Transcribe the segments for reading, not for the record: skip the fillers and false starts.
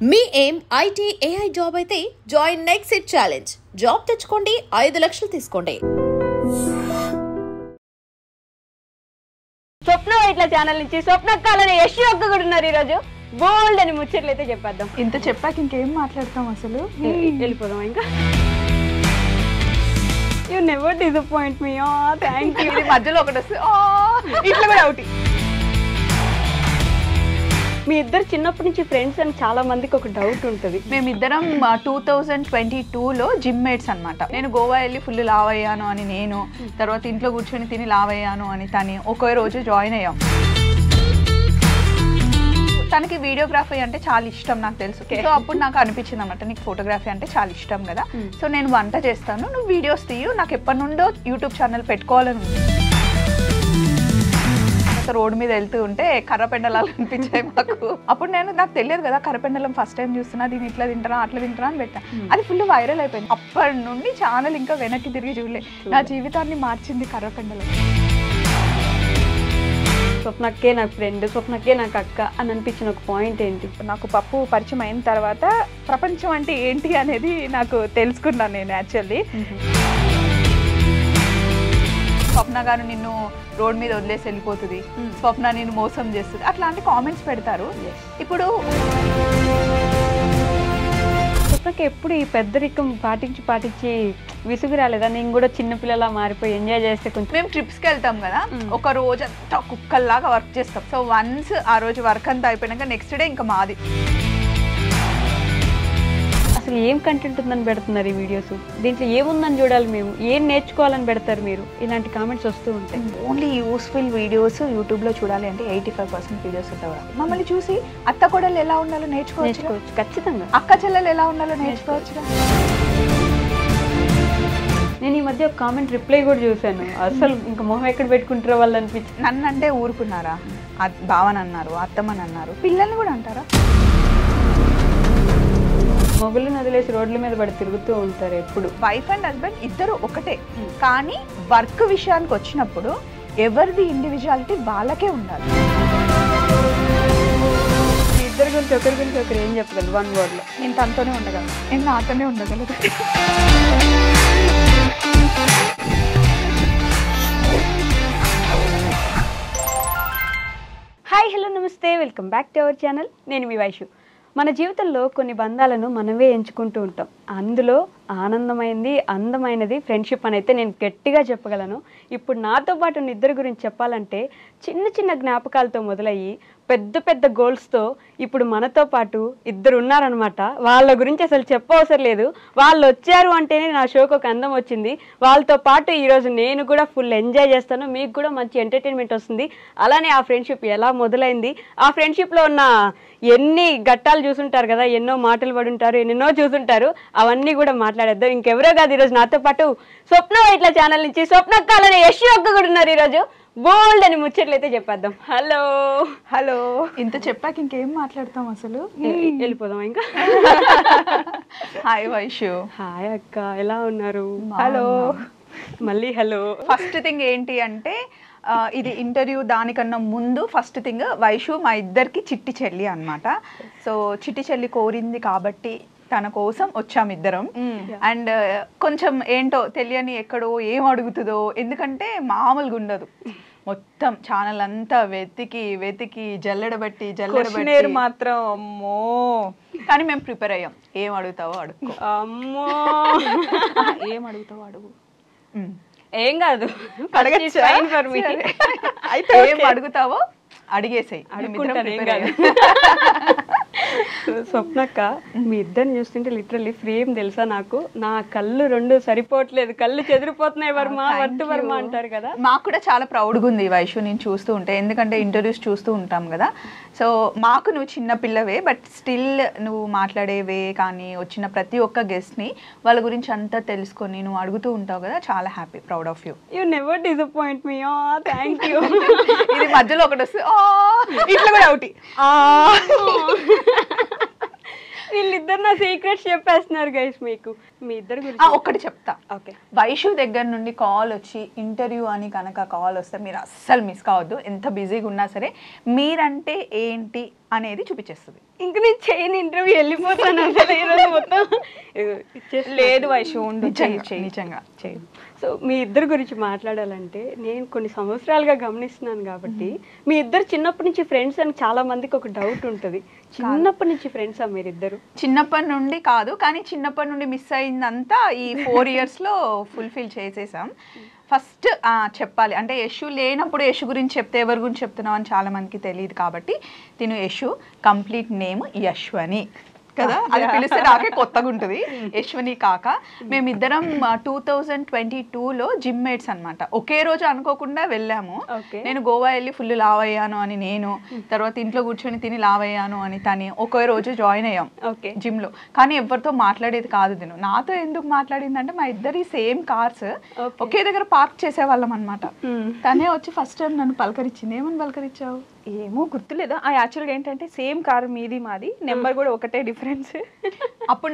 మీ ఏం IT AI job అయితే join next it challenge. Job తెచ్చుకోండి, 5 లక్షలు తీసుకోండి. స్వప్న ఇట్లా ఛానల్ నుంచి స్వప్నక్కాలని యశ్ ఒక్క కూడా ఉన్నారు. ఈరోజు బోల్డ్ అని ముచ్చట్లు అయితే చెప్పేద్దాం. ఇంత చెప్పాక ఇంకేం మాట్లాడతాం అసలు. వెళ్ళిపోదాం ఇంకా. You never disappoint me. Thank you. మధ్యలో ఒకటి వస్తే ఇట్లా కూడా అవుట్. మీ ఇద్దరు చిన్నప్పటి నుంచి ఫ్రెండ్స్ అని చాలా మందికి ఒక డౌట్ ఉంటుంది. మేమిద్దరం 2022లో జిమ్ మేట్స్ అనమాట. నేను గోవా వెళ్ళి ఫుల్ లావ్ అయ్యాను అని నేను, తర్వాత ఇంట్లో కూర్చొని తిని లావ్ అయ్యాను అని తని ఒకే రోజు జాయిన్ అయ్యాం. తనకి వీడియోగ్రఫీ అంటే చాలా ఇష్టం, నాకు తెలుసు. సో అప్పుడు నాకు అనిపించింది అనమాట, నీకు ఫోటోగ్రఫీ అంటే చాలా ఇష్టం కదా, సో నేను వంట చేస్తాను, నువ్వు వీడియోస్ తీయు, నాకు ఎప్పటి నుండో యూట్యూబ్ ఛానల్ పెట్టుకోవాలని ఉంది. రోడ్డు మీద వెళ్తూ ఉంటే కర్రపెండలాలు అనిపించాయి మాకు. అప్పుడు నాకు తెలియదు కదా, కర్రపెండలం ఫస్ట్ టైం చూస్తున్నా, దీన్ని ఇట్లా తింటారా అట్లా తింటారా అని పెట్టా. అది ఫుల్ వైరల్ అయిపోయింది. అప్పటి నుండి ఛానల్ ఇంకా వెనక్కి తిరిగి చూడలే. నా జీవితాన్ని మార్చింది కర్రపెండలం. స్వప్నక్కే నాకు ఫ్రెండ్, స్వప్నక్కే నాకు అక్క అని అనిపించిన ఒక పాయింట్ ఏంటి? నాకు పప్పు పరిచయం అయిన తర్వాత ప్రపంచం అంటే ఏంటి అనేది నాకు తెలుసుకున్నాను నేను యాక్చువల్లీ. స్వప్న గారు నిన్ను రోడ్ మీద వదిలేసి వెళ్ళిపోతుంది, స్వప్న నిన్ను మోసం చేస్తుంది, అట్లాంటి కామెంట్స్ పెడతారు. ఇప్పుడు స్వప్నకి ఎప్పుడు ఈ పెద్దరికం పాటించి విసుగు రాలేదా? నేను కూడా చిన్నపిల్లలా మారిపోయి ఎంజాయ్ చేస్తే కొంచెం. మేము ట్రిప్స్కి వెళ్తాం కదా, ఒక రోజు అంతా కుక్కల్లాగా వర్క్ చేస్తాం. సో వన్స్ ఆ రోజు వర్క్ అంతా అయిపోయినాక నెక్స్ట్ డే ఇంకా మాది. అసలు ఏం కంటెంట్ ఉందని పెడుతున్నారు ఈ వీడియోస్? దీంట్లో ఏముందని చూడాలి మేము, ఏం నేర్చుకోవాలని పెడతారు మీరు? ఇలాంటి కామెంట్స్ వస్తూ ఉంటాయి. ఓన్లీ యూస్ఫుల్ వీడియోస్ యూట్యూబ్లో చూడాలి అంటే 85% వీడియోస్ ఉంటాయి. మమ్మల్ని చూసి అత్త కోడలు ఎలా ఉండాలో నేర్చుకోవచ్చు. ఖచ్చితంగా అక్క చెల్లెలు ఎలా ఉండాలో నేర్చుకోవచ్చు. నేను ఈ మధ్య ఒక కామెంట్ రిప్లై కూడా చూశాను. అసలు ఇంకా మొహం ఎక్కడ పెట్టుకుంటారో వాళ్ళు అనిపించింది. నన్ను అంటే ఊరుకున్నారా? బావని అన్నారు, అత్తమ్మని అన్నారు, పిల్లల్ని కూడా అంటారా? మొగుళ్ళని వదిలేసి రోడ్ల మీద పడి తిరుగుతూ ఉంటారు ఎప్పుడు. వైఫ్ అండ్ హస్బెండ్ ఇద్దరు ఒకటే, కానీ వర్క్ విషయానికి వచ్చినప్పుడు ఎవరిది ఇండివిజువాలిటీ వాళ్ళకే ఉండాలి. ఇద్దరు గురించి ఒకరి గురించి ఒకరు ఏం చెప్పగలరు? 1 wordలో. నేను తనతోనే ఉండగలను, నేను నాతోనే ఉండగలదు. హాయ్, హలో, నమస్తే, welcome back to our channel. నేను మీ వైషు. మన జీవితంలో కొన్ని బంధాలను మనమే ఎంచుకుంటూ ఉంటాం. అందులో ఆనందమైంది, అందమైనది ఫ్రెండ్షిప్ అని అయితే నేను గట్టిగా చెప్పగలను. ఇప్పుడు నాతో పాటు ఉన్న ఇద్దరి గురించి చెప్పాలంటే చిన్న చిన్న జ్ఞాపకాలతో మొదలయ్యి పెద్ద పెద్ద గోల్స్తో ఇప్పుడు మనతో పాటు ఇద్దరు ఉన్నారనమాట. వాళ్ళ గురించి అసలు చెప్పవసరం లేదు. వాళ్ళు వచ్చారు అంటేనే నా షోకి ఒక అందం వచ్చింది. వాళ్ళతో పాటు ఈరోజు నేను కూడా ఫుల్ ఎంజాయ్ చేస్తాను, మీకు కూడా మంచి ఎంటర్టైన్మెంట్ వస్తుంది. అలానే ఆ ఫ్రెండ్షిప్ ఎలా మొదలైంది, ఆ ఫ్రెండ్షిప్లో ఉన్న ఎన్ని ఘట్టాలు చూసుంటారు కదా, ఎన్నో మాటలు పడి ఉంటారు, ఎన్నెన్నో చూసుంటారు, అవన్నీ కూడా మాట్లాడేద్దాం. ఇంకెవరో కాదు, ఈరోజు నాతో పాటు స్వప్న ఇట్లా ఛానల్ నుంచి స్వప్నక్కాలని యశ్ ఒక్క కూడా ఉన్నారు. ఈరోజు బోల్డ్ అని ముచ్చట్లు అయితే చెప్పేద్దాం. Hello hello. ఇంత చెప్పాక ఇంకేం మాట్లాడతాం అసలు. వెళ్ళిపోదాం ఇంకా. హాయ్ వైషు. హాయ్ అక్క, ఎలా ఉన్నారు? హలో. మళ్ళీ హలో. ఫస్ట్ థింగ్ ఏంటి అంటే, ఇది ఇంటర్వ్యూ దానికన్నా ముందు ఫస్ట్ థింగ్, వైషు మా ఇద్దరికి చిట్టి చెల్లి అనమాట. సో చిట్టి చెల్లి కోరింది కాబట్టి తన కోసం వచ్చాము ఇద్దరం. అండ్ కొంచెం ఏంటో తెలియని ఎక్కడో ఏం అడుగుతుందో, ఎందుకంటే మామూలుగా ఉండదు. మొత్తం ఛానల్ అంతా వెతికి జల్లెడబట్టి మాత్రం అమ్మో. కానీ మేము ప్రిపేర్ అయ్యాం. ఏం అడుగుతావో అడుగు. అమ్మో. ఏం అడుగుతావో అడుగు. ఏం కాదు, ఏం అడుగుతావో అడిగేసాయి. స్వప్నక్క, మీ ఇద్దరిని చూస్తుంటే లిటరల్లీ ఫ్రేమ్ తెలుసా నాకు. నా కళ్ళు 2 సరిపోవట్లేదు, కళ్ళు చెదిరిపోతున్నాయి. వర్మ వర్ధ వర్మ అంటారు కదా. మాకు కూడా చాలా ప్రౌడ్గా ఉంది వైషు నేను చూస్తూ ఉంటే, ఎందుకంటే ఇంటర్వ్యూస్ చూస్తూ ఉంటాం కదా. సో మాకు నువ్వు చిన్న పిల్లవే, బట్ స్టిల్ నువ్వు మాట్లాడేవే కానీ వచ్చిన ప్రతి ఒక్క గెస్ట్ని వాళ్ళ గురించి అంతా తెలుసుకొని నువ్వు అడుగుతూ ఉంటావు కదా, చాలా happy, proud of you. You never disappoint me. Thank you. ఇది మధ్యలో ఒకటి వస్తే ఇట్లా కూడా అవుట్. వీళ్ళిద్దరు నా సీక్రెట్స్ చెప్పేస్తున్నారు గైస్ మీకు. మీ ఇద్దరు గురించి ఒకటి చెప్తా. ఓకే. వైషు దగ్గర నుండి కాల్ వచ్చి ఇంటర్వ్యూ అని కనుక కాల్ వస్తే మీరు అస్సలు మిస్ కావద్దు. ఎంత బిజీగా ఉన్నా సరే మీరంటే ఏంటి అనేది చూపించేస్తుంది. ఇంక నేను చేయని ఇంటర్వ్యూ వెళ్ళిపోతాను అసలు ఈరోజు మొత్తం. లేదు వైషు ఉండు, నిజంగా చేయి. సో మీ ఇద్దరు గురించి మాట్లాడాలంటే నేను కొన్ని సంవత్సరాలుగా గమనిస్తున్నాను కాబట్టి మీ ఇద్దరు చిన్నప్పటి నుంచి ఫ్రెండ్స్ అని చాలా మందికి ఒక డౌట్ ఉంటుంది. చిన్నప్పటి నుంచి ఫ్రెండ్సా మీరిద్దరు? చిన్నప్పటి నుండి కాదు, కానీ చిన్నప్పటి నుండి మిస్ అయిందంతా ఈ 4 yearsలో ఫుల్ఫిల్ చేసేసాం. ఫస్ట్ చెప్పాలి అంటే యశు లేనప్పుడు యశు గురించి చెప్తే ఎవరి గురించి చెప్తున్నావు అని చాలా మందికి తెలియదు కాబట్టి తిను యశు కంప్లీట్ నేమ్ యశ్వని కదా, అది పిలిస్తే నాకే కొత్తగా ఉంటుంది. యశ్వని కాక మేమిద్దరం 2022లో జిమ్ మేట్స్ అనమాట. ఒకే రోజు అనుకోకుండా వెళ్ళాము. నేను గోవా వెళ్ళి ఫుల్ లావ్ అయ్యాను అని నేను, తర్వాత ఇంట్లో కూర్చొని తిని లావ్ అయ్యాను అని తని ఒకే రోజు జాయిన్ అయ్యాం జిమ్ లో. కానీ ఎవరితో మాట్లాడేది కాదు తిను. నాతో ఎందుకు మాట్లాడింది అంటే మా ఇద్దరి సేమ్ కార్స్ ఒకే దగ్గర పార్క్ చేసేవాళ్ళం అనమాట. తనే వచ్చి ఫస్ట్ టైం నన్ను పలకరించింది. ఏమని పలకరించావు? ఏమో గుర్తులేదు. యాక్చువల్గా ఏంటంటే సేమ్ కార్ మీది మాది, నెంబర్ కూడా ఒకటే డిఫరెన్స్. అప్పుడు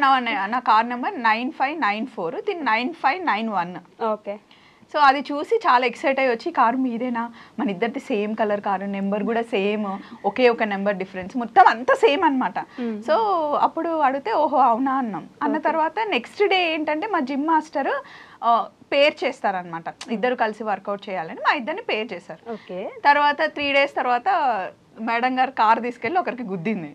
నా కార్ నెంబర్ 9594, దీని 9591. ఓకే. సో అది చూసి చాలా ఎక్సైట్ అయ్యి వచ్చి కారు మీదేనా, మన ఇద్దరిది సేమ్ కలర్ కారు, నెంబర్ కూడా సేమ్, ఒకే ఒక నెంబర్ డిఫరెన్స్, మొత్తం అంతా సేమ్ అనమాట. సో అప్పుడు అడిగితే ఓహో అవునా అన్నాం. అన్న తర్వాత నెక్స్ట్ డే ఏంటంటే మా జిమ్ మాస్టర్ పేర్ చేస్తారనమాట. ఇద్దరు కలిసి వర్కౌట్ చేయాలని మా ఇద్దరిని పేర్ చేశారు. ఓకే. తర్వాత 3 days తర్వాత మేడం గారు కార్ తీసుకెళ్ళి ఒకరికి గుద్దింది.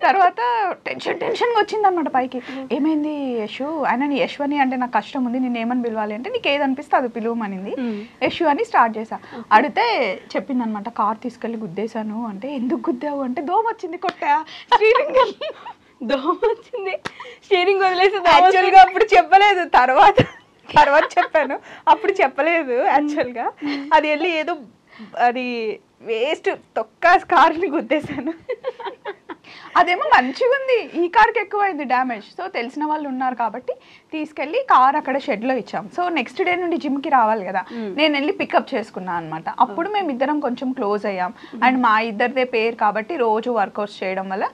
తర్వాత టెన్షన్గా వచ్చింది అనమాట పైకి. ఏమైంది యశు? ఆయన యశ్వని అంటే నాకు కష్టం ఉంది, నేను ఏమని పిలవాలి అంటే నీకు ఏది అనిపిస్తే అది పిలువమనింది. యశు అని స్టార్ట్ చేశా. అడిగితే చెప్పింది అనమాట కార్ తీసుకెళ్ళి గుద్దేశాను అంటే. ఎందుకు గుద్దావు అంటే దోమ వచ్చింది కొట్టా, స్టీరింగ్ దోమ వచ్చింది, స్టీరింగ్ వదిలేసి. యాక్చువల్గా అప్పుడు చెప్పలేదు, తర్వాత చెప్పాను. అప్పుడు చెప్పలేదు యాక్చువల్గా. అది వెళ్ళి ఏదో అది వేస్ట్ తొక్క కార్ని గుద్దేశాను. అదేమో మంచిగా ఉంది, ఈ కార్కి ఎక్కువైంది డ్యామేజ్. సో తెలిసిన వాళ్ళు ఉన్నారు కాబట్టి తీసుకెళ్ళి కార్ అక్కడ షెడ్లో ఇచ్చాం. సో నెక్స్ట్ డే నుండి జిమ్కి రావాలి కదా, నేను వెళ్ళి పికప్ చేసుకున్నాను అనమాట. అప్పుడు మేము ఇద్దరం కొంచెం క్లోజ్ అయ్యాం. అండ్ మా ఇద్దరిదే పేరు కాబట్టి రోజు వర్కౌట్స్ చేయడం వల్ల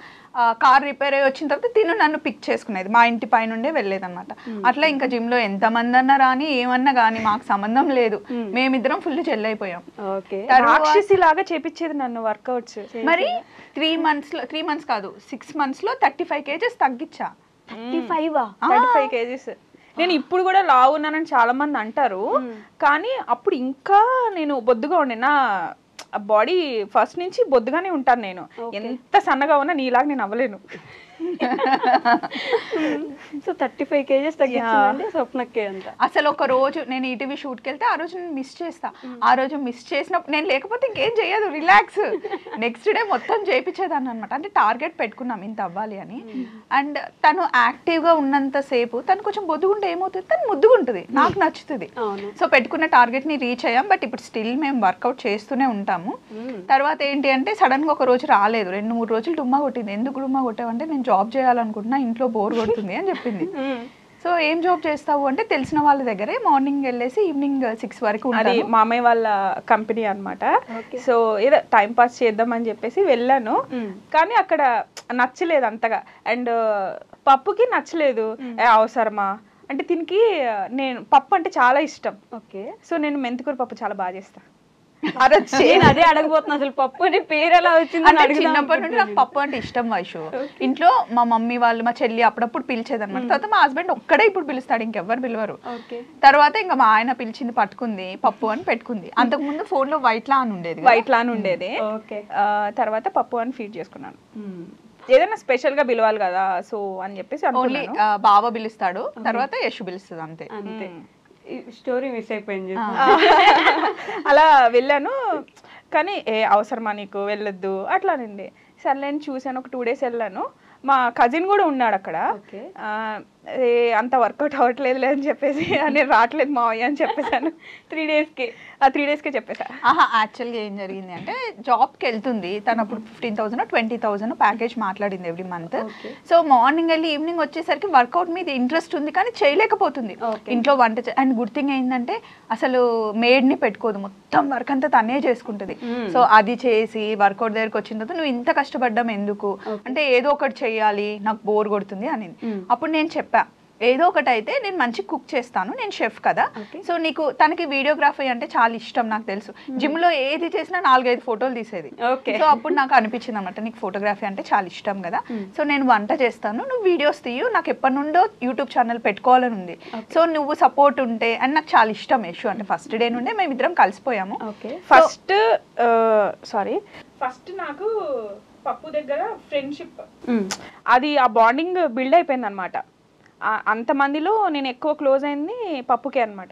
కార్ రిపేర్ అయ్యి వచ్చిన తర్వాత తిను నన్ను పిక్ చేసుకునేది, మా ఇంటి పై నుండే వెళ్ళేది అనమాట. అట్లా ఇంకా జిమ్ లో ఎంతమంది అన్నా రాని ఏమన్నా కానీ మాకు సంబంధం లేదు, మేమిద్దరం ఫుల్ జెల్ అయిపోయాం. రాక్షసి లాగా చేపించేది నన్ను వర్కౌట్స్. మరి 3 months కాదు 6 months లో 35 kgs తగ్గించా. 35 kgs. నేను ఇప్పుడు కూడా లావు ఉన్నానని చాలా మంది అంటారు, కానీ అప్పుడు ఇంకా నేను బొద్దుగా ఉండే. నా బాడీ ఫస్ట్ నుంచి బొద్దుగానే ఉంటాను నేను. ఎంత సన్నగా ఉన్నా నీలాగా నేను అవ్వలేను. సో 35 kgs తగ్గించిందండి స్వప్నకే అంట. అసలు ఒక రోజు నేను ఈటీవీ షూట్కి వెళ్తే ఆ రోజు నేను మిస్ చేస్తా. ఆ రోజు మిస్ చేసినప్పుడు నేను లేకపోతే ఇంకేం చేయదు, రిలాక్స్. నెక్స్ట్ డే మొత్తం చేయించేదాన్ని అనమాట. అంటే టార్గెట్ పెట్టుకున్నాం ఇంత అవ్వాలి అని. అండ్ తను యాక్టివ్గా ఉన్నంతసేపు తను కొంచెం బొద్దుగుంటే ఏమవుతుంది, తను ముద్దుగుంటుంది, నాకు నచ్చుతుంది. సో పెట్టుకున్న టార్గెట్ని రీచ్ అయ్యాం. బట్ ఇప్పుడు స్టిల్ మేము వర్కౌట్ చేస్తూనే ఉంటాము. తర్వాత ఏంటి అంటే సడన్గా ఒక రోజు రాలేదు, 2-3 రోజులు డుమ్మా కొట్టింది. ఎందుకు డుమ్మా కొట్టావంటే నేను జాబ్ చేయాలనుకుంటున్నా, ఇంట్లో బోర్ కొడుతుంది అని చెప్పింది. సో ఏం జాబ్ చేస్తావు అంటే తెలిసిన వాళ్ళ దగ్గరే మార్నింగ్ వెళ్ళేసి ఈవినింగ్ 6 వరకు. అది మామయ్య వాళ్ళ కంపెనీ అనమాట. సో ఏదో టైం పాస్ చేద్దామని చెప్పేసి వెళ్ళాను, కానీ అక్కడ నచ్చలేదు అంతగా. అండ్ పప్పుకి నచ్చలేదు. అవసరమా అంటే దీనికి నేను పప్పు అంటే చాలా ఇష్టం. ఓకే. సో నేను మెంతికూర పప్పు చాలా బాగా చేస్తా. నేను అదే అడగబోతున్నా, అసలు పప్పు అనే పేరు ఎలా వచ్చింది? చిన్నప్పటి నుండి నాకు పప్పు అంటే ఇష్టం వైషు. ఇంట్లో మా మమ్మీ వాళ్ళు మా చెల్లి అప్పుడప్పుడు పిలిచేది అనమాట. తర్వాత మా హస్బెండ్ ఒక్కడే ఇప్పుడు పిలుస్తాడు, ఇంకెవ్వరు పిలవరు. తర్వాత ఇంకా మా ఆయన పిలిచింది, పట్టుకుంది, పప్పు అని పెట్టుకుంది. అంతకు ముందు ఫోన్ లో వైట్ లాన్ ఉండేది. తర్వాత పప్పు అని ఫీడ్ చేసుకున్నాను. ఏదైనా స్పెషల్ గా పిలవాలి కదా, సో అని చెప్పేసి ఓన్లీ బావ పిలుస్తాడు, తర్వాత యశు పిలుస్తుంది, అంతే. స్టోరీ మిస్ అయిపోయింది. అలా వెళ్ళాను, కానీ అవసరమా నీకు వెళ్ళొద్దు అట్లా అండి. సర్లే అని చూసాను. ఒక 2 days వెళ్ళాను. మా కజిన్ కూడా ఉన్నాడు అక్కడ. అంత వర్కౌట్ అవ్వట్లేదు అని చెప్పేసి నేను రావట్లేదు మావయ్య అని చెప్పేసాను. 3 daysకే చెప్పేసా. యాక్చువల్గా ఏం జరిగింది అంటే జాబ్కి వెళ్తుంది తను. అప్పుడు 15,000 20,000 ప్యాకేజ్ మాట్లాడింది ఎవ్రీ మంత్. సో మార్నింగ్ వెళ్ళి ఈవినింగ్ వచ్చేసరికి వర్కౌట్ మీద ఇంట్రెస్ట్ ఉంది కానీ చేయలేకపోతుంది. ఇంట్లో వంట అండ్ గుడ్ థింగ్ ఏంటంటే అసలు మేడ్ని పెట్టుకోదు, మొత్తం వర్క్ అంతా తనే చేసుకుంటుంది. సో అది చేసి వర్కౌట్ దగ్గరికి వచ్చిన తర్వాత నువ్వు ఇంత కష్టపడ్డాం ఎందుకు అంటే ఏదో ఒకటి చెయ్యాలి, నాకు బోర్ కొడుతుంది అని. అప్పుడు నేను చెప్పా ఏదో ఒకటి అయితే నేను మంచి కుక్ చేస్తాను, నేను షెఫ్ కదా. సో నీకు తనకి వీడియోగ్రఫీ అంటే చాలా ఇష్టం నాకు తెలుసు. జిమ్ లో ఏది చేసినా 4-5 ఫోటోలు తీసేది. సో అప్పుడు నాకు అనిపించింది అనమాట, నీకు ఫోటోగ్రఫీ అంటే చాలా ఇష్టం కదా, సో నేను వంట చేస్తాను, నువ్వు వీడియోస్ తీయు, నాకు ఎప్పటి నుండో యూట్యూబ్ ఛానల్ పెట్టుకోవాలని ఉంది, సో నువ్వు సపోర్ట్ ఉంటే అని. నాకు చాలా ఇష్టం యశు అంటే, ఫస్ట్ డే నుండే మేము ఇద్దరం కలిసిపోయాము. ఫస్ట్ నాకు పప్పు దగ్గర ఫ్రెండ్షిప్, అది ఆ బాండింగ్ బిల్డ్ అయిపోయింది అనమాట. అంతమందిలో నేను ఎక్కువ క్లోజ్ అయింది పప్పుకే అనమాట.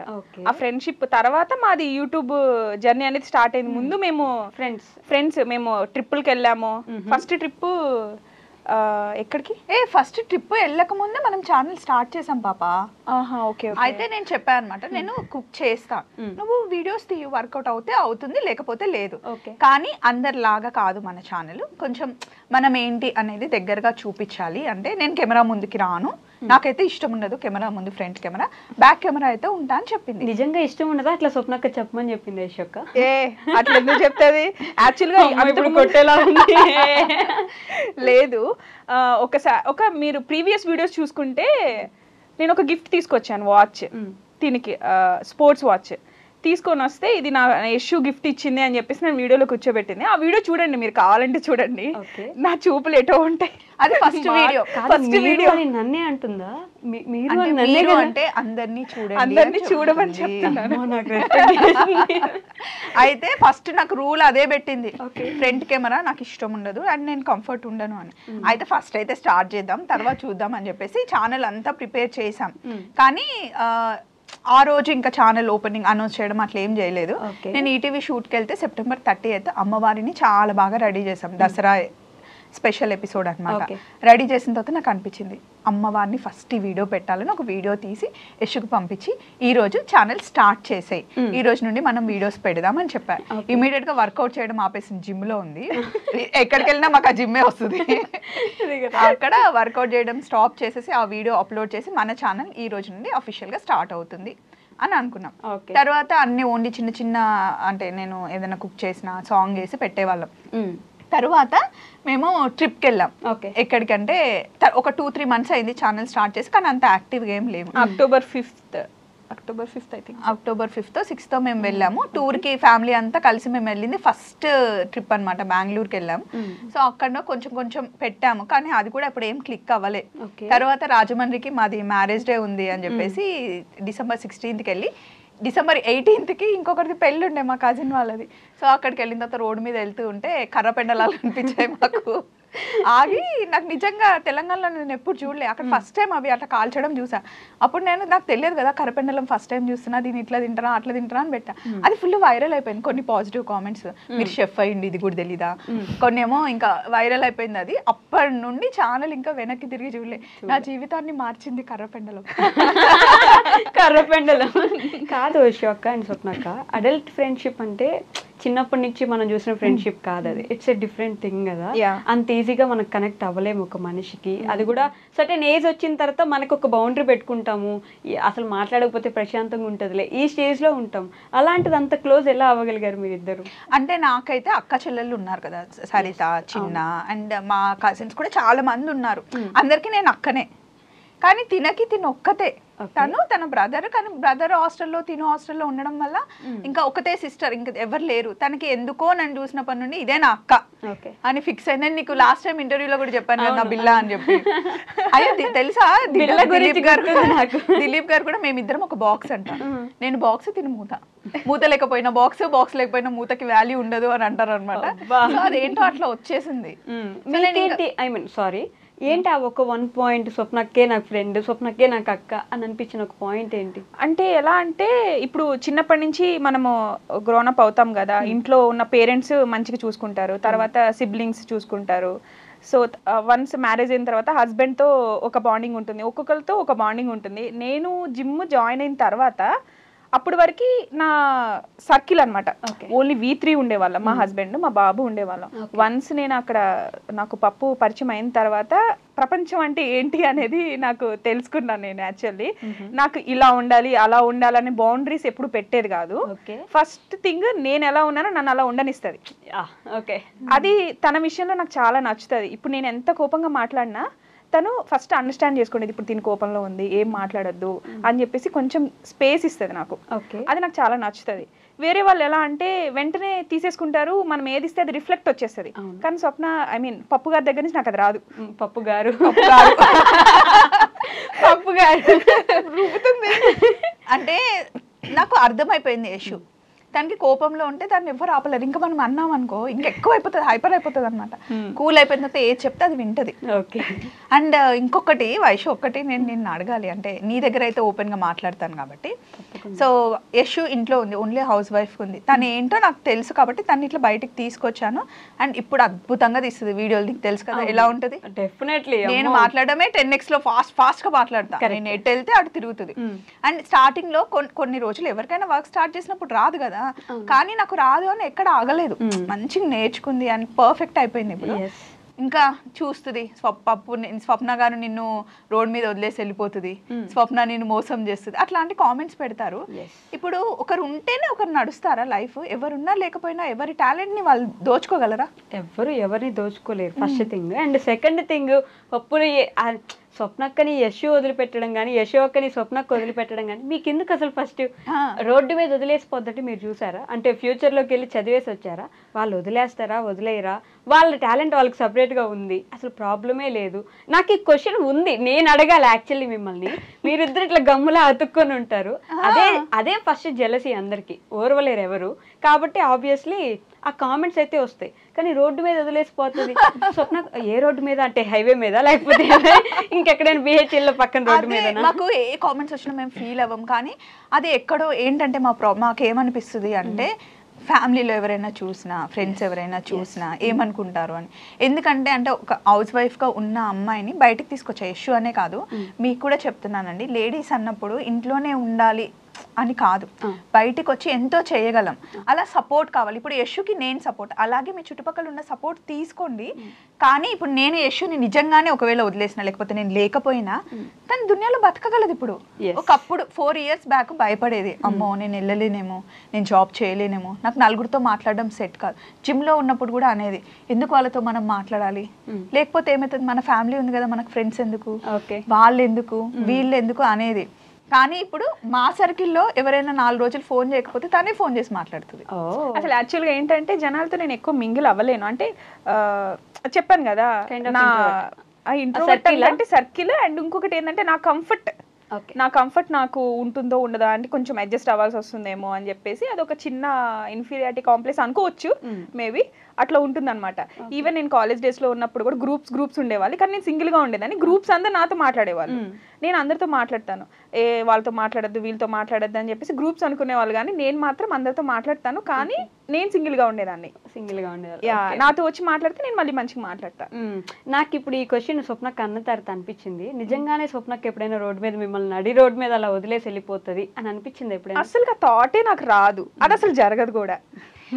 ఆ ఫ్రెండ్షిప్ తర్వాత మాది యూట్యూబ్ జర్నీ అనేది స్టార్ట్ అయింది. ముందు మేము ఫ్రెండ్స్ మేము ట్రిప్పులకి వెళ్ళాము. ఫస్ట్ ట్రిప్ ఎక్కడికి? ఫస్ట్ ట్రిప్ వెళ్ళక ముందే మనం ఛానల్ స్టార్ట్ చేసాం పాప. ఓకే. అయితే నేను చెప్పాను అనమాట, నేను కుక్ చేస్తా, నువ్వు వీడియోస్ తీయ, వర్కౌట్ అవుతే అవుతుంది, లేకపోతే లేదు. కానీ అందరిలాగా కాదు మన ఛానల్, కొంచెం మనం ఏంటి అనేది దగ్గరగా చూపించాలి. అంటే నేను కెమెరా ముందుకి రాను, నాకైతే ఇష్టం ఉండదు కెమెరా ముందు, ఫ్రంట్ కెమెరా, బ్యాక్ కెమెరా అయితే ఉంటా అని చెప్పింది. నిజంగా ఇష్టం ఉండదా అట్లా స్వప్నక్క చెప్పమని చెప్పింది యశోక్క? అట్లా ఎందుకు చెప్తుంది? యాక్చువల్గా లేదు, ఒకసారి మీరు ప్రీవియస్ వీడియోస్ చూసుకుంటే నేను ఒక గిఫ్ట్ తీసుకొచ్చాను, వాచ్, దీనికి స్పోర్ట్స్ వాచ్ తీసుకొని వస్తే ఇది నా యశు గిఫ్ట్ ఇచ్చింది అని చెప్పేసి నేను వీడియోలో కూర్చోబెట్టింది. ఆ వీడియో చూడండి, మీరు కావాలంటే చూడండి, నా చూపులు ఎటో ఉంటాయి. అది ఫస్ట్ వీడియో. నన్నే అంటుందా? మీరు అంటే అందరినీ చూడమని చెప్తున్నాను. అయితే ఫస్ట్ నాకు రూల్ అదే పెట్టింది, ఫ్రంట్ కెమెరా నాకు ఇష్టం ఉండదు అండ్ నేను కంఫర్ట్ ఉండను అని. అయితే ఫస్ట్ అయితే స్టార్ట్ చేద్దాం, తర్వాత చూద్దాం అని చెప్పేసి ఛానల్ అంతా ప్రిపేర్ చేసాం. కానీ ఆ రోజు ఇంకా ఛానల్ ఓపెనింగ్ అనౌన్స్ చేయడం అట్లా ఏం చేయలేదు. నేను ఈటీవీ షూట్కి వెళ్తే September 30th అమ్మవారిని చాలా బాగా రెడీ చేసాం, దసరా స్పెషల్ ఎపిసోడ్ అనమాట. రెడీ చేసిన తర్వాత నాకు అనిపించింది అమ్మవారిని ఫస్ట్ ఈ వీడియో పెట్టాలని ఒక వీడియో తీసి యశుకు పంపించి ఈ రోజు ఛానల్ స్టార్ట్ చేసేయి, ఈ రోజు నుండి మనం వీడియోస్ పెడదామని చెప్పారు. ఇమీడియట్ గా వర్కౌట్ చేయడం ఆపేసింది, జిమ్ లో ఉంది, ఎక్కడికి వెళ్ళినా మాకు ఆ జిమ్మే వస్తుంది. అక్కడ వర్కౌట్ చేయడం స్టాప్ చేసేసి ఆ వీడియో అప్లోడ్ చేసి మన ఛానల్ ఈ రోజు నుండి అఫీషియల్ గా స్టార్ట్ అవుతుంది అని అనుకున్నాం. తర్వాత అన్ని ఓన్లీ చిన్న చిన్న అంటే నేను ఏదైనా కుక్ చేసిన సాంగ్ వేసి పెట్టేవాళ్ళం. తర్వాత మేము ట్రిప్కి వెళ్ళాం. ఎక్కడికంటే ఒక 2-3 months అయింది ఛానల్ స్టార్ట్ చేసి, కానీ అంత యాక్టివ్గా ఏం లేము. October 5th I think, October 5th, 6th మేము వెళ్ళాము టూర్కి. ఫ్యామిలీ అంతా కలిసి మేము వెళ్ళింది ఫస్ట్ ట్రిప్ అనమాట, బెంగళూరుకి వెళ్ళాము. సో అక్కడ కొంచెం పెట్టాము, కానీ అది కూడా ఇప్పుడు ఏం క్లిక్ అవ్వలే. తర్వాత రాజమండ్రికి మాది మ్యారేజ్ డే ఉంది అని చెప్పేసి December 16th వెళ్ళి December 18th ఇంకొకరిది పెళ్ళి ఉండే మా కజిన్ వాళ్ళది. సో అక్కడికి వెళ్ళిన తర్వాత రోడ్డు మీద వెళ్తూ ఉంటే కర్రపెండలాలు అనిపించాయి మాకు. ఆగి నాకు నిజంగా తెలంగాణలో నేను ఎప్పుడు చూడలే, అక్కడ ఫస్ట్ టైం అవి అట్లా కాల్చడం చూసా. అప్పుడు నాకు తెలియదు కదా కర్రపెండలం, ఫస్ట్ టైం చూస్తున్నా, దీన్ని ఇట్లా తింటారా అట్లా తింటారా అని పెట్టా. అది ఫుల్ వైరల్ అయిపోయింది. కొన్ని పాజిటివ్ కామెంట్స్, మీరు షెఫ్ అయ్యింది ఇది కూడా తెలీదా, కొన్ని ఏమో ఇంకా వైరల్ అయిపోయింది. అది అప్పటి నుండి ఛానల్ ఇంకా వెనక్కి తిరిగి చూడలే. నా జీవితాన్ని మార్చింది కర్రపెండలం. కర్రపెండలం కాదు యశోక్క అండ్ స్వప్నక్క, అడల్ట్ ఫ్రెండ్షిప్ అంటే చిన్నప్పటి నుంచి మనం చూసిన ఫ్రెండ్షిప్ కాదు అది, ఇట్స్ ఎ డిఫరెంట్ థింగ్ కదా. అంత ఈజీగా మనకు కనెక్ట్ అవ్వలేము ఒక మనిషికి. అది కూడా సర్టెన్ ఏజ్ వచ్చిన తర్వాత మనకు ఒక బౌండరీ పెట్టుకుంటాము, అసలు మాట్లాడకపోతే ప్రశాంతంగా ఉంటుందిలే, ఈ స్టేజ్ లో ఉంటాం. అలాంటిది అంత క్లోజ్ ఎలా అవ్వగలిగారు మీరిద్దరు? అంటే నాకైతే అక్క చెల్లెళ్ళు ఉన్నారు కదా, సరిత, చిన్న, అండ్ మా కజిన్స్ కూడా చాలా మంది ఉన్నారు. అందరికి నేను అక్కనే, కానీ తిన ఒక్కతే, తన బ్రదర్, కానీ బ్రదర్ హాస్టల్లో తిను హాస్టల్లో ఉండడం వల్ల ఇంకా ఒకతే సిస్టర్, ఇంకా ఎవరు లేరు. తనకి ఎందుకో నన్ను చూసినప్పటి నుండి ఇదే నా అక్క అని ఫిక్స్ అయింది. నేను నీకు లాస్ట్ టైం ఇంటర్వ్యూలో కూడా చెప్పాను కదా నా బిల్లా అని చెప్పి. అయ్యో తెలుసా దిలీప్ గారు కూడా మేమిద్దరం ఒక బాక్స్ అంట, నేను బాక్స్ తిని మూత లేకపోయినా బాక్స్ లేకపోయినా మూతకి వాల్యూ ఉండదు అని అంటారు అనమాట. అదేంటో అట్లా వచ్చేసింది. ఏంటి ఆ ఒక 1 point స్వప్నక్కే నాకు ఫ్రెండ్, స్వప్నక్కే నాకు అక్క అని అనిపించిన ఒక పాయింట్ ఏంటి? అంటే ఎలా అంటే ఇప్పుడు చిన్నప్పటి నుంచి మనము గ్రోనప్ అవుతాం కదా, ఇంట్లో ఉన్న పేరెంట్స్ మంచిగా చూసుకుంటారు, తర్వాత సిబ్లింగ్స్ చూసుకుంటారు. సో వన్స్ మ్యారేజ్ అయిన తర్వాత హస్బెండ్తో ఒక బాండింగ్ ఉంటుంది, ఒక్కొక్కరితో ఒక బాండింగ్ ఉంటుంది. నేను జిమ్ జాయిన్ అయిన తర్వాత అప్పటి వరకు నా సర్కిల్ అనమాట, ఓన్లీ V3 ఉండేవాళ్ళం, మా హస్బెండ్, మా బాబు ఉండేవాళ్ళం. వన్స్ నేను అక్కడ నాకు పప్పు పరిచయం అయిన తర్వాత ప్రపంచం అంటే ఏంటి అనేది నాకు తెలుసుకున్నాను. నేను యాక్చువల్లీ నాకు ఇలా ఉండాలి అలా ఉండాలని బౌండరీస్ ఎప్పుడు పెట్టేది కాదు. ఫస్ట్ థింగ్ నేను ఎలా ఉన్నానో నన్ను అలా ఉండనిస్తుంది. అది తన విషయంలో నాకు చాలా నచ్చుతుంది. ఇప్పుడు నేను ఎంత కోపంగా మాట్లాడినా తను ఫస్ట్ అండర్స్టాండ్ చేసుకునేది ఇప్పుడు దీని కోపంలో ఉంది ఏం మాట్లాడొద్దు అని చెప్పేసి కొంచెం స్పేస్ ఇస్తుంది నాకు. అది నాకు చాలా నచ్చుతుంది. వేరే వాళ్ళు ఎలా అంటే వెంటనే తీసేసుకుంటారు, మనం ఏది ఇస్తే అది రిఫ్లెక్ట్ వచ్చేస్తుంది. కానీ స్వప్న ఐ మీన్ పప్పు గారి దగ్గర నుంచి నాకు అది రాదు. పప్పు గారు రూపుతుంది అంటే నాకు అర్థమైపోయింది యశు. దానికి కోపంలో ఉంటే దాన్ని ఎవరు ఆపలేరు. ఇంకా మనం అన్నాం అనుకో ఇంకా ఎక్కువ అయిపోతుంది, హైపర్ అయిపోతుంది అనమాట. కూల్ అయిపోయిన తర్వాత ఏది చెప్తే అది వింటది. అండ్ ఇంకొకటి వైషు ఒక్కటి నేను నిన్ను అడగాలి, అంటే నీ దగ్గర అయితే ఓపెన్ గా మాట్లాడతాను కాబట్టి. సో యశు ఇంట్లో ఉంది, ఓన్లీ హౌస్ వైఫ్ ఉంది. తను ఏంటో నాకు తెలుసు కాబట్టి తను ఇట్లా బయటికి తీసుకొచ్చాను. అండ్ ఇప్పుడు అద్భుతంగా తీస్తుంది వీడియోలు, నీకు తెలుసు కదా ఎలా ఉంటుంది. డెఫినెట్లీ నేను మాట్లాడమే 10x లో ఫాస్ట్ గా మాట్లాడతాను. నేను ఎటు వెళ్తే అటు తిరుగుతుంది. అండ్ స్టార్టింగ్ లో కొన్ని రోజులు ఎవరికైనా వర్క్ స్టార్ట్ చేసినప్పుడు రాదు కదా, కానీ నాకు రాదు అని ఎక్కడ ఆగలేదు. మంచిగా నేర్చుకుంది అండ్ పర్ఫెక్ట్ అయిపోయింది ఇప్పుడు. ఇంకా చూస్తుంది స్వప్న గారు నిన్ను రోడ్ మీద వదిలేసి వెళ్ళిపోతుంది, స్వప్న నిన్ను మోసం చేస్తుంది, అట్లాంటి కామెంట్స్ పెడతారు. ఇప్పుడు ఒకరు ఉంటేనే ఒకరు నడుస్తారా లైఫ్? ఎవరున్నా లేకపోయినా ఎవరి టాలెంట్ ని వాళ్ళు దోచుకోగలరా? ఎవరిని దోచుకోలేరు first thing. And second thing, అప్పుడు స్వప్నక్కని యశు వదిలిపెట్టడం కానీ యశు అక్కని స్వప్నకు వదిలిపెట్టడం కానీ మీకు ఎందుకు అసలు? ఫస్ట్ రోడ్డు మీద వదిలేసిపోద్దంటే మీరు చూసారా? అంటే ఫ్యూచర్లోకి వెళ్ళి చదివేసి వచ్చారా? వాళ్ళు వదిలేస్తారా? వదిలేయరా? వాళ్ళ టాలెంట్ వాళ్ళకి సపరేట్గా ఉంది, అసలు ప్రాబ్లమే లేదు. నాకు ఈ క్వశ్చన్ ఉంది, నేను అడగాలి యాక్చువల్లీ మిమ్మల్ని. మీరిద్దరు ఇట్లా గమ్ములా అతుక్కొని ఉంటారు. అదే ఫస్ట్ జెలసీ అందరికి, ఓర్వలేరు ఎవరు. కాబట్టి ఆబ్వియస్లీ ఆ కామెంట్స్ అయితే వస్తాయి. కానీ రోడ్డు మీద వదిలేసిపోతుంది స్వప్న. ఏ రోడ్డు మీద అంటే హైవే మీద, లేకపోతే ఇంకెక్కడైనా బిహెచ్ఎల్ లో పక్కన రోడ్డు మీద? మాకు ఏ కామెంట్స్ వచ్చినా మేము ఫీల్ అవ్వం. కానీ అది ఎక్కడో ఏంటంటే మాకేమనిపిస్తుంది అంటే ఫ్యామిలీలో ఎవరైనా చూసినా, ఫ్రెండ్స్ ఎవరైనా చూసినా ఏమనుకుంటారు అని. ఎందుకంటే అంటే ఒక హౌస్ వైఫ్గా ఉన్న అమ్మాయిని బయటికి తీసుకొచ్చా. యశు అనే కాదు, మీకు కూడా చెప్తున్నానండి, లేడీస్ అన్నప్పుడు ఇంట్లోనే ఉండాలి అని కాదు, బయటికి వచ్చి ఎంతో చేయగలం. అలా సపోర్ట్ కావాలి. ఇప్పుడు యశుకి నేను సపోర్ట్, అలాగే మీ చుట్టుపక్కల ఉన్న సపోర్ట్ తీసుకోండి. కానీ ఇప్పుడు నేను యశుని నిజంగానే ఒకవేళ వదిలేసిన, లేకపోతే నేను లేకపోయినా తను దునియాలో బతకగలదు. ఇప్పుడు ఒకప్పుడు 4 years బ్యాక్ భయపడేది, అమ్మో నేను వెళ్ళలేనేమో, నేను జాబ్ చేయలేనేమో, నాకు నలుగురితో మాట్లాడడం సెట్ కాదు. జిమ్లో ఉన్నప్పుడు కూడా అనేది, ఎందుకు వాళ్ళతో మనం మాట్లాడాలి, లేకపోతే ఏమవుతుంది, మన ఫ్యామిలీ ఉంది కదా, మనకు ఫ్రెండ్స్ ఎందుకు, వాళ్ళు ఎందుకు, వీళ్ళు ఎందుకు అనేది. కానీ ఇప్పుడు మా సర్కిల్లో ఎవరైనా 4 రోజులు ఫోన్ చేయకపోతే తనే ఫోన్ చేసి మాట్లాడుతుంది. అసలు యాక్చువల్గా ఏంటంటే జనాలతో నేను ఎక్కువ మింగిల్ అవ్వలేను. అంటే చెప్పాను కదా, నా ఇంట్రోవర్ట్ అంటే సర్కిల్. అండ్ ఇంకొకటి ఏంటంటే నా కంఫర్ట్ నాకు ఉంటుందో ఉండదా అంటే కొంచెం అడ్జస్ట్ అవ్వాల్సి వస్తుందేమో అని చెప్పేసి అదొక చిన్న ఇన్ఫీరియారిటీ కాంప్లెక్స్ అనుకోవచ్చు మేబీ. అట్లా ఉంటుంది అనమాట. ఈవెన్ నేను కాలేజ్ డేస్ లో ఉన్నప్పుడు కూడా గ్రూప్స్ ఉండేవాళ్ళు, కానీ నేను సింగిల్ గా ఉండేదాన్ని. గ్రూప్స్ అందరు నాతో మాట్లాడేవాళ్ళు, నేను అందరితో మాట్లాడతాను. వాళ్ళతో మాట్లాడద్దు, వీళ్ళతో మాట్లాడద్దు అని చెప్పేసి గ్రూప్స్ అనుకునేవాళ్ళు. కానీ నేను మాత్రం అందరితో మాట్లాడతాను, కానీ నేను సింగిల్ గా ఉండేదాన్ని. నాతో వచ్చి మాట్లాడితే నేను మళ్ళీ మంచిగా మాట్లాడతాను. నాకు ఇప్పుడు ఈ క్వశ్చన్ స్వప్నకు అన్న తర్వాత అనిపించింది, నిజంగానే స్వప్నకు ఎప్పుడైనా రోడ్డు మీద మిమ్మల్ని నడి రోడ్డు మీద అలా వదిలేసి వెళ్ళిపోతుంది అని అనిపించింది ఎప్పుడైనా? అసలు థాటే నాకు రాదు, అది అసలు జరగదు కూడా.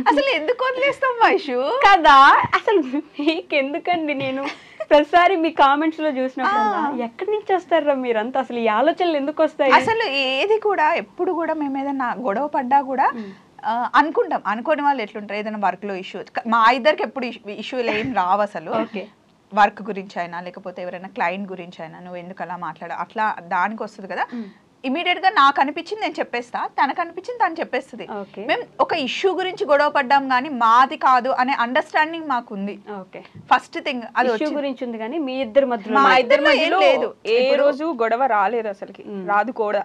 అసలు ఎందుకు వదిలేస్తాం వైషు కదా? అసలు మీకెందుకండి? నేను ప్రతిసారి మీ కామెంట్స్ లో చూసినప్పుడు ఎక్కడి నుంచి వస్తారా మీరంతా? అసలు ఈ ఆలోచనలు ఎందుకు వస్తాయి? అసలు ఏది కూడా ఎప్పుడు కూడా మేము ఏదైనా గొడవ పడ్డా కూడా అనుకుంటాం. అనుకోని వాళ్ళు ఎట్లుంటారు, ఏదైనా వర్క్ లో ఇష్యూ, మా ఇద్దరికి ఎప్పుడు ఇష్యూలు ఏం రావు అసలు. వర్క్ గురించి అయినా లేకపోతే ఎవరైనా క్లయింట్ గురించి అయినా, నువ్వు ఎందుకు అలా మాట్లాడా అట్లా దానికి వస్తుంది కదా. ఇమీడియట్ గా నాకు అనిపించింది నేను చెప్పేస్తా, తనకు అనిపించింది తను చెప్పేస్తుంది. మేము ఒక ఇష్యూ గురించి గొడవ పడ్డాం కానీ మాది కాదు అనే అండర్స్టాండింగ్ మాకు ఉంది. ఫస్ట్ థింగ్ అది ఇష్యూ గురించి ఉంది కానీ మీ ఇద్దరి మధ్యలో మా ఇద్దరి మధ్యలో లేదు, ఏ రోజు గొడవ రాలేదు అసలుకి, రాదు కూడా.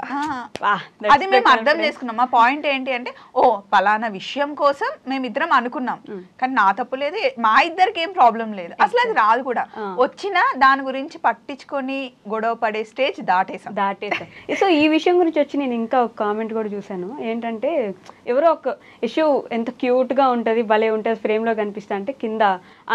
అది మేము అర్థం చేసుకున్నాం. మా పాయింట్ ఏంటి అంటే, ఓ పలానా విషయం కోసం మేమిద్దరం అనుకున్నాం, కానీ నా తప్పు లేదు, మా ఇద్దరికి ఏం ప్రాబ్లం లేదు, అసలు అది రాదు కూడా. వచ్చినా దాని గురించి పట్టించుకొని గొడవ పడే స్టేజ్ దాటేసాం. సో ఈ విషయం గురించి వచ్చి నేను ఇంకా ఒక కామెంట్ కూడా చూసాను. ఏంటంటే ఎవరో ఒక ఇష్యూ ఎంత క్యూట్గా ఉంటుంది, భలే ఉంటుంది, ఫ్రేమ్లో కనిపిస్తా అంటే కింద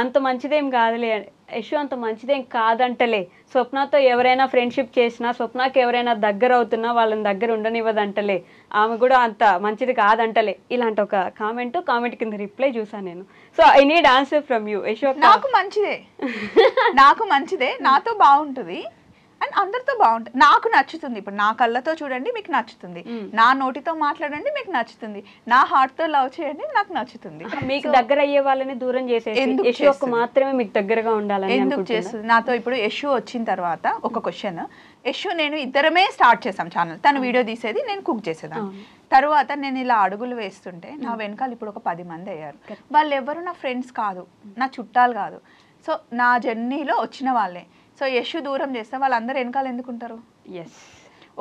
అంత మంచిదేం కాదులే, ఇష్యూ అంత మంచిదేం కాదంటలే, స్వప్నతో ఎవరైనా ఫ్రెండ్షిప్ చేసినా, స్వప్నకి ఎవరైనా దగ్గర అవుతున్నా వాళ్ళని దగ్గర ఉండనివ్వదంటలే, ఆమె కూడా అంత మంచిది కాదంటలే, ఇలాంటి ఒక కామెంట్ కింద రిప్లై చూసాను నేను. So I need answer from you. Yashu నాకు మంచిదే నాతో బాగుంటుంది. అండ్ అందరితో బాగుంటుంది, నాకు నచ్చుతుంది. ఇప్పుడు నా కళ్ళతో చూడండి మీకు నచ్చుతుంది, నా నోటితో మాట్లాడండి మీకు నచ్చుతుంది, నా హార్ట్తో లవ్ చేయండి నాకు నచ్చుతుంది. మీకు దగ్గర అయ్యే వాళ్ళని దూరం చేసేసి యశు మాత్రమే మీకు దగ్గరగా ఉండాలని ఎందుకు చేస్తుంది? నాతో ఇప్పుడు యశు వచ్చిన తర్వాత ఒక క్వశ్చన్, యశు నేను ఇద్దరమే స్టార్ట్ చేసాం ఛానల్, తను వీడియో తీసేది, నేను కుక్ చేసేదాన్ని. తర్వాత నేను ఇలా అడుగులు వేస్తుంటే నా వెనకాల ఇప్పుడు ఒక 10 మంది అయ్యారు. వాళ్ళు ఎవరు నా ఫ్రెండ్స్ కాదు, నా చుట్టాలు కాదు, సో నా జర్నీలో వచ్చిన వాళ్ళే. సో యశు దూరం చేస్తే వాళ్ళందరూ వెనకాల ఎందుకుంటారు?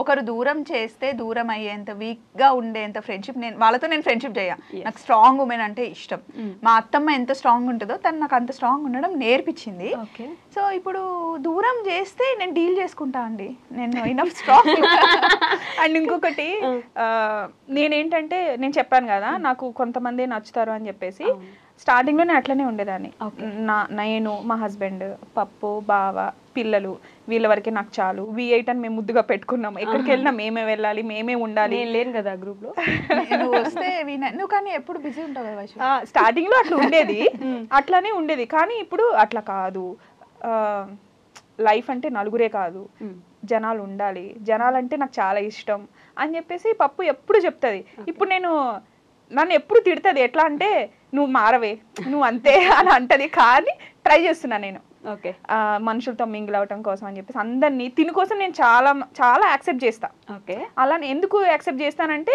ఒకరు దూరం చేస్తే దూరం అయ్యేంత వీక్గా ఉండేంత ఫ్రెండ్షిప్ వాళ్ళతో నేను ఫ్రెండ్షిప్ చేయ. నాకు స్ట్రాంగ్ ఉమెన్ అంటే ఇష్టం. మా అత్తమ్మ ఎంత స్ట్రాంగ్ ఉంటుందో తను నాకు అంత స్ట్రాంగ్ ఉండడం నేర్పించింది. సో ఇప్పుడు దూరం చేస్తే నేను డీల్ చేసుకుంటా అండి, నేను ఇనఫ్ స్ట్రాంగ్. అండ్ ఇంకొకటి నేనేంటంటే నేను చెప్పాను కదా నాకు కొంతమంది నచ్చుతారు అని చెప్పేసి, స్టార్టింగ్లో నేను అట్లనే ఉండేదాన్ని. నేను మా హస్బెండ్, పప్పు, బావ, పిల్లలు, వీళ్ళ వరకే నాకు చాలు, V8 అని మేము ముద్దుగా పెట్టుకున్నాం. ఎక్కడికి వెళ్ళినా మేమే వెళ్ళాలి, మేమే ఉండాలి. లేను కదా గ్రూప్ లో, నువ్వు వస్తే నువ్వు కానీ ఎప్పుడు బిజీ ఉంటావు కదా. స్టార్టింగ్ లో అట్లా ఉండేది, అట్లానే ఉండేది. కానీ ఇప్పుడు అట్లా కాదు. లైఫ్ అంటే నలుగురే కాదు, జనాలు ఉండాలి, జనాలంటే నాకు చాలా ఇష్టం అని చెప్పేసి పప్పు ఎప్పుడు చెప్తుంది. ఇప్పుడు నన్ను ఎప్పుడు తిడుతుంది, ఎట్లా అంటే నువ్వు మారవే, నువ్వు అంతే అని అంటది. కానీ ట్రై చేస్తున్నా నేను మనుషులతో మింగిల్ అవటం కోసం అని చెప్పేసి అందరినీ తిని కోసం నేను చాలా చాలా యాక్సెప్ట్ చేస్తా. అలా ఎందుకు యాక్సెప్ట్ చేస్తానంటే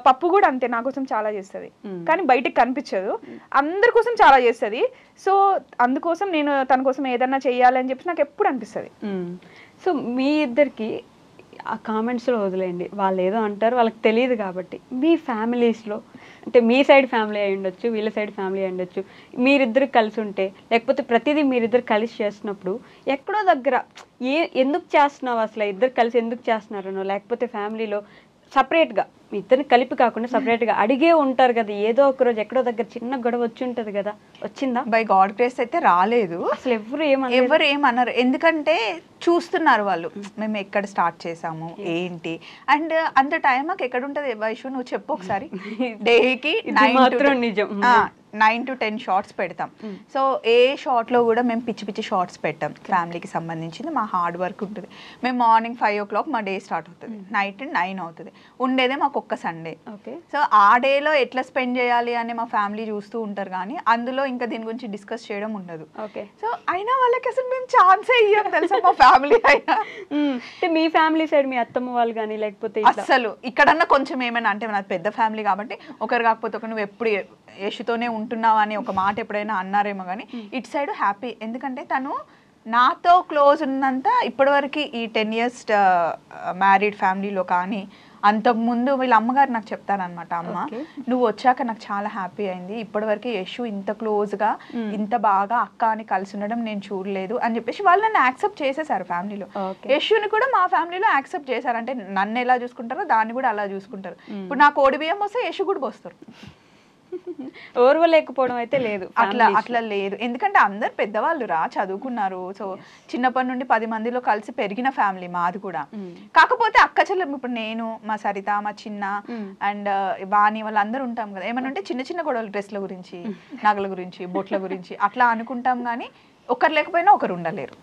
పప్పు కూడా అంతే, నా కోసం చాలా చేస్తుంది కానీ బయటకు కనిపించదు, అందరి కోసం చాలా చేస్తుంది. సో అందుకోసం నేను తన కోసం ఏదన్నా చెయ్యాలని చెప్పి నాకు ఎప్పుడు అనిపిస్తుంది. సో మీ ఇద్దరికి ఆ కామెంట్స్లో వదిలేయండి, వాళ్ళు ఏదో అంటారు, వాళ్ళకి తెలియదు కాబట్టి మీ ఫ్యామిలీస్లో అంటే మీ సైడ్ ఫ్యామిలీ అయి ఉండొచ్చు, వీళ్ళ సైడ్ ఫ్యామిలీ అయి ఉండొచ్చు, మీరిద్దరు కలిసి ఉంటే లేకపోతే ప్రతిదీ మీరిద్దరు కలిసి చేస్తున్నప్పుడు ఎక్కడో దగ్గర ఎందుకు చేస్తున్నావు అసలు, ఇద్దరు కలిసి ఎందుకు చేస్తున్నారనో, లేకపోతే ఫ్యామిలీలో సపరేట్గా మీ ఇద్దరిని కలిపి కాకుండా సపరేట్గా అడిగే ఉంటారు కదా, ఏదో ఒక రోజు ఎక్కడో దగ్గర చిన్న గొడవ వచ్చి ఉంటుంది కదా, వచ్చిందా? బై గాడ్ గ్రేస్ అయితే రాలేదు అసలు. ఎవరు ఏమన్నారు, ఎందుకంటే చూస్తున్నారు వాళ్ళు మేము ఎక్కడ స్టార్ట్ చేసాము ఏంటి. అండ్ అంత టైం మాకు ఎక్కడ ఉంటుంది వైషు, నువ్వు చెప్పు ఒకసారి. డేకి 9 to 10 షార్ట్స్ పెడతాం. సో ఏ షార్ట్లో కూడా మేము పిచ్చి పిచ్చి షార్ట్స్ పెట్టాం. ఫ్యామిలీకి సంబంధించింది మా హార్డ్ వర్క్ ఉంటుంది. మేము మార్నింగ్ 5 o'clock మా డే స్టార్ట్ అవుతుంది, నైట్ 9 అవుతుంది. ఉండేదే మాకు ఒక్క సండే. సో ఆ డేలో ఎట్లా స్పెండ్ చేయాలి అని మా ఫ్యామిలీ చూస్తూ ఉంటారు, కానీ అందులో ఇంకా దీని గురించి డిస్కస్ చేయడం ఉండదు. సో అయినా వాళ్ళకి అసలు మేము ఛాన్సే ఇయ్యం తెలుసా మా ఫ్యామిలీ అయినా. మీ ఫ్యామిలీ సైడ్ మీ అత్తమ్మ వాళ్ళు కానీ లేకపోతే అసలు ఇక్కడన్నా కొంచెం ఏమైనా అంటే నాది పెద్ద ఫ్యామిలీ కాబట్టి ఒకరు కాకపోతే ఒక నువ్వు ఎప్పుడు యశుతోనే ఉంటున్నావా అని ఒక మాట ఎప్పుడైనా అన్నారేమో, కానీ ఇటు సైడ్ హ్యాపీ. ఎందుకంటే తను నాతో క్లోజ్ ఉన్నంత ఇప్పటివరకు ఈ 10 years మ్యారీడ్ ఫ్యామిలీలో కానీ అంతకుముందు వీళ్ళ అమ్మగారు నాకు చెప్తారనమాట, అమ్మ నువ్వు వచ్చాక నాకు చాలా హ్యాపీ అయింది, ఇప్పటివరకు యశు ఇంత క్లోజ్గా ఇంత బాగా అక్క అని కలిసి ఉండడం నేను చూడలేదు అని చెప్పేసి వాళ్ళు నన్ను యాక్సెప్ట్ చేసేసారు ఫ్యామిలీలో. యశుని కూడా మా ఫ్యామిలీలో యాక్సెప్ట్ చేశారు, అంటే నన్ను ఎలా చూసుకుంటారో దాన్ని కూడా అలా చూసుకుంటారు. ఇప్పుడు నాకు కోడి బియ్యం వస్తే యశు కూడా పోస్తారు, ఓర్వలేకపోవడం అయితే లేదు, అట్లా లేదు. ఎందుకంటే అందరు పెద్దవాళ్ళు రా చదువుకున్నారు. సో చిన్నప్పటి నుండి 10 మందిలో కలిసి పెరిగిన ఫ్యామిలీ మాది కూడా. కాకపోతే అక్క చెల్లెలు ఇప్పుడు నేను, మా సరిత, మా చిన్న అండ్ వాణి వాళ్ళందరూ ఉంటాం కదా, ఏమన్నా ఉంటే చిన్న చిన్న గొడవలు, డ్రెస్ల గురించి, నగల గురించి, బొట్ల గురించి అట్లా అనుకుంటాం, కానీ ఒకరు లేకపోయినా ఒకరు ఉండలేరు.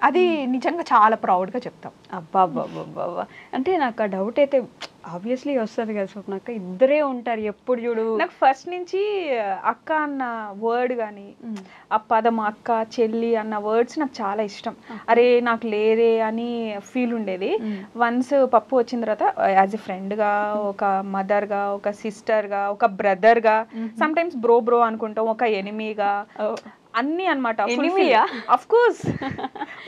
అది నిజంగా చాలా ప్రౌడ్గా చెప్తాం. అబ్బాబ్బాబ్బా, అంటే నాకు ఆ డౌట్ అయితే ఆబ్వియస్లీ వస్తుంది కదా స్వప్నక్క, ఇద్దరే ఉంటారు ఎప్పుడు చూడు. నాకు ఫస్ట్ నుంచి అక్క అన్న వర్డ్ కానీ ఆ పదం అక్క చెల్లి అన్న వర్డ్స్ నాకు చాలా ఇష్టం. అరే నాకు లేరే అని ఫీల్ ఉండేది. వన్స్ పప్పు వచ్చిన తర్వాత యాజ్ ఎ ఫ్రెండ్గా, ఒక మదర్గా, ఒక సిస్టర్గా, ఒక బ్రదర్గా, సమ్ టైమ్స్ బ్రో అనుకుంటాం, ఒక ఎనిమీగా, అన్ని అనమాట. అఫ్ కోర్స్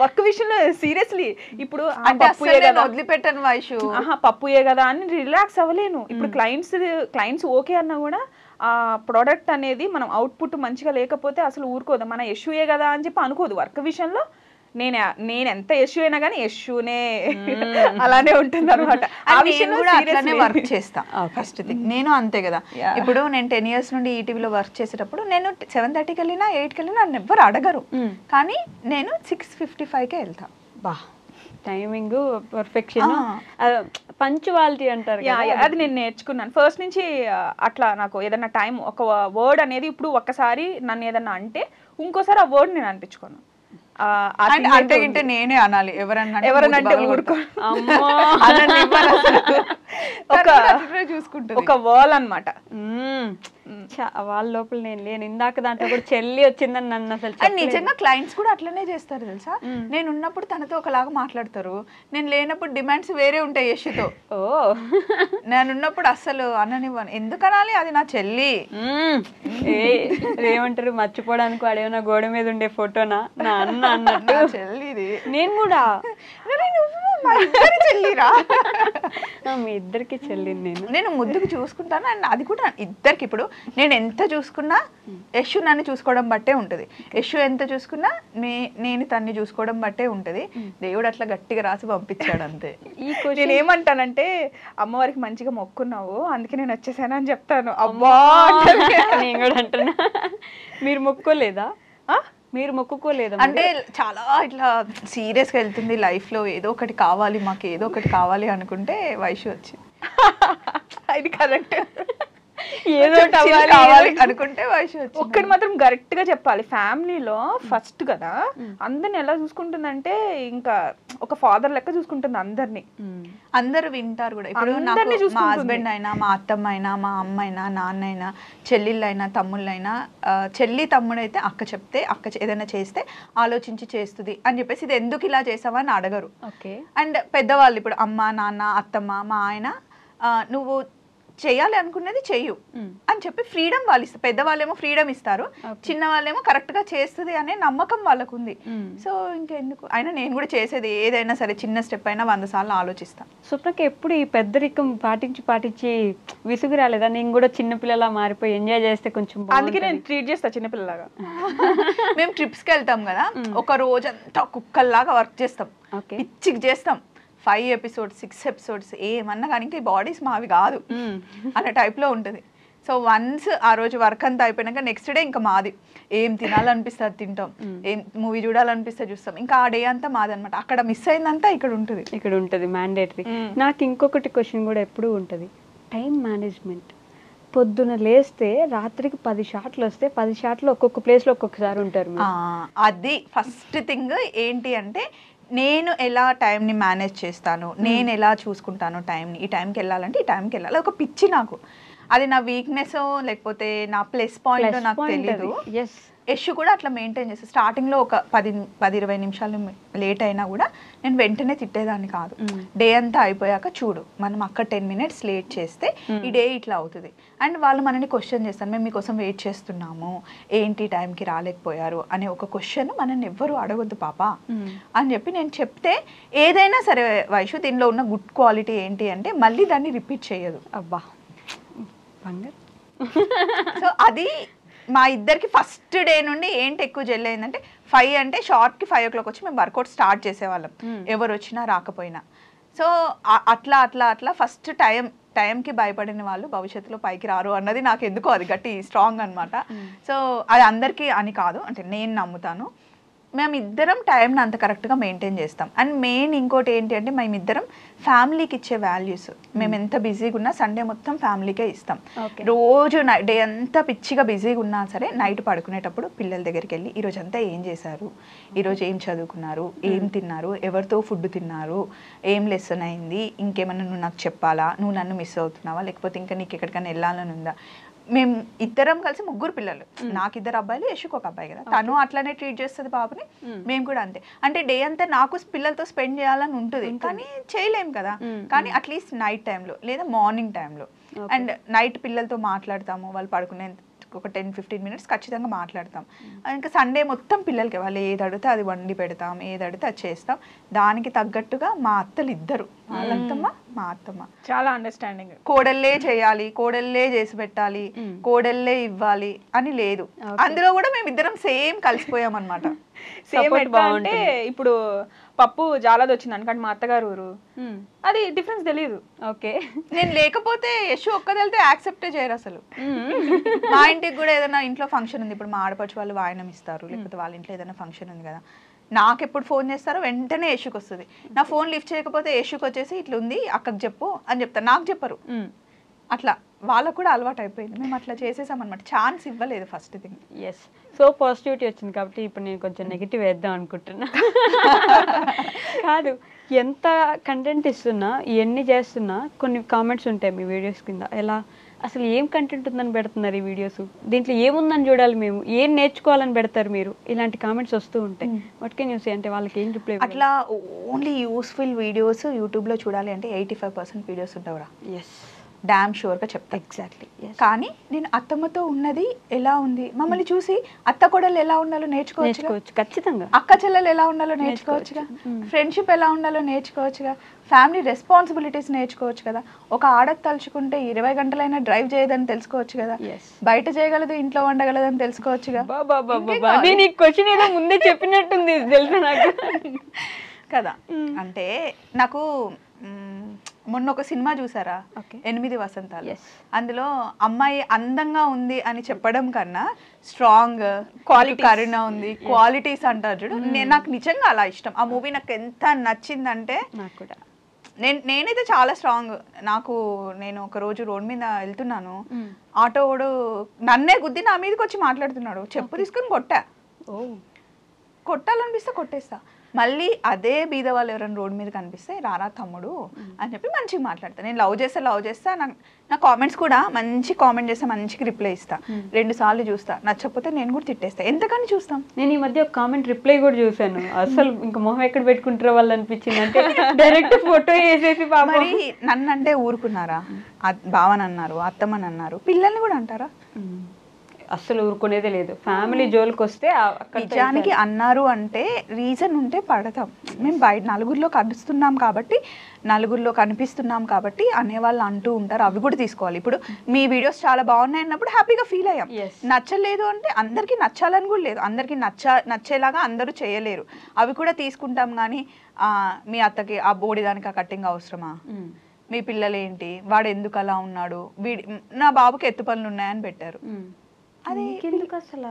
వర్క్ విషయంలో సీరియస్లీ ఇప్పుడు వదిలిపెట్టాను వైషు, పప్పుయే కదా అని రిలాక్స్ అవ్వలేను. ఇప్పుడు క్లయింట్స్ ఓకే అన్నా కూడా ఆ ప్రోడక్ట్ అనేది మనం అవుట్పుట్ మంచిగా లేకపోతే అసలు ఊరుకోదు. మన యశుయే కదా అని చెప్పి అనుకోదు. వర్క్ విషయంలో నేను ఎంత యశు అయినా కానీ యశునే అలానే ఉంటుంది అనమాట. వర్క్ చేస్తా ఫస్ట్ థింగ్. నేను అంతే కదా, ఇప్పుడు నేను 10 years నుండి ఈటీవీలో వర్క్ చేసేటప్పుడు నేను 7:30కి వెళ్ళినా 8కి వెళ్ళినా నన్ను ఎవ్వరు అడగరు, కానీ నేను 6:55కే వెళ్తా. బా టైమింగ్ పర్ఫెక్షన్, పంచువాలిటీ అంటారు, అది నేను నేర్చుకున్నాను ఫస్ట్ నుంచి. అట్లా నాకు ఏదన్నా టైం ఒక వర్డ్ అనేది ఇప్పుడు ఒక్కసారి నన్ను ఏదన్నా అంటే ఇంకోసారి ఆ వర్డ్ నేను అనిపించుకోను. అంటే గింటే నేనే అనాలి, ఎవరనంటే ఊరుకో చూసుకుంటుంది ఒక వాల్ అనమాట. వాళ్ళ లోపల నేను లేను. ఇందాక దాంట్లో కూడా చెల్లి వచ్చిందని నన్ను అసలు నిజంగా క్లయింట్స్ కూడా అట్లనే చేస్తారు తెలుసా. నేను ఉన్నప్పుడు తనతో ఒకలాగా మాట్లాడతారు, నేను లేనప్పుడు డిమాండ్స్ వేరే ఉంటాయి యశ్తో. నేను ఉన్నప్పుడు అస్సలు అన్ననివ్వను, ఎందుకు అనాలి, అది నా చెల్లి. ఏమంటారు, మర్చిపోవడానికి వాడేమన్నా గోడ మీద ఉండే ఫోటోనా నా అన్న అన్నట్టు చెల్లిది. నేను కూడా చెల్లిరా, మీ ఇద్దరికి చెల్లి. నేను ముద్దుకు చూసుకుంటాను, అండ్ అది కూడా ఇద్దరికి. ఇప్పుడు నేను ఎంత చూసుకున్నా యశు నన్ను చూసుకోవడం బట్టే ఉంటది, యశు ఎంత చూసుకున్నా నేను తన్ని చూసుకోవడం బట్టే ఉంటది. దేవుడు అట్లా గట్టిగా రాసి పంపించాడు అంతే. నేను ఏమంటానంటే, అమ్మవారికి మంచిగా మొక్కున్నావు అందుకే నేను వచ్చేసాను అని చెప్తాను. అబ్బా నేను కూడా అంటున్నా. మీరు మొక్కోలేదా? మీరు మొక్కుకోలేదు అంటే చాలా ఇట్లా సీరియస్గా వెళ్తుంది లైఫ్ లో, ఏదో ఒకటి కావాలి మాకు, ఏదో ఒకటి కావాలి అనుకుంటే వైషు వచ్చింది. ఇది కరెక్ట్, ఏదో కావాలి అనుకుంటే వైషు వచ్చింది. ఒక్కటి మాత్రం కరెక్ట్ గా చెప్పాలి, ఫ్యామిలీలో ఫస్ట్ కదా అందరిని ఎలా చూసుకుంటుందంటే ఇంకా ఒక ఫాదర్ లెక్క చూసుకుంటుంది అందరినీ. అందరు వింటారు కూడా. ఇప్పుడు మా హస్బెండ్ అయినా, మా అత్తమ్మ అయినా, మా అమ్మ అయినా, నాన్న అయినా, చెల్లెళ్ళైనా, తమ్ముళ్ళైనా, చెల్లి తమ్ముడు అయితే అక్క చెప్తే, అక్క ఏదైనా చేస్తే ఆలోచించి చేస్తుంది అని చెప్పేసి, ఇది ఎందుకు ఇలా చేసావా అని అడగరు. అండ్ పెద్దవాళ్ళు ఇప్పుడు అమ్మ, నాన్న, అత్తమ్మ, మా ఆయన, నువ్వు చేయాలి అనుకున్నది చెయ్యు అని చెప్పి ఫ్రీడమ్ వాళ్ళు ఇస్తారు. పెద్దవాళ్ళేమో ఫ్రీడమ్ ఇస్తారు, చిన్న వాళ్ళేమో కరెక్ట్ గా చేస్తుంది అనే నమ్మకం వాళ్ళకు ఉంది. సో ఇంకెందుకు, అయినా నేను కూడా చేసేది ఏదైనా సరే చిన్న స్టెప్ అయినా 100 సార్లు ఆలోచిస్తాను. స్వప్నకి ఎప్పుడు ఈ పెద్దరికం పాటించి విసుగు రాలేదా? నేను కూడా చిన్నపిల్లలా మారిపోయి ఎంజాయ్ చేస్తే కొంచెం, అందుకే నేను ట్రీట్ చేస్తా చిన్నపిల్లలాగా. మేము ట్రిప్స్ కి వెళ్తాం కదా, ఒక రోజంతా కుక్కల్లాగా వర్క్ చేస్తాం, పిచ్చికి చేస్తాం. 5 episodes 6 episodes ఏమన్నా కానీ ఇంకా ఈ బాడీస్ మావి కాదు అనే టైప్లో ఉంటుంది. సో వన్స్ ఆ రోజు వర్క్ అంతా అయిపోయినాక నెక్స్ట్ డే ఇంకా మాది, ఏం తినాలనిపిస్తే అది తింటాం, ఏం మూవీ చూడాలనిపిస్తే చూస్తాం, ఇంకా ఆ డే అంతా మాది అనమాట. అక్కడ మిస్ అయిందంతా ఇక్కడ ఉంటుంది మ్యాండేటరీ. నాకు ఇంకొకటి క్వశ్చన్ కూడా ఎప్పుడూ ఉంటుంది, టైం మేనేజ్మెంట్. పొద్దున లేస్తే రాత్రికి 10 షాట్లు వస్తే 10 షాట్లు ఒక్కొక్క ప్లేస్లో ఒక్కొక్కసారి ఉంటారు. అది ఫస్ట్ థింగ్ ఏంటి అంటే, నేను ఎలా టైంని మేనేజ్ చేస్తాను, నేను ఎలా చూసుకుంటాను టైంని, ఈ టైంకి వెళ్ళాలంటే ఈ టైంకి వెళ్ళాలి, ఒక పిచ్చి నాకు. అది నా వీక్నెస్ లేకపోతే నా ప్లస్ పాయింట్ నాకు తెలియదు. యశ్ కూడా అట్లా మెయింటైన్ చేస్తాను. స్టార్టింగ్లో ఒక 10-20 నిమిషాలు లేట్ అయినా కూడా నేను వెంటనే తిట్టేదాన్ని కాదు. డే అంతా అయిపోయాక చూడు, మనం అక్కడ 10 minutes లేట్ చేస్తే ఈ డే ఇట్లా అవుతుంది. అండ్ వాళ్ళు మనని క్వశ్చన్ చేస్తారు, మేము మీకోసం వెయిట్ చేస్తున్నాము, ఏంటి టైంకి రాలేకపోయారు అనే ఒక క్వశ్చన్ మనల్ని ఎవ్వరు అడగొద్దు పాప అని చెప్పి నేను చెప్తే, ఏదైనా సరే వైషు దీనిలో ఉన్న గుడ్ క్వాలిటీ ఏంటి అంటే మళ్ళీ దాన్ని రిపీట్ చేయదు. అబ్బా, సో అది మా ఇద్దరికి ఫస్ట్ డే నుండి ఏంటి ఎక్కువ జెల్ అయిందంటే, 5 అంటే షార్ట్కి 5 o'clock వచ్చి మేము వర్కౌట్ స్టార్ట్ చేసేవాళ్ళం, ఎవరు వచ్చినా రాకపోయినా. సో అట్లా ఫస్ట్ టైంకి భయపడిన వాళ్ళు భవిష్యత్తులో పైకి రారు అన్నది నాకు ఎందుకో అది గట్టి స్ట్రాంగ్ అనమాట. సో అది అందరికీ అని కాదు, అంటే నేను నమ్ముతాను. మేము ఇద్దరం టైంని అంత కరెక్ట్గా మెయింటైన్ చేస్తాం. అండ్ మెయిన్ ఇంకోటి ఏంటి అంటే, మేమిద్దరం ఫ్యామిలీకి ఇచ్చే వాల్యూస్, మేము ఎంత బిజీగా ఉన్నా సండే మొత్తం ఫ్యామిలీకే ఇస్తాం. రోజు డే అంతా పిచ్చిగా బిజీగా ఉన్నా సరే నైట్ పడుకునేటప్పుడు పిల్లల దగ్గరికి వెళ్ళి ఈరోజు అంతా ఏం చేశారు, ఈరోజు ఏం చదువుకున్నారు, ఏం తిన్నారు, ఎవరితో ఫుడ్ తిన్నారు, ఏం లెసన్ అయింది, ఇంకేమన్నా నువ్వు నాకు చెప్పాలా, నువ్వు నన్ను మిస్ అవుతున్నావా, లేకపోతే ఇంకా నీకు ఎక్కడికైనా వెళ్ళాలని ఉందా. మేము ఇద్దరం కలిసి 3 పిల్లలు, నాకు 2 అబ్బాయిలు, యశుకు 1 అబ్బాయి కదా, తను అట్లానే ట్రీట్ చేస్తుంది బాబుని, మేము కూడా అంతే. అంటే డే అంతా నాకు పిల్లలతో స్పెండ్ చేయాలని ఉంటుంది కానీ చేయలేం కదా. కానీ అట్లీస్ట్ నైట్ టైంలో లేదా మార్నింగ్ టైంలో, అండ్ నైట్ పిల్లలతో మాట్లాడతాము, వాళ్ళు పడుకునే ఒక 10-15 minutes ఖచ్చితంగా మాట్లాడతాం. ఇంకా సండే మొత్తం పిల్లలకి వాళ్ళు ఏది అడిగితే అది వండి పెడతాం, ఏది అడిగితే అది చేస్తాం. దానికి తగ్గట్టుగా మా అత్తలు ఇద్దరు, వాళ్ళంతమ్మ మా అత్తమ్మ చాలా అండర్స్టాండింగ్. కోడళ్ళే చేయాలి, కోడళ్ళే చేసి పెట్టాలి, కోడళ్ళే ఇవ్వాలి అని లేదు. అందులో కూడా మేము ఇద్దరం సేమ్ కలిసిపోయాం అనమాట. సేమ్ అంటే ఇప్పుడు పప్పు జాలది వచ్చింది అనుకోండి, మా అత్తగారు ఊరు, అది డిఫరెన్స్ తెలియదు. ఓకే, నేను లేకపోతే యశు ఒక్కదెళ్తే యాక్సెప్టే చేయరు అసలు. మా ఇంటికి కూడా ఏదైనా ఇంట్లో ఫంక్షన్ ఉంది, ఇప్పుడు మా ఆడపడుచు వాళ్ళు వాయనం ఇస్తారు, లేకపోతే వాళ్ళ ఇంట్లో ఏదైనా ఫంక్షన్ ఉంది కదా, నాకు ఎప్పుడు ఫోన్ చేస్తారో వెంటనే యశుకి వస్తుంది. నా ఫోన్ లిఫ్ట్ చేయకపోతే యశుకి వచ్చేసి ఇట్లా ఉంది అక్కకి చెప్పు అని చెప్తారు, నాకు చెప్పరు. అట్లా వాళ్ళకు కూడా అలవాటు అయిపోయింది. మేము అట్లా చేసేసామన్నమాట, ఛాన్స్ ఇవ్వలేదు first thing. Yes, so positivity వచ్చింది కాబట్టి ఇప్పుడు నేను కొంచెం నెగిటివ్ వేద్దాం అనుకుంటున్నా. కాదు, ఎంత కంటెంట్ ఇస్తున్నా ఎన్ని చేస్తున్నా కొన్ని కామెంట్స్ ఉంటాయి మీ వీడియోస్ కింద, ఎలా అసలు ఏం కంటెంట్ ఉందని పెడుతున్నారు ఈ వీడియోస్, దీంట్లో ఏముందని చూడాలి మేము, ఏం నేర్చుకోవాలని పెడతారు మీరు, ఇలాంటి కామెంట్స్ వస్తూ ఉంటాయి. వాట్ కెన్ యూ సే, అంటే వాళ్ళకి ఏం రిప్లై? అట్లా ఓన్లీ యూస్ఫుల్ వీడియోస్ యూట్యూబ్లో చూడాలి అంటే 85% వీడియోస్ ఉంటావురా. ఎస్, డామ్ షూర్గా చెప్తా. ఎగ్జాక్ట్లీ. కానీ నేను అత్తమ్మతో ఉన్నది ఎలా ఉంది, మమ్మల్ని చూసి అత్త కోడలు ఎలా ఉండాలో నేర్చుకోవచ్చు, ఖచ్చితంగా అక్క చెల్లెలు ఎలా ఉండాలో నేర్చుకోవచ్చుగా, ఫ్రెండ్షిప్ ఎలా ఉండాలో నేర్చుకోవచ్చుగా, ఫ్యామిలీ రెస్పాన్సిబిలిటీస్ నేర్చుకోవచ్చు కదా. ఒక ఆడకు తలుచుకుంటే 20 గంటలైనా డ్రైవ్ చేయదని తెలుసుకోవచ్చు కదా, బయట చేయగలదు ఇంట్లో వండగలదని తెలుసుకోవచ్చుగా. నేను ఈ క్వశ్చన్ ఏదో ముందే చెప్పినట్టుంది తెలుసా నాకు కదా. అంటే నాకు మొన్న ఒక సినిమా చూసారా, 8 వసంతాలు. అందులో అమ్మాయి అందంగా ఉంది అని చెప్పడం కన్నా స్ట్రాంగ్ క్వాలిటీ, కరుణ ఉంది, క్వాలిటీస్ అంటారు చూడు. నాకు నిజంగా అలా ఇష్టం ఆ మూవీ. నాకు ఎంత నచ్చిందంటే, నాకు కూడా నేనైతే చాలా స్ట్రాంగ్. నేను ఒక రోజు రోడ్ మీద వెళ్తున్నాను, ఆటో వాడు నన్నే గుద్ది నా మీదకి వచ్చి మాట్లాడుతున్నాడు, చెప్పు తీసుకుని కొట్టాలనిపిస్తే కొట్టేస్తా. మళ్ళీ అదే బీద వాళ్ళు ఎవరైనా రోడ్ మీద కనిపిస్తే రారా తమ్ముడు అని చెప్పి మంచిగా మాట్లాడతా. నేను లవ్ చేస్తా. నా కామెంట్స్ కూడా మంచి కామెంట్ చేస్తా, మంచిగా రిప్లై ఇస్తా. 2 సార్లు చూస్తా, నచ్చకపోతే నేను కూడా తిట్టేస్తా. ఎంతకని చూస్తాం. నేను ఈ మధ్య ఒక కామెంట్ రిప్లై కూడా చూసాను, అసలు ఇంకా మొహం ఎక్కడ పెట్టుకుంటారో వాళ్ళు అనిపించింది. అంటే డైరెక్ట్ ఫోటో వేసేసి మరి నన్ను అంటే ఊరుకున్నారా, బావని అన్నారు, అత్తమ్మని అన్నారు, పిల్లల్ని కూడా అంటారా? అస్సలు ఊరుకునేదే లేదు. ఫ్యామిలీ జోలికి వస్తే నిజానికి అన్నారు అంటే రీజన్ ఉంటే పడతాం. మేము బయట నలుగురిలో కనిపిస్తున్నాం కాబట్టి అనేవాళ్ళు అంటూ ఉంటారు, అవి కూడా తీసుకోవాలి. ఇప్పుడు మీ వీడియోస్ చాలా బాగున్నాయి అన్నప్పుడు హ్యాపీగా ఫీల్ అయ్యాం. నచ్చలేదు అంటే అందరికీ నచ్చాలని కూడా లేదు, అందరికీ నచ్చేలాగా అందరూ చేయలేరు, అవి కూడా తీసుకుంటాం. కానీ మీ అత్తకి ఆ బోడిదానికి ఆ కట్టింగ్ అవసరమా, మీ పిల్లలు ఏంటి, వాడు ఎందుకు అలా ఉన్నాడు, నా బాబుకి ఎత్తు పనులు ఉన్నాయని పెట్టారు. అది అసలు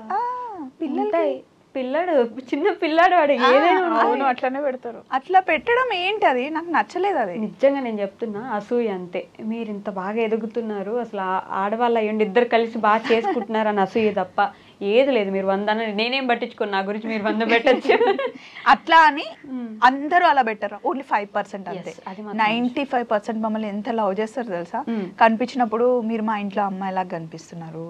పిల్లాడు చిన్న పిల్లాడు వాడు ఏదైనా అట్లనే పెడతారు. అట్లా పెట్టడం ఏంటి, అది నాకు నచ్చలేదు. అది నిజంగా నేను చెప్తున్నా, అసూయ అంతే. మీరు ఇంత బాగా ఎదుగుతున్నారు, అసలు ఆడవాళ్ళు అయ్యండి ఇద్దరు కలిసి బాగా చేసుకుంటున్నారు అని అసూయ తప్ప ఏది లేదు. మీరు 100 నేనేం పట్టించుకోను, నా గురించి మీరు 100 పెట్టచ్చు. అట్లా అని అందరూ అలా పెట్టారు, ఓన్లీ 5% అంతే. 95% మమ్మల్ని ఎంత లవ్ చేస్తారు తెలుసా. కనిపించినప్పుడు మీరు మా ఇంట్లో అమ్మాయిలాగా కనిపిస్తున్నారు,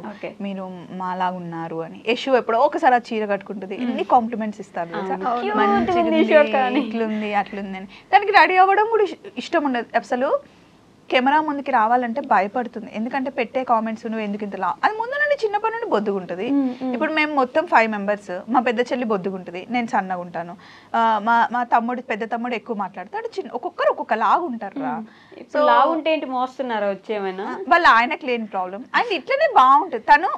మీరు మాలాగా ఉన్నారు అని. యశు ఎప్పుడో ఒకసారి ఆ చీర కట్టుకుంటుంది, ఎన్ని కాంప్లిమెంట్స్ ఇస్తారు తెలుసా, మంచిగా ఇట్లుంది అట్లుంది అని. దానికి రెడీ అవ్వడం కూడా ఇష్టం ఉండదు అసలు. కెమెరా ముందుకి రావాలంటే భయపడుతుంది, ఎందుకంటే పెట్టే కామెంట్స్ నువ్వు ఎందుకు ఇంత లా, అది ముందు నుండి చిన్నప్పటి నుండి బొద్దుగుంటుంది. ఇప్పుడు మేము మొత్తం 5 మెంబర్స్, మా పెద్ద చెల్లి బొద్దుగుంటుంది, నేను సన్నగా ఉంటాను, మా పెద్ద తమ్ముడు ఎక్కువ మాట్లాడతాడు, ఒక్కొక్కరు ఒక్కొక్క లాగా ఉంటారు. సో లావు ఉంటే ఏంటి మోస్తున్నారా వచ్చేమైనా, వాళ్ళు ఆయనకు లేని ప్రాబ్లం. అండ్ ఇట్లనే బాగుంటుంది. తను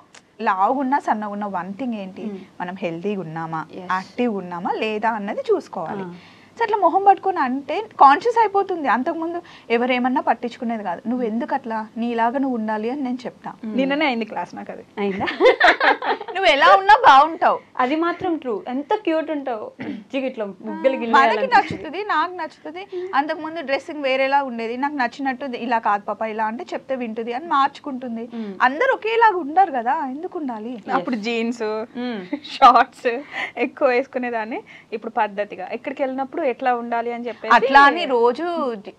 లావుగున్నా సన్నగున్నా వన్ థింగ్ ఏంటి, మనం హెల్తీగా ఉన్నామా, యాక్టివ్గా ఉన్నామా లేదా అన్నది చూసుకోవాలి. అట్లా మొహం పట్టుకొని అంటే కాన్షియస్ అయిపోతుంది. అంతకుముందు ఎవరేమన్నా పట్టించుకునేది కాదు. నువ్వు ఎందుకు అట్లా, నీలాగా నువ్వు ఉండాలి అని నేను చెప్తా. నిన్ననే అయింది క్లాస్, నాకు అది అయిందా. నువ్వు ఎలా ఉన్నా బాగుంటావు, అది మాత్రం ట్రూ. ఎంత క్యూట్ ఉంటావు, ఇట్లా మనకి నచ్చుతుంది, నాకు నచ్చుతుంది. అంతకుముందు డ్రెస్సింగ్ వేరేలా ఉండేది, నాకు నచ్చినట్టు ఇలా కాదు పాప ఇలా అంటే చెప్తే వింటుంది అని మార్చుకుంటుంది. అందరు ఒకేలాగా ఉండరు కదా, ఎందుకు ఉండాలి. అప్పుడు జీన్స్ షార్ట్స్ ఎక్కువ వేసుకునేదాన్ని, ఇప్పుడు పద్ధతిగా ఎక్కడికి వెళ్ళినప్పుడు ఎట్లా ఉండాలి అని చెప్పి అట్లా అని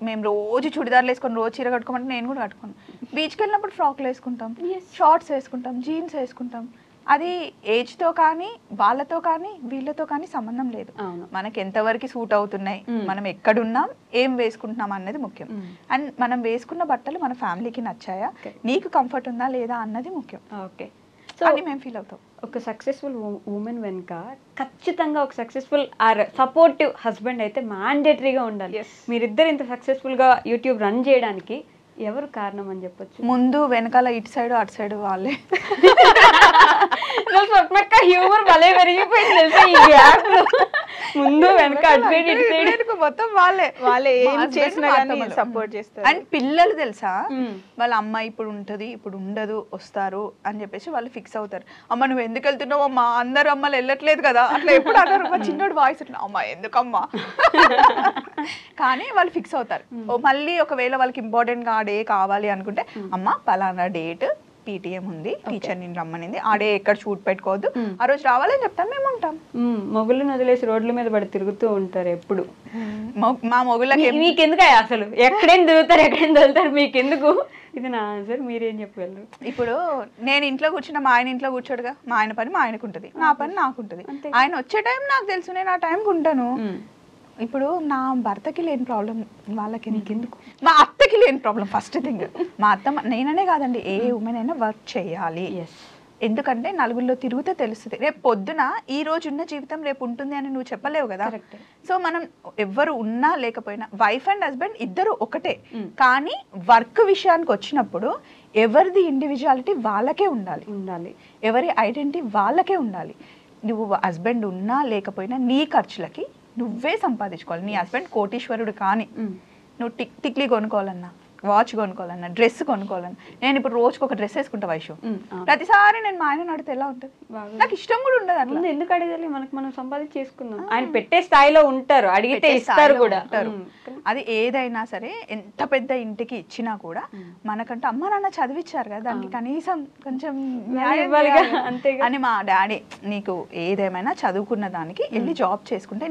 మేము రోజు చుడిదార్లు వేసుకొని రోజు చీర కట్టుకోమంటే నేను కూడా కట్టుకోను. బీచ్కి వెళ్ళినప్పుడు ఫ్రాక్లు వేసుకుంటాం, షార్ట్స్ వేసుకుంటాం, జీన్స్ వేసుకుంటాం. అది ఏజ్తో కానీ వాళ్ళతో కానీ వీళ్ళతో కానీ సంబంధం లేదు. మనకి ఎంతవరకు సూట్ అవుతున్నాయి, మనం ఎక్కడున్నాం, ఏం వేసుకుంటున్నాం అన్నది ముఖ్యం. అండ్ మనం వేసుకున్న బట్టలు మన ఫ్యామిలీకి నచ్చాయా, నీకు కంఫర్ట్ ఉందా లేదా అన్నది ముఖ్యం. ఓకే, అని మేము ఫీల్ అవుతాం. ఒక సక్సెస్ఫుల్ ఉమెన్ వెనుక ఖచ్చితంగా ఒక సక్సెస్ఫుల్ ఆర్ సపోర్టివ్ హస్బెండ్ అయితే మ్యాండేటరీగా ఉండాలి. మీరిద్దరు ఇంత సక్సెస్ఫుల్గా యూట్యూబ్ రన్ చేయడానికి ఎవరు కారణం అని చెప్పొచ్చు? ముందు వెనకాల ఇటు సైడ్ అటు సైడ్ వాళ్ళే. హ్యూమర్ భలే పెరిగిపోయింది తెలుసా ఈ గ్యాప్ లో. ముందు వెనక అటు సైడ్ ఇటు సైడ్ మొత్తం వాళ్ళే ఏం చేసినా కానీ సపోర్ట్ చేస్తారు. అండ్ పిల్లలు తెలుసా, వాళ్ళ అమ్మ ఇప్పుడు ఉంటది ఇప్పుడు ఉండదు వస్తారు అని చెప్పేసి వాళ్ళు ఫిక్స్ అవుతారు. అమ్మ నువ్వు ఎందుకు వెళ్తున్నావు అమ్మా, అందరు అమ్మలు వెళ్ళట్లేదు కదా అట్లా ఎప్పుడు అన్నారు. మా చిన్నోడు వాయిస్ అమ్మ ఎందుకమ్మా. కానీ వాళ్ళు ఫిక్స్ అవుతారు. మళ్ళీ ఒకవేళ వాళ్ళకి ఇంపార్టెంట్ గా ఆ డే కావాలి అనుకుంటే అమ్మ పలానా డేట్ పీటీఎం ఉంది, టీచర్ నేను రమ్మనింది, ఆ డే ఎక్కడ షూట్ పెట్టుకోవద్దు, ఆ రోజు రావాలని చెప్తాను, మేము ఉంటాం. మొగుళ్ళని వదిలేసి రోడ్ల మీద పడి తిరుగుతూ ఉంటారు ఎప్పుడు. మా మొగుళ్ళకి మీకెందుకు అసలు ఎక్కడేం తిరుగుతారు ఎక్కడేం తిరుగుతారు మీకెందుకు? ఇది నా ఆన్సర్, మీరేం చెప్పగలరు? ఇప్పుడు నేను ఇంట్లో కూర్చున్నా, మా ఆయన ఇంట్లో కూర్చోడుగా, మా ఆయన పని మా ఆయనకు ఉంటుంది, నా పని నాకు ఉంటుంది. ఆయన వచ్చే టైం నాకు తెలుసు, నేను ఆ టైంకి ఉంటాను. ఇప్పుడు నా భర్తకి లేని ప్రాబ్లం వాళ్ళకి నీకెందుకు? మా అత్తకి లేని ప్రాబ్లం ఫస్ట్ థింగ్. మా అత్త నేననే కాదండి, ఏ ఉమెన్ అయినా వర్క్ చేయాలి. ఎందుకంటే నలుగురిలో తిరిగితే తెలుస్తుంది. రేపు పొద్దున ఈ రోజు ఉన్న జీవితం రేపు ఉంటుంది అని నువ్వు చెప్పలేవు కదా. సో మనం ఎవ్వరు ఉన్నా లేకపోయినా వైఫ్ అండ్ హస్బెండ్ ఇద్దరు ఒకటే. కానీ వర్క్ విషయానికి వచ్చినప్పుడు ఎవరిది ఇండివిజువాలిటీ వాళ్ళకే ఉండాలి, ఎవరి ఐడెంటిటీ వాళ్ళకే ఉండాలి. నువ్వు హస్బెండ్ ఉన్నా లేకపోయినా నీ ఖర్చులకి నువ్వే సంపాదించుకోవాలి. నీ హస్బెండ్ కోటీశ్వరుడు కానీ నువ్వు టిక్లీ కొనుక్కోవాలన్నా, వాచ్ కొనుక్కోవాలన్నా, డ్రెస్ కొనుక్కోవాలన్నా, నేను ఇప్పుడు రోజుకి ఒక డ్రెస్ వేసుకుంటా వైషు. ప్రతిసారి నేను మా ఆయన అడిగితే ఎలా ఉంటుంది? నాకు ఇష్టం కూడా ఉండదు. అట్లా ఎందుకు అడగాలి? మనకు మనం సంపాదించి చేసుకుందాం. ఆయన పెట్టే స్థాయిలో ఉంటారు, అడిగితే ఇస్తారు కూడా. అది ఏదైనా సరే, ఎంత పెద్ద ఇంటికి ఇచ్చినా కూడా మనకంటే అమ్మ నాన్న చదివిచ్చారు కదా, దానికి కనీసం కొంచెం అని మా డాడీ, నీకు ఏదేమైనా చదువుకున్న దానికి వెళ్ళి జాబ్ చేసుకుంటే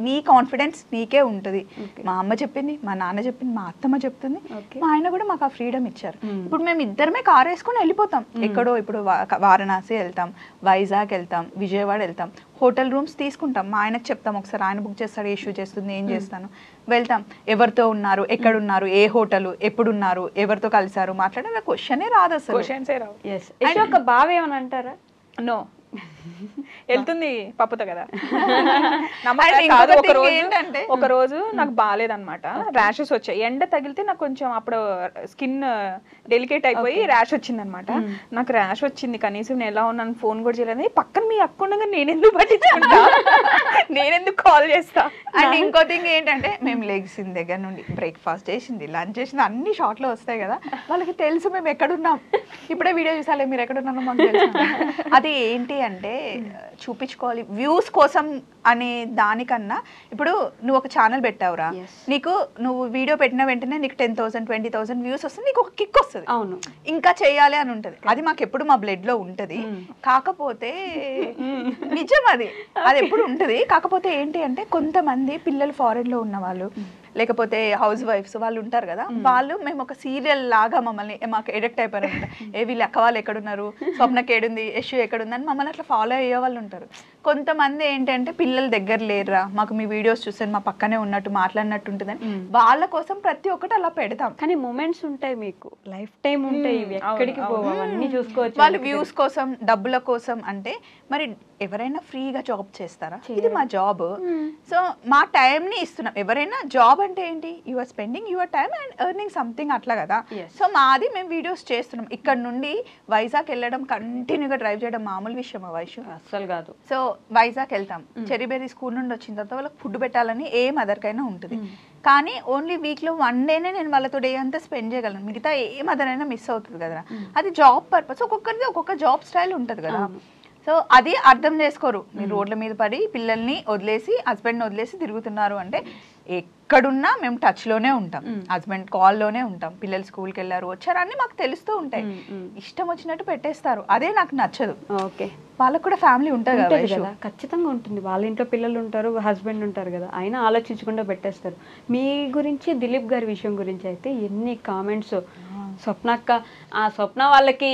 నీ కాన్ఫిడెన్స్ నీకే ఉంటుంది. మా అమ్మ చెప్పింది, మా నాన్న చెప్పింది, మా అత్తమ్మ చెప్తుంది, మా ఆయన కూడా మాకు ఆ ఫ్రీడమ్ ఇచ్చారు. ఇప్పుడు మేము ఇద్దరమే కార్ వేసుకొని వెళ్ళిపోతాం ఎక్కడో. ఇప్పుడు వారణాసి వెళ్తాం, వైజాగ్ వెళ్తాం, విజయవాడ వెళ్తాం, హోటల్ రూమ్స్ తీసుకుంటాం. మా ఆయనకు చెప్తాం, ఒకసారి ఆయన బుక్ చేస్తాడు, ఇష్యూ చేస్తుంది, ఏం చేస్తాను, వెళ్తాం. ఎవరితో ఉన్నారు, ఎక్కడున్నారు, ఏ హోటల్, ఎప్పుడున్నారు, ఎవరితో కలిసారు, మాట్లాడే క్వశ్చనే రాదు అసలు. ఒక బావ ఏమని అంటారా? నో, వెళ్తుంది పప్పుతో కదా. ఒక రోజు నాకు బాగాలేదన్నమాట, ర్యాషెస్ వచ్చాయి. ఎండ తగిలితే నాకు కొంచెం అప్పుడు స్కిన్ డెలికేట్ అయిపోయి ర్యాష్ వచ్చింది అనమాట. నాకు ర్యాష్ వచ్చింది, కనీసం నేను ఎలా ఉన్నాను ఫోన్ కూడా చేయలేదు. పక్కన మీ అక్క ఉండగా నేనెందుకు పట్టించుకుంటా, నేనెందుకు కాల్ చేస్తా. అండ్ ఇంకో థింగ్ ఏంటంటే, మేము లెగ్సిన దగ్గర నుండి బ్రేక్ఫాస్ట్ చేసింది, లంచ్ చేసింది, అన్ని షార్ట్లో వస్తాయి కదా, వాళ్ళకి తెలుసు మేము ఎక్కడున్నాం. ఇప్పుడే వీడియో చూసాలే మీరు ఎక్కడున్నారో మాకు తెలుసు. అది ఏంటి అంటే చూపించుకోవాలి వ్యూస్ కోసం అనే దానికన్నా, ఇప్పుడు నువ్వు ఒక ఛానల్ పెట్టావురా, నీకు నువ్వు వీడియో పెట్టిన వెంటనే నీకు 10,000 20,000 వ్యూస్ వస్తుంది, నీకు ఒక కిక్ వస్తుంది, అవును ఇంకా చేయాలి అని ఉంటుంది. అది మాకు ఎప్పుడు మా బ్లడ్ లో ఉంటది. కాకపోతే నిజం అది ఎప్పుడు ఉంటది. కాకపోతే ఏంటి అంటే, కొంతమంది పిల్లలు ఫారెన్ లో ఉన్న వాళ్ళు, లేకపోతే హౌస్ వైఫ్స్ వాళ్ళు ఉంటారు కదా, వాళ్ళు మేము ఒక సీరియల్ లాగా మమ్మల్ని మాకు ఎడిక్ట్ అయిపోయారు అనమాట. వీళ్ళు అక్క వాళ్ళు ఎక్కడున్నారు, స్వప్నకి ఏడుంది, యశు ఎక్కడుంది అని మమ్మల్ని అట్లా ఫాలో అయ్యే వాళ్ళు ఉంటారు. కొంతమంది ఏంటంటే, పిల్లల దగ్గర లేరురా, మాకు మీ వీడియోస్ చూసాను, మా పక్కనే ఉన్నట్టు మాట్లాడినట్టు ఉంటుందని వాళ్ళ కోసం ప్రతి ఒక్కటి అలా పెడతాం. కానీ మూమెంట్స్ ఉంటాయి, మీకు లైఫ్ టైం ఉంటాయి, ఎక్కడికి పోవన్నీ చూసుకోవచ్చు. వాళ్ళు వ్యూస్ కోసం, డబ్బుల కోసం అంటే మరి ఎవరైనా ఫ్రీగా జాబ్ చేస్తారా? ఇది మా జాబ్. సో మా టైం ని ఇస్తున్నాం. ఎవరైనా జాబ్ అంటే ఏంటి, you are spending your time and earning something అట్లా కదా. సో మాది మేము వీడియోస్ చేస్తున్నాం. ఇక్కడ నుండి వైజాగ్ వెళ్ళడం, కంటిన్యూగా డ్రైవ్ చేయడం మామూలు విషయం వైషు అస్సలు కాదు. సో వైజాగ్ వెళ్తాం, చెరీబెర్రీ స్కూల్ నుండి వచ్చిన తర్వాత వాళ్ళకి ఫుడ్ పెట్టాలని ఏ మదర్కైనా ఉంటుంది. కానీ ఓన్లీ వీక్లో 1 డేనే నేను వాళ్ళతో డే అంతా స్పెండ్ చేయగలను, మిగతా ఏ మదర్ అయినా మిస్ అవుతుంది కదా. అది జాబ్ పర్పస్, ఒక్కొక్కరిది ఒక్కొక్క జాబ్ స్టైల్ ఉంటుంది కదా. సో అది అర్థం చేసుకోరు. మీరు రోడ్ల మీద పడి పిల్లల్ని వదిలేసి, హస్బెండ్ని వదిలేసి తిరుగుతున్నారు అంటే, ఎక్కడున్నా మేము టచ్లోనే ఉంటాం, హస్బెండ్ కాల్లోనే ఉంటాం, పిల్లలు స్కూల్కి వెళ్ళారు వచ్చారు అన్నీ మాకు తెలుస్తూ ఉంటాయి. ఇష్టం వచ్చినట్టు పెట్టేస్తారు, అదే నాకు నచ్చదు. ఓకే, వాళ్ళకు కూడా ఫ్యామిలీ ఉంటుంది కదా. ఖచ్చితంగా ఉంటుంది, వాళ్ళ ఇంట్లో పిల్లలు ఉంటారు, హస్బెండ్ ఉంటారు కదా, అయినా ఆలోచించకుండా పెట్టేస్తారు. మీ గురించి, దిలీప్ గారి విషయం గురించి అయితే ఎన్ని కామెంట్స్. స్వప్నక్క, ఆ స్వప్న వాళ్ళకి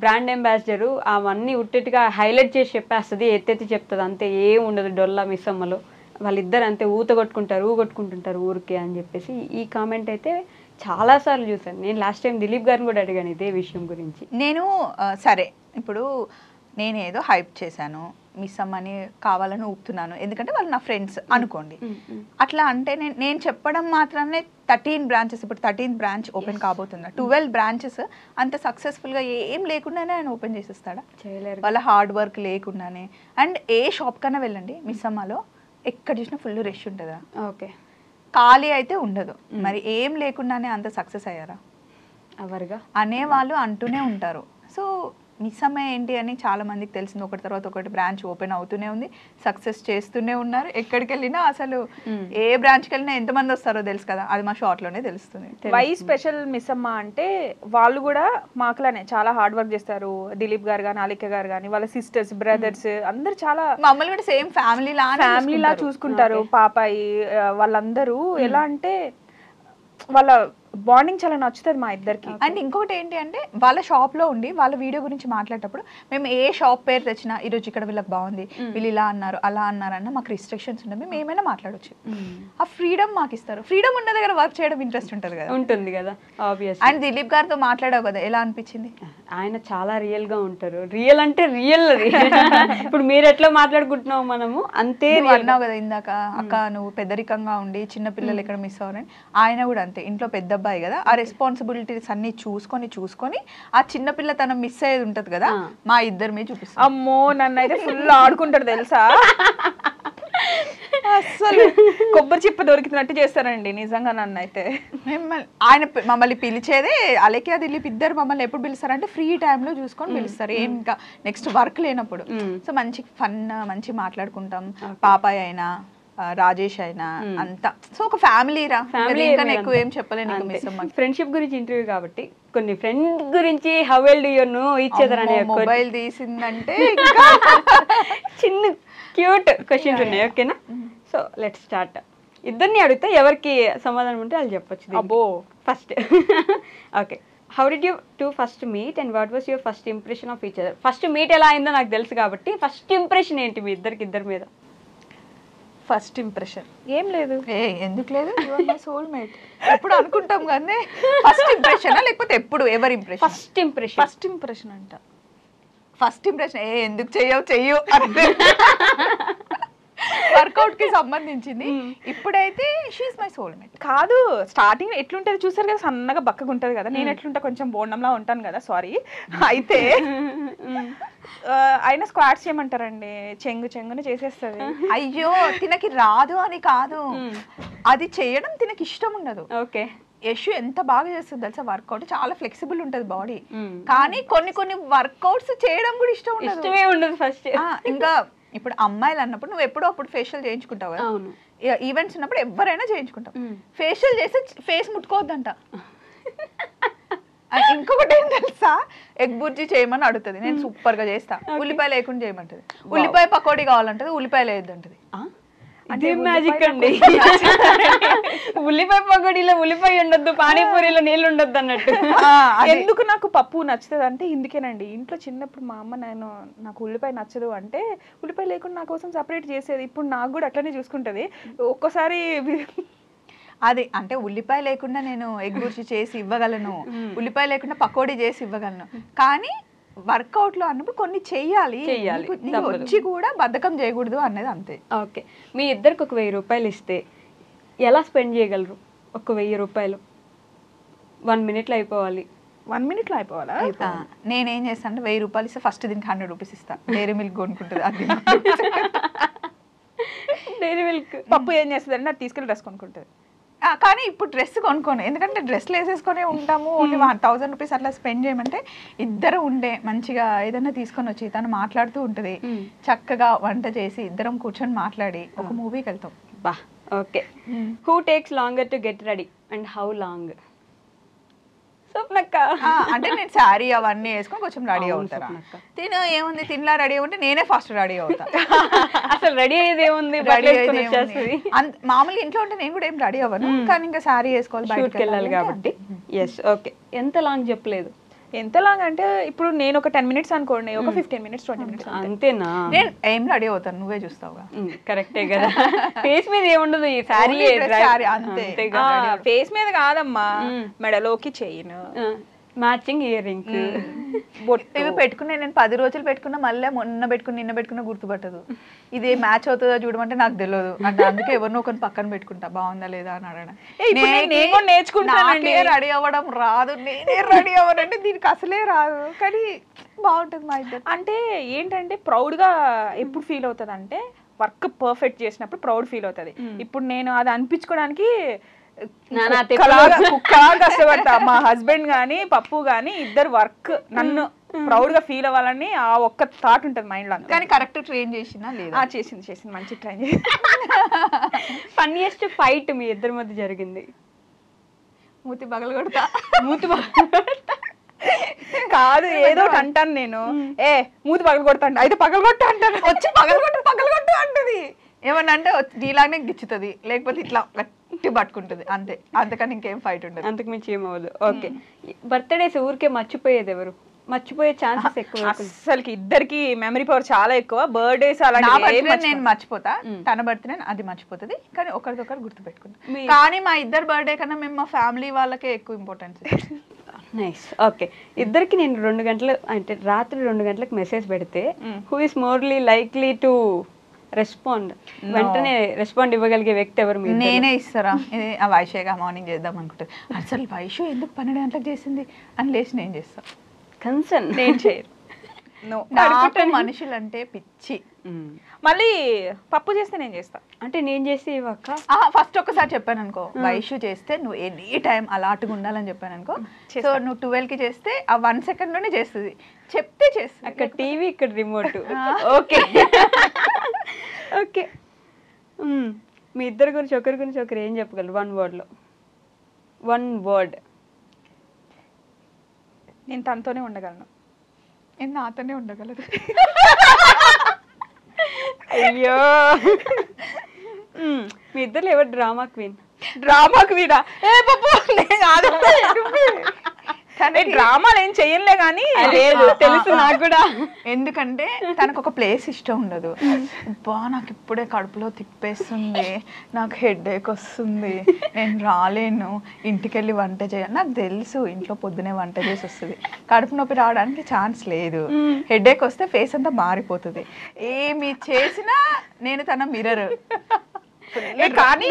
బ్రాండ్ అంబాసిడరు, అవన్నీ ఉట్టేట్టుగా హైలైట్ చేసి చెప్పేస్తుంది, ఎత్తెత్తి చెప్తుంది, అంతే ఏం ఉండదు డొల్లా మిస్ అమ్మలో. వాళ్ళిద్దరు అంతే ఊగొట్టుకుంటుంటారు ఊరికే అని చెప్పేసి ఈ కామెంట్ అయితే చాలాసార్లు చూసాను నేను. లాస్ట్ టైం దిలీప్ గారిని కూడా అడిగాను ఇదే విషయం గురించి. నేను సరే, ఇప్పుడు నేనేదో హైప్ చేశాను, మిస్ అమ్మని కావాలని ఊపుతున్నాను, ఎందుకంటే వాళ్ళు నా ఫ్రెండ్స్ అనుకోండి. అట్లా అంటే నేను చెప్పడం మాత్రమే 13 బ్రాంచెస్, ఇప్పుడు 13th బ్రాంచ్ ఓపెన్ కాబోతున్నా. 12 బ్రాంచెస్ అంత సక్సెస్ఫుల్గా ఏం లేకుండానే ఆయన ఓపెన్ చేసేస్తాడా? చేయలేరు. వాళ్ళ హార్డ్ వర్క్ లేకుండానే. అండ్ ఏ షాప్ కన్నా వెళ్ళండి మిస్ అమ్మలో, ఎక్కడ చూసినా ఫుల్ రష్ ఉంటుందా? ఓకే, ఖాళీ అయితే ఉండదు. మరి ఏం లేకుండానే అంత సక్సెస్ అయ్యారా? ఎవరుగా అనేవాళ్ళు అంటూనే ఉంటారు. సో మిస్సమ్మ ఏంటి అని చాలా మందికి తెలిసింది. ఒకటి తర్వాత ఒకటి బ్రాంచ్ ఓపెన్ అవుతూనే ఉంది, సక్సెస్ చేస్తూనే ఉన్నారు. ఎక్కడికి వెళ్ళినా అసలు ఏ బ్రాంచ్కి వెళ్ళినా ఎంతమంది వస్తారో తెలుసు కదా, అది మా షార్ట్లోనే తెలుస్తుంది. వై స్పెషల్ మిస్సమ్మ అంటే వాళ్ళు కూడా మాకులానే చాలా హార్డ్ వర్క్ చేస్తారు. దిలీప్ గారు కానీ, అలిక గారు కానీ, వాళ్ళ సిస్టర్స్, బ్రదర్స్ అందరు చాలా మమ్మల్ని కూడా సేమ్ ఫ్యామిలీలా చూసుకుంటారు. పాపాయి వాళ్ళందరూ ఎలా అంటే వాళ్ళ బాండింగ్ చాలా నచ్చుతుంది మా ఇద్దరికి. అండ్ ఇంకోటి ఏంటి అంటే వాళ్ళ షాప్ లో ఉండి వాళ్ళ వీడియో గురించి మాట్లాడేటప్పుడు మేము ఏ షాప్ పేరు తెచ్చినా ఈరోజు ఇక్కడ వీళ్ళకి బాగుంది, వీళ్ళు ఇలా అన్నారు అలా అన్నారు అన్న మాకు రిస్ట్రిక్షన్స్ ఉన్నాయి, మేము ఏమైనా మాట్లాడొచ్చు. ఆ ఫ్రీడమ్ మాకు ఇస్తారు. ఫ్రీడమ్ ఉన్న దగ్గర వర్క్ చేయడం ఇంట్రెస్ట్ ఉంటుంది కదా. ఉంటుంది కదా ఆబ్వియస్. అండ్ దిలీప్ గారితో మాట్లాడావు కదా, ఎలా అనిపించింది? ఆయన చాలా రియల్ గా ఉంటారు. రియల్ అంటే రియల్ అది. ఇప్పుడు మీరు ఎట్లా మాట్లాడుకుంటున్నావు మనము అంతే అన్నావు కదా ఇందాక, అక్క నువ్వు పెద్దరికంగా ఉండి చిన్న పిల్లలు ఎక్కడ మిస్ అవ్వరని. ఆయన కూడా అంతే, ఇంట్లో పెద్ద అబ్బాయి కదా, ఆ రెస్పాన్సిబిలిటీస్ అన్ని చూసుకొని ఆ చిన్న పిల్ల తన మిస్ అయ్యేది ఉంటది కదా, మా ఇద్దరి మీద చూపిస్తాం. అమ్మో నన్ను అయితే ఫుల్ ఆడుకుంటాడు తెలుసా, అసలు కొబ్బరి చిప్ప దొరికినట్టు చేస్తారండి నిజంగా నన్ను అయితే. ఆయన మమ్మల్ని పిలిచేదే అలేఖ్య దిలీప్ ఇద్దరు మమ్మల్ని ఎప్పుడు పిలుస్తారంటే ఫ్రీ టైంలో చూసుకొని పిలుస్తారు, ఏం ఇంకా నెక్స్ట్ వర్క్ లేనప్పుడు. సో మంచి ఫన్ మంచి మాట్లాడుకుంటాం. పాపాయ్ అయినా రాజేష్ అయినా అంతా సో ఒక ఫ్యామిలీ రా, ఎక్కువ ఏం చెప్పలేను. ఫ్రెండ్షిప్ గురించి ఇంటర్వ్యూ కాబట్టి కొన్ని ఫ్రెండ్ గురించి how well do you know each other అనే మొబైల్ తీసిందంటే చిన్న క్యూట్ క్వశ్చన్స్ ఉన్నాయి. ఓకేనా? So let's start. ఇద్దరిని అడిగితే ఎవరికి సమాధానం ఉంటే వాళ్ళు చెప్పొచ్చు. అబ్బో first okay, how did you two first meet and what was your first impression of each other? First meet ఎలా అయిందో నాకు తెలుసు కాబట్టి ఫస్ట్ ఇంప్రెషన్ ఏంటి మీ ఇద్దరి మీద? ఫస్ట్ ఇంప్రెషన్ ఏం లేదు. ఎందుకు లేదు, సోల్మేట్ ఎప్పుడు అనుకుంటాం కానీ ఫస్ట్ ఇంప్రెషన్ లేకపోతే ఎప్పుడు ఎవరి ఇంప్రెషన్? ఫస్ట్ ఇంప్రెషన్ అంట. ఫస్ట్ ఇంప్రెషన్ ఎందుకు చెయ్యు వర్కౌట్ కి సంబంధించింది. ఇప్పుడైతే షీఈస్ మై సోల్మేట్. కాదు, స్టార్టింగ్ ఎట్లుంటది చూసారు కదా, సన్నగా బక్కగా ఉంటది కదా, నేను ఎట్లుంటా కొంచెం బోండంలా ఉంటాను కదా, సారీ. అయితే ఆయన స్క్వాట్స్ చేయమంటారండి, చెంగుని చేసేస్తుంది. అయ్యో తినకి రాదు అని కాదు, అది చేయడం తినకి ఇష్టం ఉండదు. ఓకే, యశు ఎంత బాగా చేస్తుంది తెలుసా వర్కౌట్, చాలా ఫ్లెక్సిబుల్ ఉంటది బాడీ. కానీ కొన్ని వర్కౌట్స్ చేయడం కూడా ఇష్టమే ఉండదు ఫస్ట్. ఇంకా ఇప్పుడు అమ్మాయిలు అన్నప్పుడు నువ్వు ఎప్పుడో అప్పుడు ఫేషియల్ చేయించుకుంటావు కదా, ఈవెంట్స్ ఉన్నప్పుడు ఎవరైనా చేయించుకుంటావు. ఫేషియల్ చేసి ఫేస్ ముట్టుకోవద్దంట. ఇంకొకటి ఏం తెలుసా, ఎగ్ బుర్జీ చేయమని అడుగుతుంది, నేను సూపర్ గా చేస్తా. ఉల్లిపాయ లేకుండా చేయమంటది. ఉల్లిపాయ పకోడీ కావాలంటది, ఉల్లిపాయ లేదంటది. అదే మ్యాజిక్ అండి. ఉల్లిపాయ పకోడీలో ఉల్లిపాయ ఉండొద్దు, పానీపూరిలో నీళ్ళు ఉండొద్దు అన్నట్టు. ఎందుకు నాకు పప్పు నచ్చుతుంది అంటే ఇందుకేనండి. ఇంట్లో చిన్నప్పుడు మా అమ్మ నాకు ఉల్లిపాయ నచ్చదు అంటే ఉల్లిపాయ లేకుండా నా కోసం సపరేట్ చేసేది. ఇప్పుడు నాకు కూడా అట్లనే చూసుకుంటది. ఒక్కోసారి అది అంటే ఉల్లిపాయ లేకుండా నేను ఎగ్ బుర్జీ చేసి ఇవ్వగలను, ఉల్లిపాయ లేకుండా పకోడీ చేసి ఇవ్వగలను. కానీ వర్కౌట్ లో అన్నప్పుడు కొన్ని చెయ్యాలి, వచ్చి కూడా బద్ధకం చేయకూడదు అనేది అంతే. ఓకే, మీ ఇద్దరికి ఒక 1000 రూపాయలు ఇస్తే ఎలా స్పెండ్ చేయగలరు? ఒక 1000 రూపాయలు 1 minute అయిపోవాలి. 1 minute అయిపోవాలా? నేనేం చేస్తాను అంటే 1000 రూపాయలు ఇస్తే ఫస్ట్ దీనికి 100 రూపీస్ ఇస్తా, డైరీ మిల్క్ కొనుక్కుంటుంది. అది డైరీ మిల్క్ పప్పు ఏం చేస్తుంది అంటే అది తీసుకెళ్ళి డ్రెస్ కొనుక్కుంటుంది. కానీ ఇప్పుడు డ్రెస్ కొనుక్కోను, ఎందుకంటే డ్రెస్లు వేసేసుకొని ఉంటాము. ఓన్లీ 1000 రూపీస్ అట్లా స్పెండ్ చేయమంటే ఇద్దరు ఉండే మంచిగా ఏదైనా తీసుకొని వచ్చి తను మాట్లాడుతూ ఉంటుంది, చక్కగా వంట చేసి ఇద్దరం కూర్చొని మాట్లాడి ఒక మూవీకి వెళ్తాం. బా okay, who takes longer to get ready and how long? స్వప్నక్క. అంటే నేను శారీ అవన్నీ వేసుకొని కొంచెం రెడీ అవుతారా, తిను ఏముంది తినలా రెడీ అవ్వంటే నేనే ఫస్ట్ రెడీ అవుతా. అసలు రెడీ అయ్యేది ఏముంది, మామూలుగా ఇంట్లో ఉంటే నేను కూడా ఏం రెడీ అవ్వను, కానీ ఇంకా శారీ వేసుకోవాలి, బయటకు వెళ్ళాలి కాబట్టి. ఎస్ ఓకే, ఎంత లాంగ్ చెప్పలేదు. ఎంత లాంగ్ అంటే ఇప్పుడు నేను ఒక 10 minutes అనుకోండి, ఒక 15 minutes 20 minutes అంతేనా? నేను ఏం రెడీ అవుతాను, నువ్వే చూస్తావుగా. కరెక్టే కదా, ఫేస్ మీద ఏముండదు, ఈ సారీ అంతే. ఫేస్ మీద కాదమ్మా, మెడలోకి చైన్, మ్యాచింగ్ ఇయర్ రింగ్, ఇవి పెట్టుకునే నేను 10 రోజులు పెట్టుకున్నా, మళ్ళీ నిన్న పెట్టుకున్నా గుర్తుపట్టదు. ఇది మ్యాచ్ అవుతుందా చూడమంటే నాకు తెలియదు అంటే, అందుకే ఎవరినో ఒకరిని పక్కన పెట్టుకుంటా, బాగుందా లేదా అని అడగడం. నేర్చుకుంటానండి, రెడీ అవ్వడం రాదు, నేనే రెడీ అవ్వనంటే దీనికి అసలే రాదు, కానీ బాగుంటుంది మా ఇద్దరు. అంటే ఏంటంటే ప్రౌడ్ గా ఎప్పుడు ఫీల్ అవుతుంది అంటే వర్క్ పర్ఫెక్ట్ చేసినప్పుడు ప్రౌడ్ ఫీల్ అవుతుంది. ఇప్పుడు నేను అది అనిపించుకోవడానికి కష్టపడతా. మా హస్బెండ్ గానీ పప్పు గానీ ఇద్దరు వర్క్ నన్ను ప్రౌడ్ గా ఫీల్ అవ్వాలని ఆ ఒక్క థాట్ ఉంటుంది మైండ్ లో. కానీ కరెక్ట్ ట్రైన్ చేసినా లేదా? చేసింది మంచి ట్రైన్ చేసి. ఫన్నీయెస్ట్ ఫైట్ మీ ఇద్దరి మధ్య జరిగింది? మూతి పగలగొడతా. మూతి కాదు ఏదో ఒకటి అంటాను నేను, మూతి పగలగొడతాను, అయితే పగలగొట్ట అంటాను, వచ్చి పగలగొట్టు అంటది. ఏమన్నా అంటే నీలాగానే గిచ్చుతుంది, లేకపోతే ఇట్లా గట్టి పట్టుకుంటుంది, అంతే. అంతకని ఇంకేం ఫైట్ ఉండదు, అంతకు మించి ఏమవ్వదు. ఓకే, బర్త్డేస్ ఊరికే మర్చిపోయేది ఎవరు? మర్చిపోయే ఛాన్సెస్ ఎక్కువ. అసలుకి ఇద్దరికి మెమరీ పవర్ చాలా ఎక్కువ. బర్త్డేస్ నేను మర్చిపోతా, తన బర్త్డే అది మర్చిపోతుంది, కానీ ఒకరిదొకరు గుర్తు పెట్టుకుంటాం. కానీ మా ఇద్దరు బర్త్డే కన్నా మేము మా ఫ్యామిలీ వాళ్ళకే ఎక్కువ ఇంపార్టెన్స్. నైస్. ఓకే, ఇద్దరికి నేను 2 గంటలు అంటే రాత్రి 2 గంటలకు మెసేజ్ పెడితే who is morely likely to respond, వెంటనే రెస్పాండ్ ఇవ్వగలిగే వ్యక్తి ఎవరు? నేనే ఇస్తారా? ఇది ఆ వైషేగా మార్నింగ్ చేద్దాం అనుకుంటుంది. అసలు వైషు ఎందుకు 12 గంటలకు చేసింది అని లేచి నేను చేస్తాను. కన్సర్న్ నేను చేయరు. మనుషులంటే పిచ్చి. మళ్ళీ పప్పు చేస్తే నేను చేస్తా అంటే నేను చేసి ఇవ్వక ఫస్ట్ ఒక్కసారి చెప్పాను అనుకో, వైషు చేస్తే నువ్వు ఎనీ టైం అలాటుగా ఉండాలని చెప్పాను అనుకో. సో నువ్వు 12కి చేస్తే ఆ 1 సెకండ్లోనే చేస్తుంది, చెప్తే చేస్తుంది. అక్కడ టీవీ, ఇక్కడ రిమోట్. ఓకే ఓకే, మీ ఇద్దరి గురించి ఒకరి గురించి ఒకరు ఏం చెప్పగలరు 1 wordలో? 1 word. నేను తనతోనే ఉండగలను. నేను నాతోనే ఉండగలదు. అయ్యో, మీ ఇద్దరు ఎవరు డ్రామా క్వీన్? Drama Kwena? డ్రామాలు ఏం చెయ్యలే కానీ తెలుసు నాకు కూడా. ఎందుకంటే తనకు ఒక ప్లేస్ ఇష్టం ఉండదు. బా నాకు ఇప్పుడే కడుపులో తిప్పేస్తుంది, నాకు హెడేక్ వస్తుంది, నేను రాలేను, ఇంటికెళ్ళి వంట చేయాలి. నాకు తెలుసు ఇంట్లో పొద్దునే వంట చేసి వస్తుంది, కడుపు నొప్పి రావడానికి ఛాన్స్ లేదు. హెడేక్ వస్తే ఫేస్ అంతా మారిపోతుంది. ఏమి చేసినా నేను తన మిర్రర్. కానీ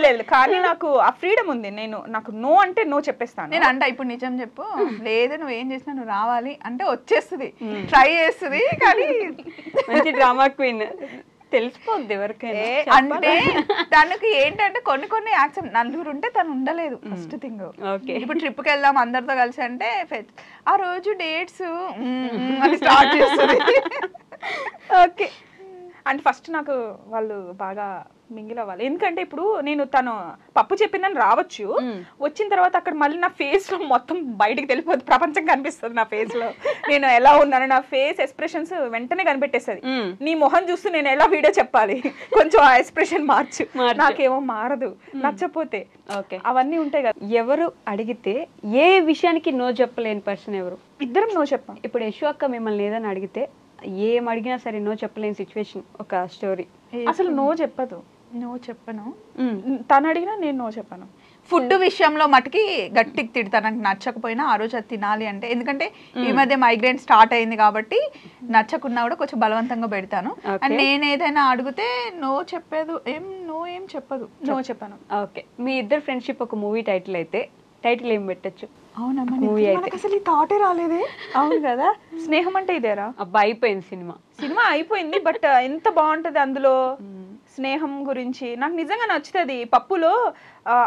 లేదు, కానీ నాకు ఆ ఫ్రీడమ్ ఉంది. నాకు నో అంటే నో చెప్పేస్తాను. నేను అంటే ఇప్పుడు నిజం చెప్పు, లేదు నువ్వు ఏం చేసినా నువ్వు రావాలి అంటే వచ్చేస్తుంది, ట్రై చేస్తుంది. కానీ మంచి డ్రామా క్వీన్, తెలిసిపోద్ది ఎవరికైనా. అంటే తనకి ఏంటంటే కొన్ని యాక్సెప్ట్, నలుగురు ఉంటే తను ఉండలేదు ఫస్ట్ థింగ్. ఇప్పుడు ట్రిప్కి వెళ్దాం అందరితో కలిసి అంటే ఆ రోజు డేట్స్ అని స్టార్ట్ చేస్తుంది. ఓకే, అంటే ఫస్ట్ నాకు వాళ్ళు బాగా మింగిల్ అవ్వాలి. ఎందుకంటే ఇప్పుడు నేను తను పప్పు చెప్పిందని రావచ్చు, వచ్చిన తర్వాత అక్కడ మళ్ళీ నా ఫేస్ లో మొత్తం బయటికి తెలిపోద్ది, ప్రపంచం కనిపిస్తుంది నా ఫేస్ లో. నేను ఎలా ఉన్నాను, నా ఫేస్ ఎక్స్ప్రెషన్స్ వెంటనే కనిపెట్టేస్తుంది. నీ మొహం చూస్తూ నేను ఎలా వీడియో చెప్పాలి, కొంచెం ఆ ఎక్స్ప్రెషన్ మార్చు, నాకేమో మారదు నచ్చపోతే. ఓకే, అవన్నీ ఉంటాయి కదా. ఎవరు అడిగితే ఏ విషయానికి నో చెప్పలేని పర్సన్ ఎవరు? ఇద్దరం నో చెప్పాం. ఇప్పుడు యశు అక్క మిమ్మల్ని ఏదని అడిగితే ఏం అడిగినా సరే నో చెప్పలేని సిచ్యువేషన్, ఒక స్టోరీ. అసలు నో చెప్పదు. నో చెప్పను, తను అడిగినా నేను నో చెప్పను. ఫుడ్ విషయంలో మటుకి గట్టికి తిడతాను, నాకు నచ్చకపోయినా ఆ రోజు అది తినాలి అంటే. ఎందుకంటే ఈ మధ్య మైగ్రేన్ స్టార్ట్ అయింది కాబట్టి నచ్చకున్నా కూడా కొంచెం బలవంతంగా పెడతాను. అండ్ నేను ఏదైనా అడిగితే నో చెప్పేది ఏం చెప్పదు, నో చెప్పను. ఓకే, మీ ఇద్దరు ఫ్రెండ్షిప్ ఒక మూవీ టైటిల్ అయితే టైటిల్ ఏం పెట్టచ్చు? అవునమ్మా, మూవీ అయితే అసలు ఈ థాటే రాలేదే. అవును కదా, స్నేహం అంటే ఇదేరా. అబ్బా అయిపోయింది సినిమా అయిపోయింది. బట్ ఎంత బాగుంటది అందులో. స్నేహం గురించి నాకు నిజంగా నచ్చుతుంది. పప్పులో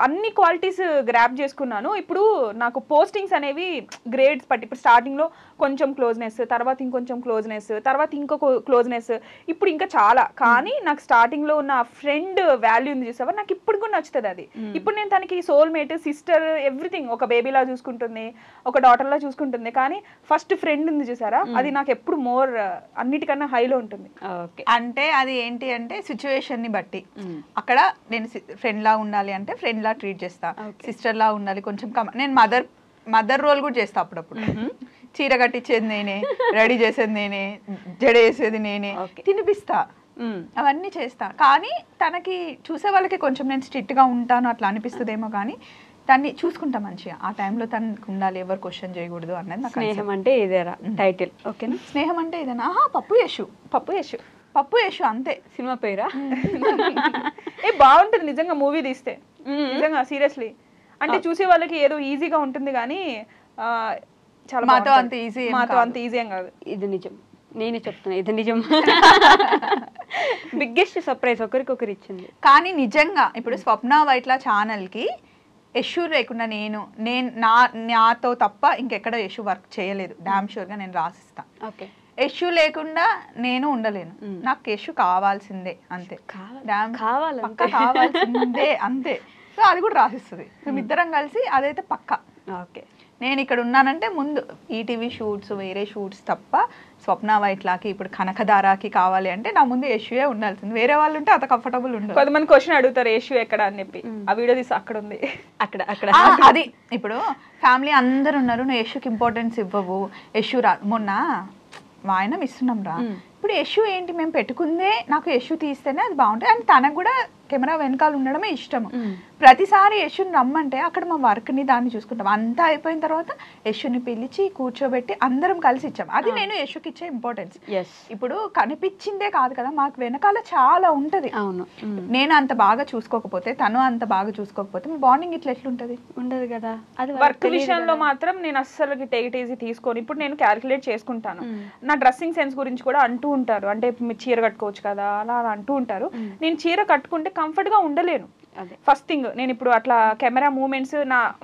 అన్ని క్వాలిటీస్ గ్రాప్ చేసుకున్నాను. ఇప్పుడు నాకు పోస్టింగ్స్ అనేవి గ్రేడ్స్ బట్టి, ఇప్పుడు స్టార్టింగ్లో కొంచెం క్లోజ్నెస్, తర్వాత ఇంకొంచెం క్లోజ్నెస్, తర్వాత ఇంకొక క్లోజ్నెస్, ఇప్పుడు ఇంకా చాలా. కానీ నాకు స్టార్టింగ్లో ఉన్న ఫ్రెండ్ వాల్యూ ఉంది చూసావా, నాకు ఇప్పుడు కూడా నచ్చుతుంది అది. ఇప్పుడు నేను తనకి సోల్మేట్, సిస్టర్, ఎవ్రీథింగ్, ఒక బేబీలా చూసుకుంటుంది, ఒక డాటర్లా చూసుకుంటుంది. కానీ ఫస్ట్ ఫ్రెండ్ ఉంది చూసారా, అది నాకు ఎప్పుడు మోర్ అన్నిటికన్నా హైలో ఉంటుంది. అంటే అది ఏంటి అంటే సిచ్యువేషన్ ని బట్టి. అక్కడ నేను ఫ్రెండ్ లా ఉండాలి అంటే ఫ్రెండ్ లా ట్రీట్ చేస్తా, సిస్టర్ లా ఉండాలి కొంచెం. నేను మదర్ రోల్ కూడా చేస్తా అప్పుడప్పుడు. చీర కట్టించేది నేనే, రెడీ చేసేది నేనే, జడ వేసేది నేనే, తినిపిస్తా, అవన్నీ చేస్తా. కానీ తనకి చూసే వాళ్ళకి కొంచెం నేను స్ట్రిక్ట్ గా ఉంటాను అట్లా అనిపిస్తుందేమో, కానీ దాన్ని చూసుకుంటా మంచిగా. ఆ టైంలో తనకు ఉండాలి, ఎవరు క్వశ్చన్ చేయకూడదు అన్నది నాకు. స్నేహం అంటే ఇదేరా టైటిల్? ఓకేనా, స్నేహం అంటే ఇదేనా? పప్పు యశు అంతే సినిమా పేరా? బాగుంటుంది నిజంగా మూవీ తీస్తే, నిజంగా సీరియస్లీ. అంటే చూసే వాళ్ళకి ఏదో ఈజీగా ఉంటుంది కానీ చాలా మాతో అంత ఈజీ ఏం కాదు. ఇది నిజం, నేనే చెప్తున్నా, ఇది నిజం. బిగ్గెస్ట్ సర్ప్రైజ్ ఒకరికొకరు ఇచ్చింది. కానీ నిజంగా ఇప్పుడు స్వప్న వైట్ల ఛానల్ కి యశు లేకుండా నేను నాతో తప్ప ఇంకెక్కడ యశు వర్క్ చేయలేదు, డామ్ షూర్గా నేను రాసిస్తా. ఓకే. యశు లేకుండా నేను ఉండలేను, నాకు యశు కావాల్సిందే అంతే, కావాల్సిందే అంతే. సో అది కూడా రాసిస్తుంది. మేమిద్దరం కలిసి అదైతే పక్కా. ఓకే. నేను ఇక్కడ ఉన్నానంటే ముందు ఈటీవీ షూట్స్, వేరే షూట్స్ తప్ప స్వప్న వైట్లాకి ఇప్పుడు కనకదారాకి కావాలి అంటే నా ముందు యశుయే ఉండాల్సింది. వేరే వాళ్ళు ఉంటే అంత కంఫర్టబుల్ ఉండదు. కొంతమంది క్వశ్చన్ అడుగుతారు యశు ఎక్కడ అని చెప్పి, ఆ వీడియో తీసి అక్కడ ఉంది, అక్కడ అది ఇప్పుడు ఫ్యామిలీ అందరు ఉన్నారు, నువ్వు యశుకి ఇంపార్టెన్స్ ఇవ్వవు, యశు మొన్న వాయనం ఇస్తున్నాం రా, ఇప్పుడు యశు ఏంటి మేము పెట్టుకుందే నాకు యశు తీస్తేనే అది బాగుంటుంది. అండ్ తనకు కూడా కెమెరా వెనకాల ఉండడమే ఇష్టము. ప్రతిసారి యశుని రమ్మంటే అక్కడ మా వర్క్ని దాన్ని చూసుకుంటాం. అంతా అయిపోయిన తర్వాత యశుని పిలిచి కూర్చోబెట్టి అందరం కలిసి ఇచ్చాం. అది నేను యశుకి ఇచ్చే ఇంపార్టెన్స్. ఇప్పుడు కనిపించిందే కాదు కదా, మాకు వెనకాల చాలా ఉంటది. అవును. నేను అంత బాగా చూసుకోకపోతే, తను అంత బాగా చూసుకోకపోతే మీ బాండింగ్ ఇట్లా ఎట్లుంటది? ఉండదు కదా. అది వర్క్ విషయంలో మాత్రం నేను అస్సలు టేక్ ఇట్ ఈజీ తీసుకొని ఇప్పుడు నేను క్యాలిక్యులేట్ చేసుకుంటాను. నా డ్రెస్సింగ్ సెన్స్ గురించి కూడా అంటూ ఉంటారు, అంటే మీరు చీర కట్టుకోవచ్చు కదా అలా అలా అంటూ ఉంటారు. నేను చీర కట్టుకుంటే కంఫర్ట్ గా ఉండలేను. ఫస్ట్ థింగ్, నేను ఇప్పుడు అట్లా కెమెరా మూమెంట్స్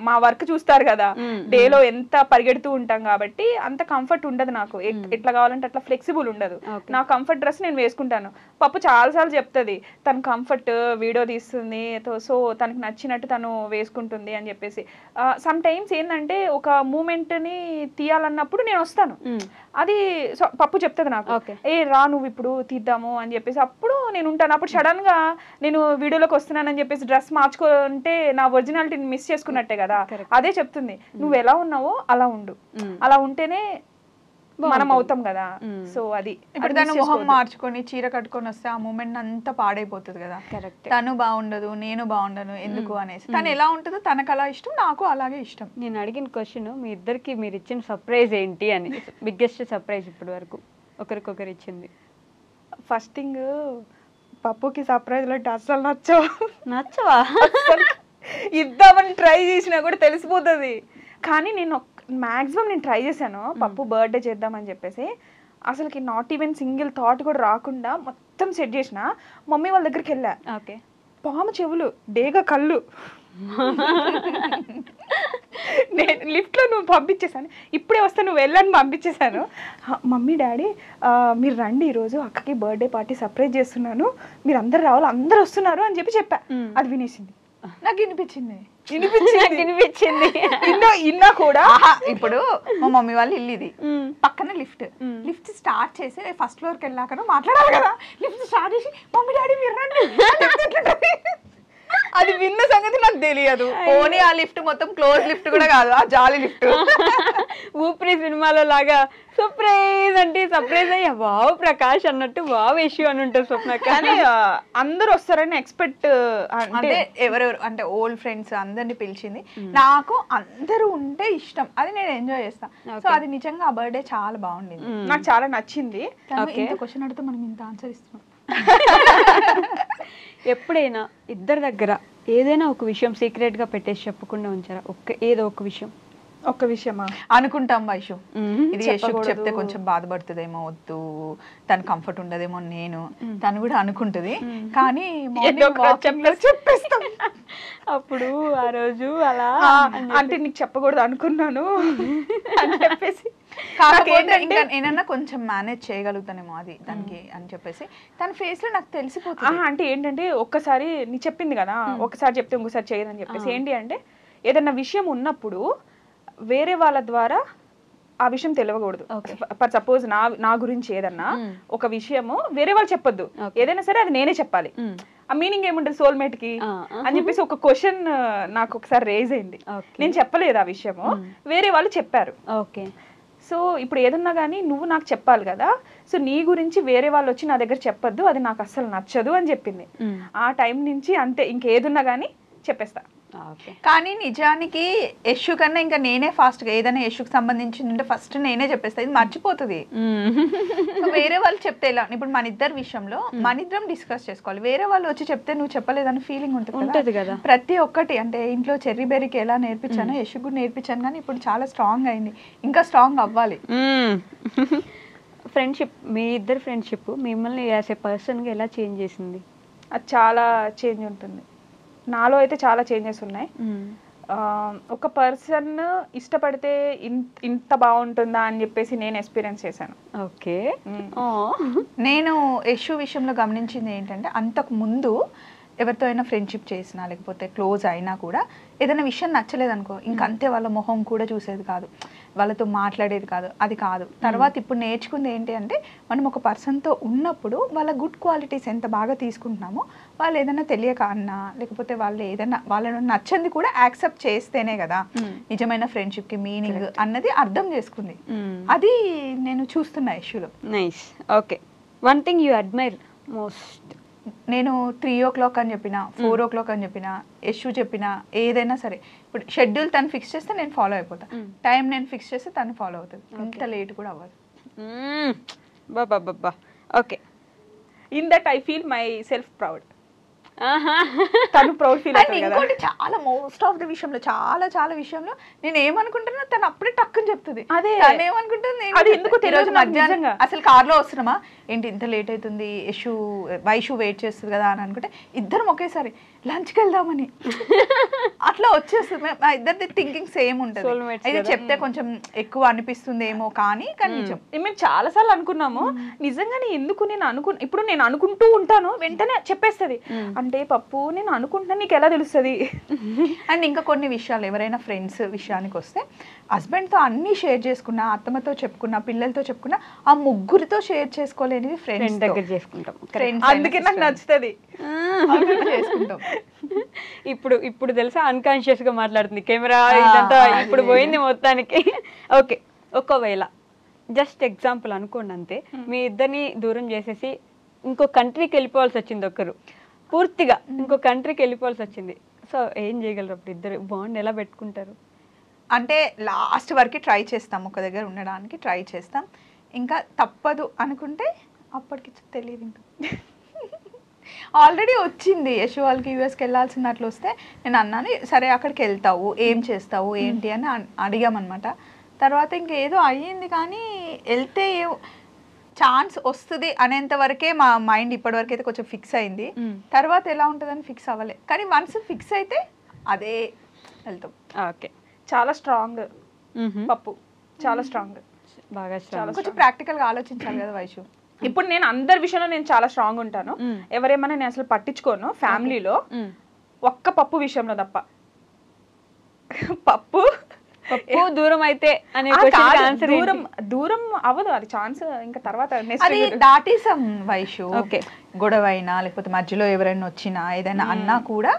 మా వర్క్ చూస్తారు కదా, డేలో ఎంత పరిగెడుతూ ఉంటాం కాబట్టి అంత కంఫర్ట్ ఉండదు నాకు. ఎట్లా కావాలంటే అట్లా ఫ్లెక్సిబుల్ ఉండదు. నా కంఫర్ట్ డ్రెస్ నేను వేసుకుంటాను. పప్పు చాలాసార్లు చెప్తుంది తను కంఫర్ట్ వీడియో తీస్తుంది, సో తనకు నచ్చినట్టు తను వేసుకుంటుంది అని చెప్పేసి. సమ్ టైమ్స్ ఏంటంటే ఒక మూమెంట్ ని తీయాలన్నప్పుడు నేను వస్తాను, అది పప్పు చెప్తుంది నాకు, రా నువ్వు ఇప్పుడు తీద్దాము అని చెప్పేసి. అప్పుడు నేను ఉంటాను. అప్పుడు సడన్ గా నేను వీడియోలోకి వస్తున్నానని చెప్పేసి డ్రెస్ మార్చుకుంటే నా ఒరిజినాలిటీని మిస్ చేసుకున్నట్టే కదా. అదే చెప్తుంది, నువ్వు ఎలా ఉన్నావో అలా ఉండు, అలా ఉంటేనే మనం అవుతాం కదా. సో అది ఇప్పుడు తను మొహం మార్చుకొని చీర కట్టుకొని వస్తే ఆ మూమెంట్ అంతా పాడైపోతుంది కదా. తను బాగుండదు, నేను బాగుండను ఎందుకు అనేసి. తను ఎలా ఉంటుందో తనకు అలా ఇష్టం, నాకు అలాగే ఇష్టం. నేను అడిగిన క్వశ్చన్, మీ ఇద్దరికి మీరు ఇచ్చిన సర్ప్రైజ్ ఏంటి అని. బిగ్గెస్ట్ సర్ప్రైజ్ ఇప్పటి వరకు ఒకరికొకరు ఇచ్చింది. ఫస్ట్ థింగ్, పప్పుకి సర్ప్రైజ్లు అంటే అసలు నచ్చవా? ఇద్దామని ట్రై చేసినా కూడా తెలిసిపోతుంది. కానీ నేను మ్యాక్సిమం నేను ట్రై చేశాను పప్పు బర్త్డే చేద్దామని చెప్పేసి. అసలుకి నాట్ ఈవెన్ సింగిల్ థాట్ కూడా రాకుండా మొత్తం సెట్ చేసిన. మమ్మీ వాళ్ళ దగ్గరికి వెళ్ళా, ఓకే, పాము చెవులు, డేగా కళ్ళు, నేను లిఫ్ట్లో నువ్వు పంపించేశాను, ఇప్పుడే వస్తా నువ్వు వెళ్ళని పంపించేశాను. మమ్మీ డాడీ మీరు రండి, ఈరోజు అక్కకి బర్త్డే పార్టీ సర్ప్రైజ్ చేస్తున్నాను, మీరు అందరు రావాలి, అందరు వస్తున్నారు అని చెప్పా. అది వినేసింది, నాకు వినిపించింది ఇన్నా కూడా. ఇప్పుడు మా మమ్మీ వాళ్ళ ఇల్లు ఇది, పక్కన లిఫ్ట్ స్టార్ట్ చేసి ఫస్ట్ ఫ్లోర్కి వెళ్ళాక మాట్లాడాలి కదా. లిఫ్ట్ స్టార్ట్ చేసి మమ్మీ డాడీ మీరు రండి, అది విన్న సంగతి నాకు తెలియదు. పోనీ ఆ లిఫ్ట్ మొత్తం క్లోజ్ లిఫ్ట్ కూడా కాదు, ఆ జాలి లిఫ్ట్. ఊపిరి సినిమాలో లాగా సర్ప్రైజ్ అంటే సర్ప్రైజ్ అయ్యా వావ్ ప్రకాష్ అన్నట్టు వావ్ యశు అని ఉంటుంది స్వప్న. కానీ అందరూ వస్తారని ఎక్స్పెక్ట్ అంటే ఎవరెవరు అంటే ఓల్డ్ ఫ్రెండ్స్ అందరిని పిలిచింది. నాకు అందరూ ఉంటే ఇష్టం, అది నేను ఎంజాయ్ చేస్తాను. సో అది నిజంగా ఆ బర్త్డే చాలా బాగుండింది, నాకు చాలా నచ్చింది. ఇంత క్వశ్చన్ అడిగితే మనం ఇంత ఆన్సర్ ఇస్తున్నాం. ఎప్పుడైనా ఇద్దరి దగ్గర ఏదైనా ఒక విషయం సీక్రెట్ గా పెట్టేసి చెప్పకుండా ఉంచారా? ఏదో ఒక విషయం. ఒక్క విషయమా? అనుకుంటాం వైషు, ఇది యశుకు చెప్తే కొంచెం బాధపడుతుందేమో, వద్దు తను కంఫర్ట్ ఉండదేమో, నేను తను కూడా అనుకుంటుంది. కానీ చెప్పేస్తాం. అప్పుడు ఆ రోజు అలా అంటే నీకు చెప్పకూడదు అనుకున్నాను అని చెప్పేసి, కాకపోతే ఇంకా నేనన్నా కొంచెం మేనేజ్ చేయగలుగుతానేమో అది దానికి అని చెప్పేసి తన ఫేస్ లో నాకు తెలిసిపోతుంది. అంటే ఏంటంటే ఒక్కసారి నీ చెప్పింది కదా, ఒకసారి చెప్తే ఇంకోసారి చేయదని చెప్పేసి. ఏంటి అంటే ఏదన్నా విషయం ఉన్నప్పుడు వేరే వాళ్ళ ద్వారా ఆ విషయం తెలియకూడదు. ఫర్ సపోజ్ నా గురించి ఏదన్నా ఒక విషయము వేరే వాళ్ళు చెప్పొద్దు, ఏదైనా సరే అది నేనే చెప్పాలి. ఆ మీనింగ్ ఏముంటది సోల్మేట్ కి అని చెప్పేసి ఒక క్వశ్చన్ నాకు ఒకసారి రేజ్ అయింది. నేను చెప్పలేదు ఆ విషయము, వేరే వాళ్ళు చెప్పారు. ఓకే, సో ఇప్పుడు ఏదన్నా కానీ నువ్వు నాకు చెప్పాలి కదా, సో నీ గురించి వేరే వాళ్ళు వచ్చి నా దగ్గర చెప్పొద్దు, అది నాకు అస్సలు నచ్చదు అని చెప్పింది. ఆ టైం నుంచి అంతే, ఇంకేదున్నా కానీ చెప్పేస్తా. కానీ నిజానికి యశు కన్నా ఇంకా నేనే ఫాస్ట్ గా ఏదైనా యశుకి సంబంధించిందంటే ఫస్ట్ నేనే చెప్పేస్తా, ఇది మర్చిపోతుంది. వేరే వాళ్ళు చెప్తే ఎలా, ఇప్పుడు మన ఇద్దరు విషయంలో మన ఇద్దరం డిస్కస్ చేసుకోవాలి, వేరే వాళ్ళు వచ్చి చెప్తే నువ్వు చెప్పలేదని ఫీలింగ్ ఉంటుంది కదా. ప్రతి ఒక్కటి అంటే ఇంట్లో చెర్రీ బెర్రీకి ఎలా నేర్పించానో యశుకు కూడా నేర్పించాను, కానీ ఇప్పుడు చాలా స్ట్రాంగ్ అయింది, ఇంకా స్ట్రాంగ్ అవ్వాలి. ఫ్రెండ్షిప్, మీ ఇద్దరు ఫ్రెండ్షిప్ మిమ్మల్ని యాజ్ ఏ పర్సన్ గా ఎలా చేంజ్ చేసింది? అది చాలా చేంజ్ ఉంటుంది. నాలో అయితే చాలా చేంజెస్ ఉన్నాయి. ఒక పర్సన్ ఇష్టపడితే ఇంత బాగుంటుందా అని చెప్పేసి నేను ఎక్స్పీరియన్స్ చేశాను. ఓకే. నేను యశు విషయంలో గమనించింది ఏంటంటే, అంతకు ముందు ఎవరితో అయినా ఫ్రెండ్షిప్ చేసినా లేకపోతే క్లోజ్ అయినా కూడా ఏదైనా విషయం నచ్చలేదనుకో ఇంకంతే, వాళ్ళ మొహం కూడా చూసేది కాదు, వాళ్ళతో మాట్లాడేది కాదు, అది కాదు. తర్వాత ఇప్పుడు నేర్చుకుంది ఏంటి అంటే, మనం ఒక పర్సన్తో ఉన్నప్పుడు వాళ్ళ గుడ్ క్వాలిటీస్ ఎంత బాగా తీసుకుంటున్నామో, వాళ్ళు ఏదైనా తెలియక అన్నా లేకపోతే వాళ్ళు ఏదైనా వాళ్ళను నచ్చంది కూడా యాక్సెప్ట్ చేస్తేనే కదా నిజమైన ఫ్రెండ్షిప్కి మీనింగ్ అన్నది అర్థం చేసుకుంది. అది నేను చూస్తున్నా ఇష్యూలో. Nice. Okay. One thing you admire most. నేను 3 o'clock అని చెప్పిన, 4 o'clock అని చెప్పిన, యశు చెప్పిన ఏదైనా సరే, ఇప్పుడు షెడ్యూల్ తను ఫిక్స్ చేస్తే నేను ఫాలో అయిపోతా, టైం నేను ఫిక్స్ చేస్తే తను ఫాలో అవుతుంది, ఇంత లేట్ కూడా అవ్వదు. బాబా. Okay. In that I feel myself proud. తను ప్రౌడ్ ఫీల్ అవుతుంది కదా. ఇంకోటి చాలా మోస్ట్ ఆఫ్ ద విషయంలో చాలా విషయంలో నేను ఏమనుకుంటున్నా తను అప్పుడే టక్కుని చెప్తుంది. అదే తను ఏమనుకుంటుంది, అది ఎందుకు తెలియదు మధ్యాహ్నం అసలు కార్లో వస్తున్నామా ఏంటి ఇంత లేట్ అవుతుంది, వైషు వెయిట్ చేస్తుంది కదా అని అనుకుంటే ఇద్దరం ఒకేసారి లంచ్కి వెళ్దామని అట్లా వచ్చేస్తుంది. మా ఇద్దరిది థింకింగ్ సేమ్ ఉంటుంది. అయితే చెప్తే కొంచెం ఎక్కువ అనిపిస్తుంది ఏమో కానీ నిజం. మేము చాలా సార్లు అనుకున్నాము నిజంగానే. ఎందుకు ఇప్పుడు నేను అనుకుంటూ ఉంటాను, వెంటనే చెప్పేస్తుంది. అంటే పప్పు నేను అనుకుంటున్నా, నీకు ఎలా తెలుస్తుంది? అండ్ ఇంకా కొన్ని విషయాలు ఎవరైనా ఫ్రెండ్స్ విషయానికి వస్తే, హస్బెండ్తో అన్ని షేర్ చేసుకున్నా, అత్తమ్మతో చెప్పుకున్నా, పిల్లలతో చెప్పుకున్నా, ఆ ముగ్గురితో షేర్ చేసుకోలేనివి ఫ్రెండ్స్ దగ్గర చేసుకుంటాం. అందుకే నాకు నచ్చుతుంది చేసుకుంటాం. ఇప్పుడు తెలుసా అన్కాన్షియస్ గా మాట్లాడుతుంది కెమెరా ఇదంతా ఇప్పుడు పోయింది మొత్తానికి. ఓకే. ఒకవేళ జస్ట్ ఎగ్జాంపుల్ అనుకోండి అంతే, మీ ఇద్దరిని దూరం చేసేసి ఇంకో కంట్రీకి వెళ్ళిపోవాల్సి వచ్చింది, ఒకరు పూర్తిగా ఇంకో కంట్రీకి వెళ్ళిపోవాల్సి వచ్చింది. సో ఏం చేయగలరు అప్పుడు? ఇద్దరు బాండ్ ఎలా పెట్టుకుంటారు? అంటే లాస్ట్ వరకు ట్రై చేస్తాం, ఒక దగ్గర ఉండడానికి ట్రై చేస్తాం. ఇంకా తప్పదు అనుకుంటే అప్పటికి తెలియదు. ఇంకా ఆల్రెడీ వచ్చింది యశు వాళ్ళకి యూఎస్కి వెళ్ళాల్సిన అట్లా వస్తే నేను అన్నాను సరే అక్కడికి వెళ్తావు, ఏం చేస్తావు ఏంటి అని అడిగామన్నమాట. తర్వాత ఇంకేదో అయ్యింది కానీ వెళ్తే ఛాన్స్ వస్తుంది అనేంత వరకే మా మైండ్ ఇప్పటివరకు అయితే కొంచెం ఫిక్స్ అయింది. తర్వాత ఎలా ఉంటుందని ఫిక్స్ అవ్వలే, కానీ వన్స్ ఫిక్స్ అయితే అదే వెళ్తాం. ఓకే. చాలా స్ట్రాంగ్ పప్పు, చాలా స్ట్రాంగ్, బాగా స్ట్రాంగ్. కొంచెం ప్రాక్టికల్గా ఆలోచించాలి కదా వైషు. ఇప్పుడు నేను అందరి విషయంలో నేను చాలా స్ట్రాంగ్ ఉంటాను, ఎవరేమన్నా నేను అసలు పట్టించుకోను ఫ్యామిలీలో, ఒక్క పప్పు విషయంలో తప్ప. పప్పు దూరం అయితే దూరం అవ్వదు, అది ఛాన్స్ ఇంకా తర్వాత అది దాటేసాం వైషు. గొడవ అయినా లేకపోతే మధ్యలో ఎవరైనా వచ్చినా ఏదైనా అన్నా కూడా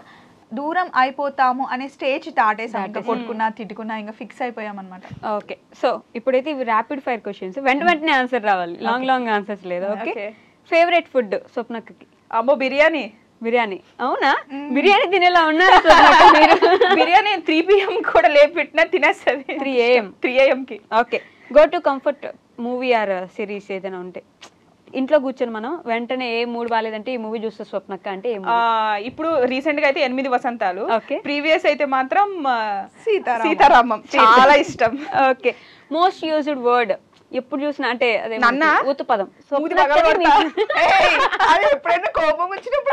దూరం అయిపోతాము అనే స్టేజ్ దాటేసాం. ఇంకా కొట్టుకున్నా తిట్టుకున్నా ఇంకా ఫిక్స్ అయిపోయాం అనమాట. ఓకే. సో ఇప్పుడైతే ఇవి ర్యాపిడ్ ఫైర్ క్వశ్చన్స్, వెంటనే ఆన్సర్ రావాలి, లాంగ్ ఆన్సర్స్ లేదు. ఓకే. ఫేవరెట్ ఫుడ్ స్వప్నకి? అమ్మో బిర్యానీ. బిర్యానీ. అవునా? బిర్యానీ తినేలా ఉన్నారు. బిర్యానీ 3 PM కూడా లేపెట్టినా తినేస్తుంది. 3 AM కి. Okay. Go to comfort movie or series ఏదైనా ఉంటే, ఇంట్లో కూర్చొని మనం వెంటనే ఏ మూడ్ బాగాలేదంటే ఈ మూవీ చూస్తే స్వప్నక్క అంటే ఇప్పుడు రీసెంట్ గా అయితే 8 వసంతాలు, ప్రీవియస్ అయితే మాత్రం సీతారామం చాలా ఇష్టం. ఓకే. మోస్ట్ యూజ్డ్ వర్డ్ ఎప్పుడు చూసినా అంటే అదే ఊతు పదం. ఎప్పుడైనా కోపం వచ్చినప్పుడు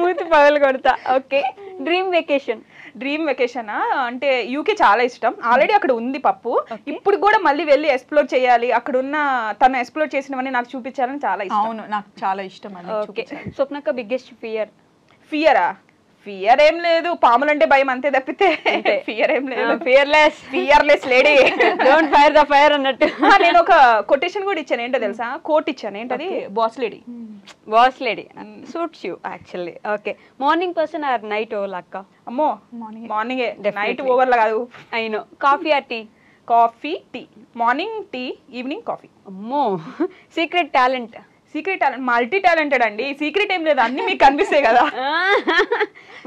ఊతు పగలు కొడతా. Okay. Dream vacation? Dream vacation అంటే యూకే చాలా ఇష్టం. ఆల్రెడీ అక్కడ ఉంది పప్పు, ఇప్పుడు కూడా మళ్ళీ వెళ్ళి ఎక్స్ప్లోర్ చేయాలి, అక్కడ ఉన్న తను ఎక్స్ప్లోర్ చేసినవన్నీ నాకు చూపించాలని చాలా ఇష్టం. అవును, నాకు చాలా ఇష్టం. స్వప్నక్క బిగ్గెస్ట్ ఫియరా? ఫియర్ ఏం లేదు, పాములంటే భయం అంతే తప్పితే ఫియర్ ఏం లేదు. Fearless lady, don't fire the fire అన్నట్టు. నేను ఒక కొటేషన్ కూడా ఇచ్చాను, ఏంటో తెలుసా? కోట్ ఇచ్చాను, ఏంటది? Boss lady. Boss lady suits you actually. Okay. Morning person or night owl అక్క? అమ్మో మార్నింగే, నైట్ ఓవర్లా కాదు. అయినో. Coffee or tea? Coffee, tea. Morning tea, evening coffee. అమ్మో. Secret talent? మల్టీ టాలెంటెడ్ అండి, సీక్రెట్ ఏం లేదు, అన్ని మీకు కనిపిస్తాయి కదా.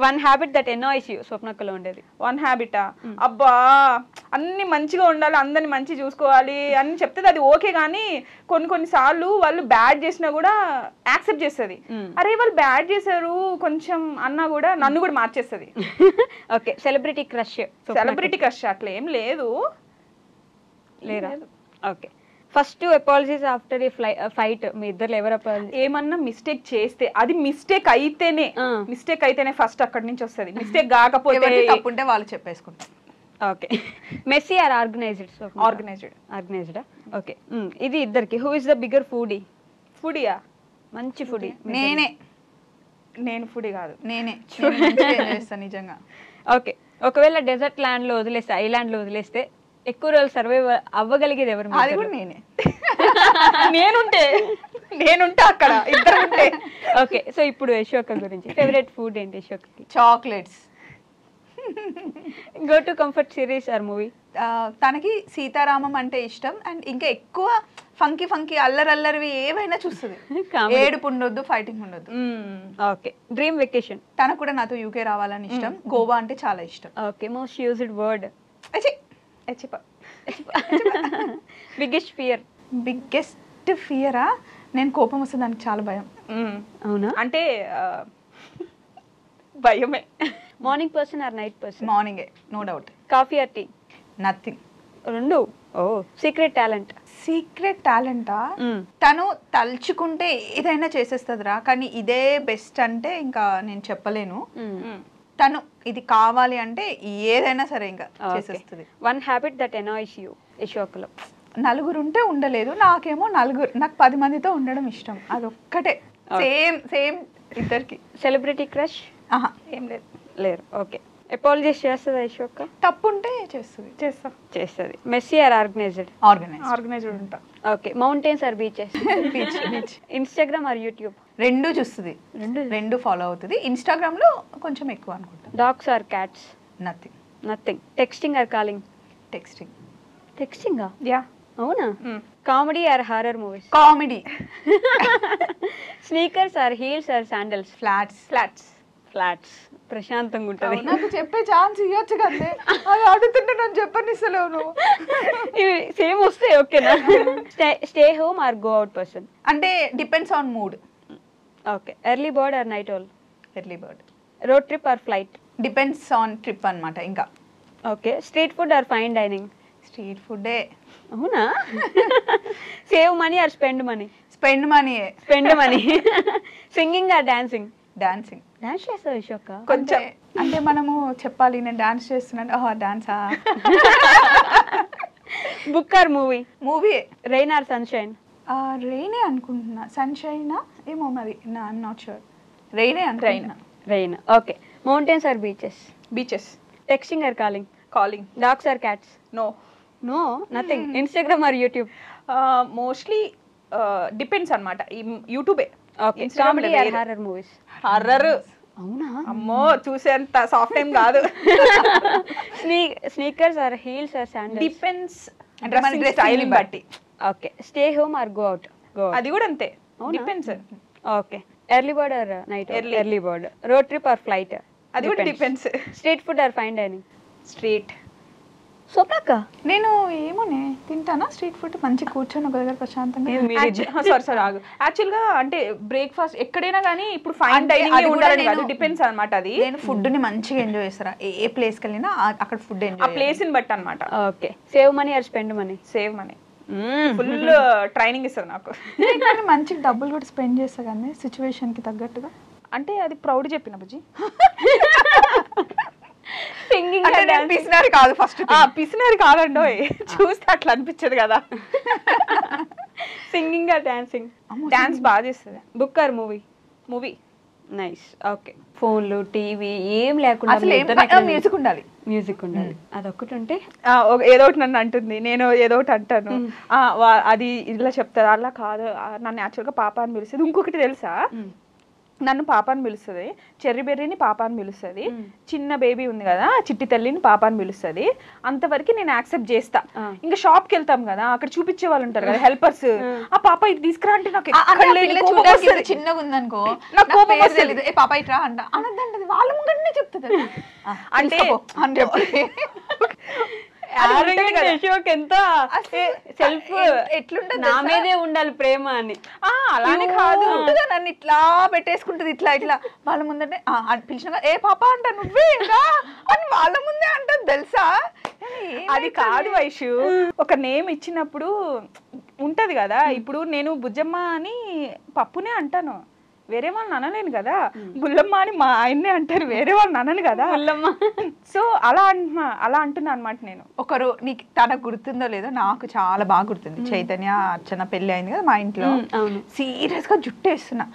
One habit that annoys you స్వప్నక్కలో ఉండేది? వన్ హ్యాబిటా? అబ్బా అన్ని మంచిగా ఉండాలి, అందరిని మంచి చూసుకోవాలి అని చెప్తుంది, అది ఓకే. కానీ కొన్ని సార్లు వాళ్ళు బ్యాడ్ చేసినా కూడా యాక్సెప్ట్ చేస్తుంది. అరే వాళ్ళు బ్యాడ్ చేశారు కొంచెం అన్నా కూడా నన్ను కూడా మార్చేస్తుంది. Okay. Celebrity crush? Celebrity crush అట్లా ఏం లేదు. లేరా? Okay. First apologies after a fight మీ ఇద్దరు ఎవరు అపాలజీ? ఏమన్నా మిస్టేక్ చేస్తే అది మిస్టేక్ అయితేనే ఫస్ట్ అక్కడి నుంచి వస్తుంది. మిస్టేక్ కాకపోతే తప్పుంటే వాళ్ళు చెప్పేసుకుంటారు. ఓకే. Messy or organised? ఆర్గనైజ్డా? ఓకే. ఇది ఇద్దరికి హూ ఇస్ ద బిగ్గర్ ఫుడీయా? మంచి ఫుడీ. నేను ఫుడీ కాదు, నేనే చేస్తాను నిజంగా. ఓకే. ఒకవేళ డెజర్ట్ ల్యాండ్ లో వదిలేస్తే, ఐలాండ్ లో వదిలేస్తే ఎక్కువ రోజులు సర్వైవ్ అవ్వగలిగేది ఎవరు? అది కూడా నేనే. నేనుంటే అక్కడ ఇద్దరు ఉంటే. ఓకే. సో ఇప్పుడు యశోక గురించి ఫేవరెట్ ఫుడ్ ఏంటి యశోకకి? Chocolates. Go to comfort series or movie? తనకి సీతారామం అంటే ఇష్టం. అండ్ ఇంకా ఎక్కువ ఫంకీ అల్లరివి ఏవైనా చూస్తుంది. ఏడుపు ఉండొద్దు, ఫైటింగ్ ఉండొద్దు. ఓకే. Dream vacation? తనకు కూడా నాతో యూకే రావాలని ఇష్టం. గోవా అంటే చాలా ఇష్టం. Okay. Most used word? Biggest ఫియరా? నేను కోపం వస్తే దానికి చాలా భయం. అవునా? అంటే భయమే. Morning person or night person? మార్నింగే, no doubt. Coffee or tea? Nothing. రెండు. ఓ. సీక్రెట్ టాలెంటా? తను తలుచుకుంటే ఏదైనా చేసేస్తుందిరా, కానీ ఇదే బెస్ట్ అంటే ఇంకా నేను చెప్పలేను. తను ఇది కావాలి అంటే ఏదైనా సరే ఇంకా చేసేస్తుంది. One habit that annoys you యశోకలో? నలుగురు ఉంటే ఉండలేదు, నాకేమో నాకు 10 మందితో ఉండడం ఇష్టం. అదొక్కటే. సేమ్ ఇద్దరికి. Celebrity crush? ఏం లేదు. లేరు. ఓకే. అపాలజైజ్ చేస్తుందా యశోక? తప్పుంటే చేస్తుంది. Messy or organised? ఆర్గనైజ్డ్ ఉంటా. Okay. Mountains or beaches? Beach. Instagram or YouTube? రెండు చూస్తుంది, రెండు ఫాలో అవుతుంది. ఇన్స్టాగ్రామ్ లో కొంచెం ఎక్కువ అనుకుంటా. Dogs or cats? Nothing. Texting or calling? టెక్స్టింగా? యా. అవునా? Comedy or horror movies? Comedy. Sneakers or heels or sandals? Flats. ప్రశాంతంగా ఉంటుంది. నాకు చెప్పే ఛాన్స్ ఇవ్వచ్చు కదే, అది అడుగుతుంటే నన్ను చెప్పనిస్తలేవు నువ్వు. ఇవి సేమ్ వస్తాయి. ఓకేనా? Stay home or go out person? అంటే depends on mood. Okay. Early bird or night owl? Early bird. Road trip or flight? Depends on trip అన్నమాట. ఇంకా okay. Street food or fine dining? Street ఫుడ్డే. అవునా? Save money or spend money? Spend money. Singing or dancing? Dance చేస్తావు యశోక? కొంచెం. అంటే మనము చెప్పాలి నేను డాన్స్ చేస్తున్నాను. డాన్సా? Book or movie? Rain or sunshine? రెయినే అనుకుంటున్నా. సన్షైనా ఏమో మరి, ఐఎమ్ నాట్ షూర్. రెయినే అనుకుంటున్నా. Rain. Okay. Mountains or beaches? Texting or calling? Dogs or cats? No nothing. Instagram or YouTube? Mostly depends అన్నమాట. యూట్యూబే. Okay. Comedy or horror movies? Horror. అవునా? అమ్మో, చూసేంత సాఫ్ట్ టైం కాదు. Sneakers or heels or sandals? Depends style బట్టి. Okay. Stay home or go out? అది కూడా అంతే, depends. Okay. Early bird or night? Early bird. Road trip or flight? అది కూడా depends. Street food or fine dining? Street. స్వప్నక్క? నేను ఏమోనే తింటానా street food, మంచి కూర్చొని ఒక దగ్గర ప్రశాంతంగా. సారీ ఆగు. యాక్చువల్ గా అంటే బ్రేక్ఫాస్ట్ ఎక్కడైనా కానీ ఇప్పుడు ఫైన్ డైనింగ్ ఉండాలని కాదు, డిపెండ్స్ అన్నమాట. అది నేను ఫుడ్ ని మంచిగా ఎంజాయ్ చేస్తారా, ఏ ప్లేస్ కి వెళ్ళినా అక్కడ ఫుడ్ ఎంజాయ్, ఆ ప్లేస్ ని బట్టి అన్నమాట. Okay. Save money or spend money? Save money. Full training ఇస్తుంది నాకు. కానీ మంచిగా డబ్బులు కూడా స్పెండ్ చేస్తా కానీ సిచ్యువేషన్ కి తగ్గట్టుగా. అంటే అది ప్రౌడ్ చెప్పిన బుజ్జి. సింగింగ్ పిసినారి కాదు, ఫస్ట్ పిసినారి కాదండో, చూస్తే అట్లా అనిపించదు కదా. Singing or dancing? డాన్స్ బాగా చేస్తుంది. Book or movie? Nice. Okay. ఫోన్లు టీవీ ఏం లేకుండా మ్యూజిక్ ఉండాలి. అదొక్కటి ఉంటే ఏదో ఒకటి నన్ను అంటుంది, నేను ఏదో ఒకటి అంటాను. అది ఇలా చెప్తారు, అలా కాదు. నన్ను యాక్చువల్గా పాప అని పిలుస్తుంది. ఇంకొకటి తెలుసా, నన్ను పాప అని పిలుస్తుంది, చెర్రీ బెర్రీని పాప అని పిలుస్తుంది, చిన్న బేబీ ఉంది కదా చిట్టి తల్లిని పాప అని పిలుస్తుంది. అంతవరకు నేను యాక్సెప్ట్ చేస్తా. ఇంకా షాప్ కి వెళ్తాం కదా, అక్కడ చూపించే వాళ్ళు ఉంటారు కదా హెల్పర్స్, ఆ పాప ఇది తీసుకురా అంటే నాకు చిన్నగా ఉందనుకో, నాకు పాప ఇట్రా అంట అనద్దంటది, వాళ్ళ ముంగనే చెప్తుంది అంటే అని చెప్పి. ఎంత సెల్ఫ్ ఎట్లుంటది, నా మీదే ఉండాలి ప్రేమ అని. అలానే కాదు, నన్ను ఇట్లా పెట్టేసుకుంటది, ఇట్లా ఇట్లా వాళ్ళ ముందంటే పిలిచిన ఏ పాప అంట, నువ్వే అని వాళ్ళ ముందే అంటది తెలుసా. అది కాదు వైషు, ఒక నేమ్ ఇచ్చినప్పుడు ఉంటది కదా. ఇప్పుడు నేను బుజ్జమ్మ అని పప్పునే అంటాను, వేరే వాళ్ళని అనలేను కదా. బుల్లమ్మ అని మా ఆయన్నే అంటారు, వేరే వాళ్ళని అనను కదా. సో అలా అంటున్నా అనమాట నేను. ఒకరు నీకు తనకు గుర్తుందో లేదో, నాకు చాలా బాగా గుర్తుంది. చైతన్య అర్చన పెళ్లి అయింది కదా మా ఇంట్లో. సీరియస్ గా జుట్టు వేస్తున్నా,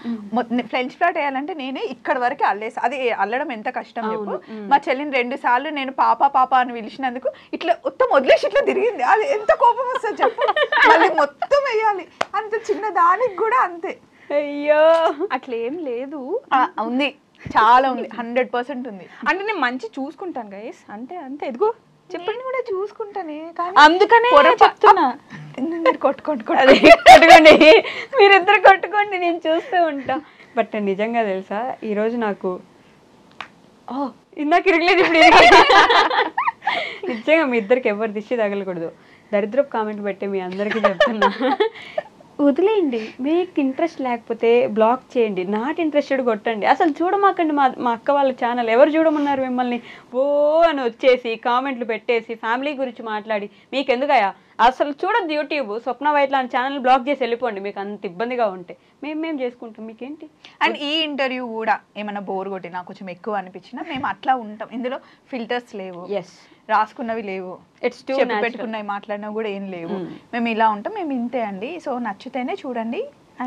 ఫ్రెంచ్ ఫ్లాట్ వేయాలంటే నేనే ఇక్కడ వరకు అల్లేసి, అది అల్లడం ఎంత కష్టం చెప్పు. మా చెల్లిని 2 సార్లు నేను పాప అని పిలిచినందుకు ఇట్లా మొత్తం వదిలేసి ఇట్లా తిరిగింది. అది ఎంత కోపం వస్తుంది చెప్పు. మళ్ళీ మొత్తం వేయాలి, అంత చిన్న దానికి కూడా అంతే. అయ్యో అట్లా ఏం లేదు, ఉంది, చాలా ఉంది, 100% ఉంది. అంటే నేను మంచి చూసుకుంటాను గైస్, అంటే అంతే. ఎదుగు చెప్పండి కూడా చూసుకుంటానే, కానీ అందుకనే చెప్తున్నా. కొట్టుకోండి, మీరిద్దరు కొట్టుకోండి, నేను చూస్తూ ఉంటా. బట్ నిజంగా తెలుసా, ఈరోజు నాకు ఇందాక ఇరగలేదు, ఇప్పుడు నిజంగా మీ ఇద్దరికి ఎవరు దిష్టి తగలకూడదు. దరిద్రపు కామెంట్ పెట్టి మీ అందరికీ చెప్తున్నా, వదిలేయండి. మీకు ఇంట్రెస్ట్ లేకపోతే బ్లాక్ చేయండి, నాట్ ఇంట్రెస్టెడ్ కొట్టండి, అసలు చూడమాకండి. మా అక్క వాళ్ళ ఛానల్ ఎవరు చూడమన్నారు మిమ్మల్ని? ఓ అని వచ్చేసి కామెంట్లు పెట్టేసి ఫ్యామిలీ గురించి మాట్లాడి మీకు ఎందుకయ్యా? అసలు చూడద్దు యూట్యూబ్. స్వప్న వైట్ లాంటి ఛానల్ బ్లాక్ చేసి వెళ్ళిపోండి, మీకు అంత ఇబ్బందిగా ఉంటే. మేము చేసుకుంటాం, మీకేంటి? అండ్ ఈ ఇంటర్వ్యూ కూడా ఏమైనా బోర్ కొట్టినా, కొంచెం ఎక్కువ అనిపించినా మేము అట్లా ఉంటాం. ఇందులో ఫిల్టర్స్ లేవు, రాసుకున్నవి లేవు, పెట్టుకున్నవి మాట్లాడినా కూడా ఏం లేవు. మేము ఇలా ఉంటాం, మేము ఇంతే అండి. సో నచ్చితేనే చూడండి.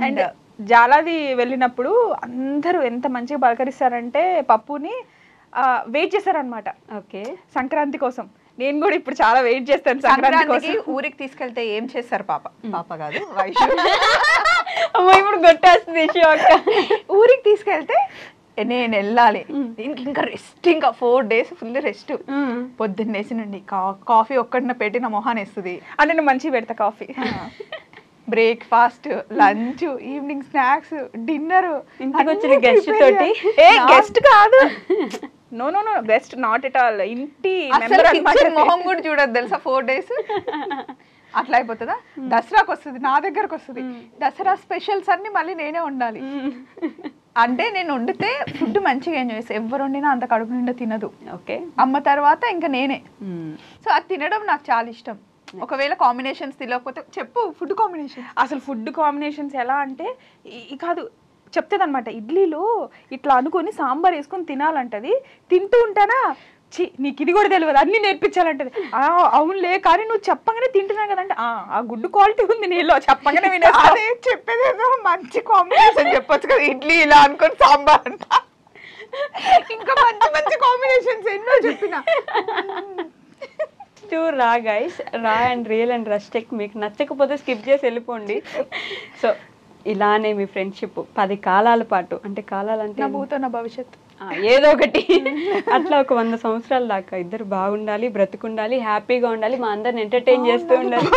అండ్ జాలాది వెళ్ళినప్పుడు అందరూ ఎంత మంచిగా పలకరిస్తారంటే పప్పుని వెయిట్ చేశారనమాట. ఓకే, సంక్రాంతి కోసం. నేను కూడా ఇప్పుడు చాలా వెయిట్ చేస్తాను సంక్రాంతి కోసం. ఊరికి తీసుకెళ్తే ఏం చేస్తారు? పాప కాదు, ఇప్పుడు కొట్టేస్తుంది ఊరికి తీసుకెళ్తే నేను వెళ్ళాలి, దీనికి ఇంకా రెస్ట్, ఇంకా 4 days ఫుల్ రెస్ట్. పొద్దున్నేసి నుండి కాఫీ ఒక్కడిన పెట్టి నా మొహాన్ని వేస్తుంది. అంటే నేను మంచిగా పెడతా coffee. Breakfast, lunch, evening snacks, dinner. ఇంటికి వచ్చిన గెస్ట్ తోటి. గెస్ట్ కాదు, no guest not at all, ఇంటి మొహం కూడా చూడదు తెలుసా 4 days. అట్లా అయిపోతుందా? దసరాకి వస్తుంది, నా దగ్గరకు వస్తుంది. దసరా స్పెషల్స్ అన్ని మళ్ళీ నేనే వండాలి. అంటే నేను వండితే ఫుడ్ మంచిగా ఎంజాయ్ చేస్తాను. ఎవరు వండినా అంత కడుపు నిండా తినదు. ఓకే, అమ్మ తర్వాత ఇంకా నేనే. సో అది తినడం నాకు చాలా ఇష్టం. ఒకవేళ కాంబినేషన్స్ తెలియకపోతే చెప్పు, ఫుడ్ కాంబినేషన్. అసలు ఫుడ్ కాంబినేషన్స్ ఎలా అంటే కాదు చెప్తుందనమాట. ఇడ్లీలో ఇట్లా అనుకొని సాంబార్ వేసుకొని తినాలంటది. తింటూ ఉంటానా, నీకు ఇది కూడా తెలియదు, అన్ని నేర్పించాలంటది. అవునులే, కానీ నువ్వు చెప్పగానే తింటున్నావు కదంటే ఆ గుడ్ క్వాలిటీ ఉంది నీలో, చెప్పగానే వినే. అదే చెప్పేది, మంచి కాంబినేషన్ చెప్పొచ్చు కదా, ఇడ్లీ ఇలా అనుకొని సాంబార్ అంట. ఇంకా మంచి మంచి కాంబినేషన్స్ ఎన్నో చెప్పిన. రా గైస్, రా అండ్ రియల్ అండ్ రస్టిక్. మీకు నచ్చకపోతే స్కిప్ చేసి వెళ్ళిపోండి. సో ఇలానే మీ ఫ్రెండ్షిప్ 10 కాలాల పాటు, అంటే కాలాలంటే నా భూతో నా భవిష్యత్తు ఏదో ఒకటి అట్లా ఒక 100 సంవత్సరాల దాకా ఇద్దరు బాగుండాలి, బ్రతుకుండాలి, హ్యాపీగా ఉండాలి, మా అందరిని ఎంటర్టైన్ చేస్తూ ఉండాలి.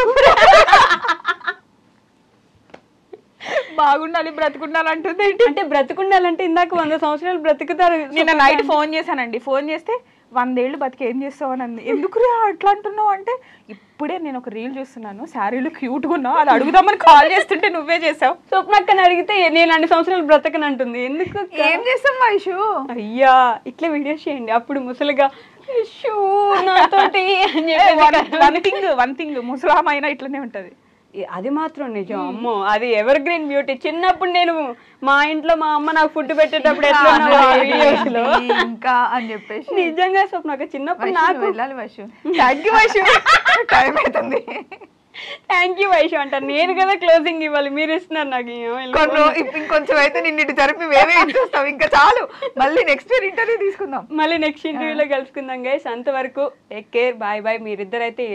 బాగుండాలి, బ్రతుకుండాలి అంటుంది. అంటే బ్రతుకుండాలంటే ఇందాక 100 సంవత్సరాలు బ్రతుకుతారు. నిన్న నైట్ ఫోన్ చేశానండి, ఫోన్ చేస్తే 100 ఏళ్ళు బతికి ఏం చేస్తావు అని అంది. ఎందుకు అట్లా అంటున్నావు అంటే, ఇప్పుడే నేను ఒక రీల్ చూస్తున్నాను, శారీలు క్యూట్గా ఉన్నావు, అది అడుగుదామని కాల్ చేస్తుంటే నువ్వే చేసావు. స్వప్నక్కని అడిగితే నేను 2 సంవత్సరాలు బ్రతకని అంటుంది. ఎందుకు? ఏం చేస్తాం వైషు? అయ్యా ఇట్లా వీడియోస్ చేయండి, అప్పుడు ముసలిగా నాతోటి వన్ థింగ్ ముసలామైనా ఇట్లనే ఉంటది. అది మాత్రం నిజం. అమ్మో, అది ఎవర్ గ్రీన్ బ్యూటీ. చిన్నప్పుడు నేను మా ఇంట్లో మా అమ్మ నాకు ఫుడ్ పెట్టేటప్పుడు ఇంకా అని చెప్పేసి నిజంగా స్వప్న చిన్నప్పుడు నాకు వెళ్ళాలి Vaishu. Thank you Vaishu, time అవుతుంది. థ్యాంక్ యూ వైషు అంటారు. నేను కదా క్లోజింగ్ ఇవ్వాలి, మీరు ఇస్తున్నారు నాకు. ఇంకొంచెం అయితే నిన్ను జరిపి వేరే ఇచ్చేస్తాం. ఇంకా చాలు, మళ్ళీ నెక్స్ట్ ఇంటర్వ్యూ తీసుకుందాం. మళ్ళీ నెక్స్ట్ ఇంటర్వ్యూలో కలుసుకుందాం గైస్. అంతవరకు టేక్ కేర్, బాయ్ బాయ్. మీరిద్దరైతే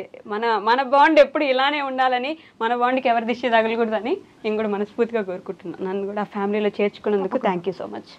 మన బాండ్ ఎప్పుడు ఇలానే ఉండాలని, మన బాండ్కి ఎవరి దిష్టి తగలకూడదని నేను కూడా మనస్ఫూర్తిగా కోరుకుంటున్నాను. నన్ను కూడా ఫ్యామిలీలో చేర్చుకున్నందుకు థ్యాంక్ యూ సో మచ్.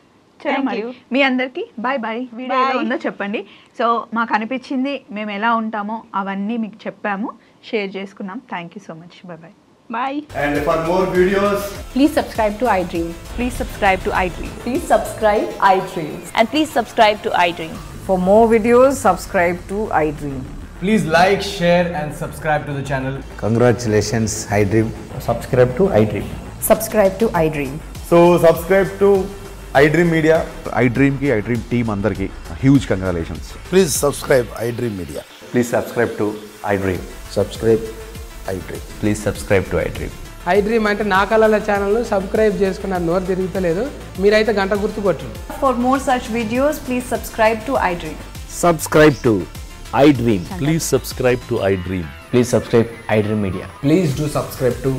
మీ అందరికి బాయ్ బాయ్. వీడియో ఎలా ఉందో చెప్పండి. సో మాకు అనిపించింది, మేము ఎలా ఉంటామో అవన్నీ మీకు చెప్పాము, షేర్ చేసుకున్నాం. Thank you so much. Bye bye. Bye. And for more videos, please subscribe to iDream. Please subscribe to iDream. Please subscribe iDream. And please subscribe to iDream. For more videos, subscribe to iDream. please like, share and subscribe to the channel. Congratulations, iDream. Subscribe to iDream. Subscribe to iDream. So subscribe to iDream Media. iDream ki iDream team andarki huge congratulations. Please subscribe iDream Media. Please subscribe to iDream. Subscribe iDream. Please subscribe to iDream. iDream అంటే నా కళల ఛానల్ను subscribe చేసుకున్న నోరు తిరుగుతలేదు మీరైతే గంట గుర్తు కొట్టండి. For more such videos, please subscribe to iDream. Subscribe to iDream. Please subscribe to iDream. Please subscribe iDream Media. Please do subscribe to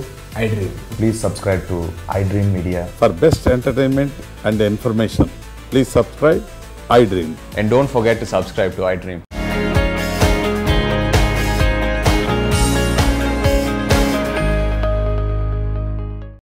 iDream. Please subscribe to iDream Media. For best entertainment and information, please subscribe iDream. And don't forget to subscribe to iDream.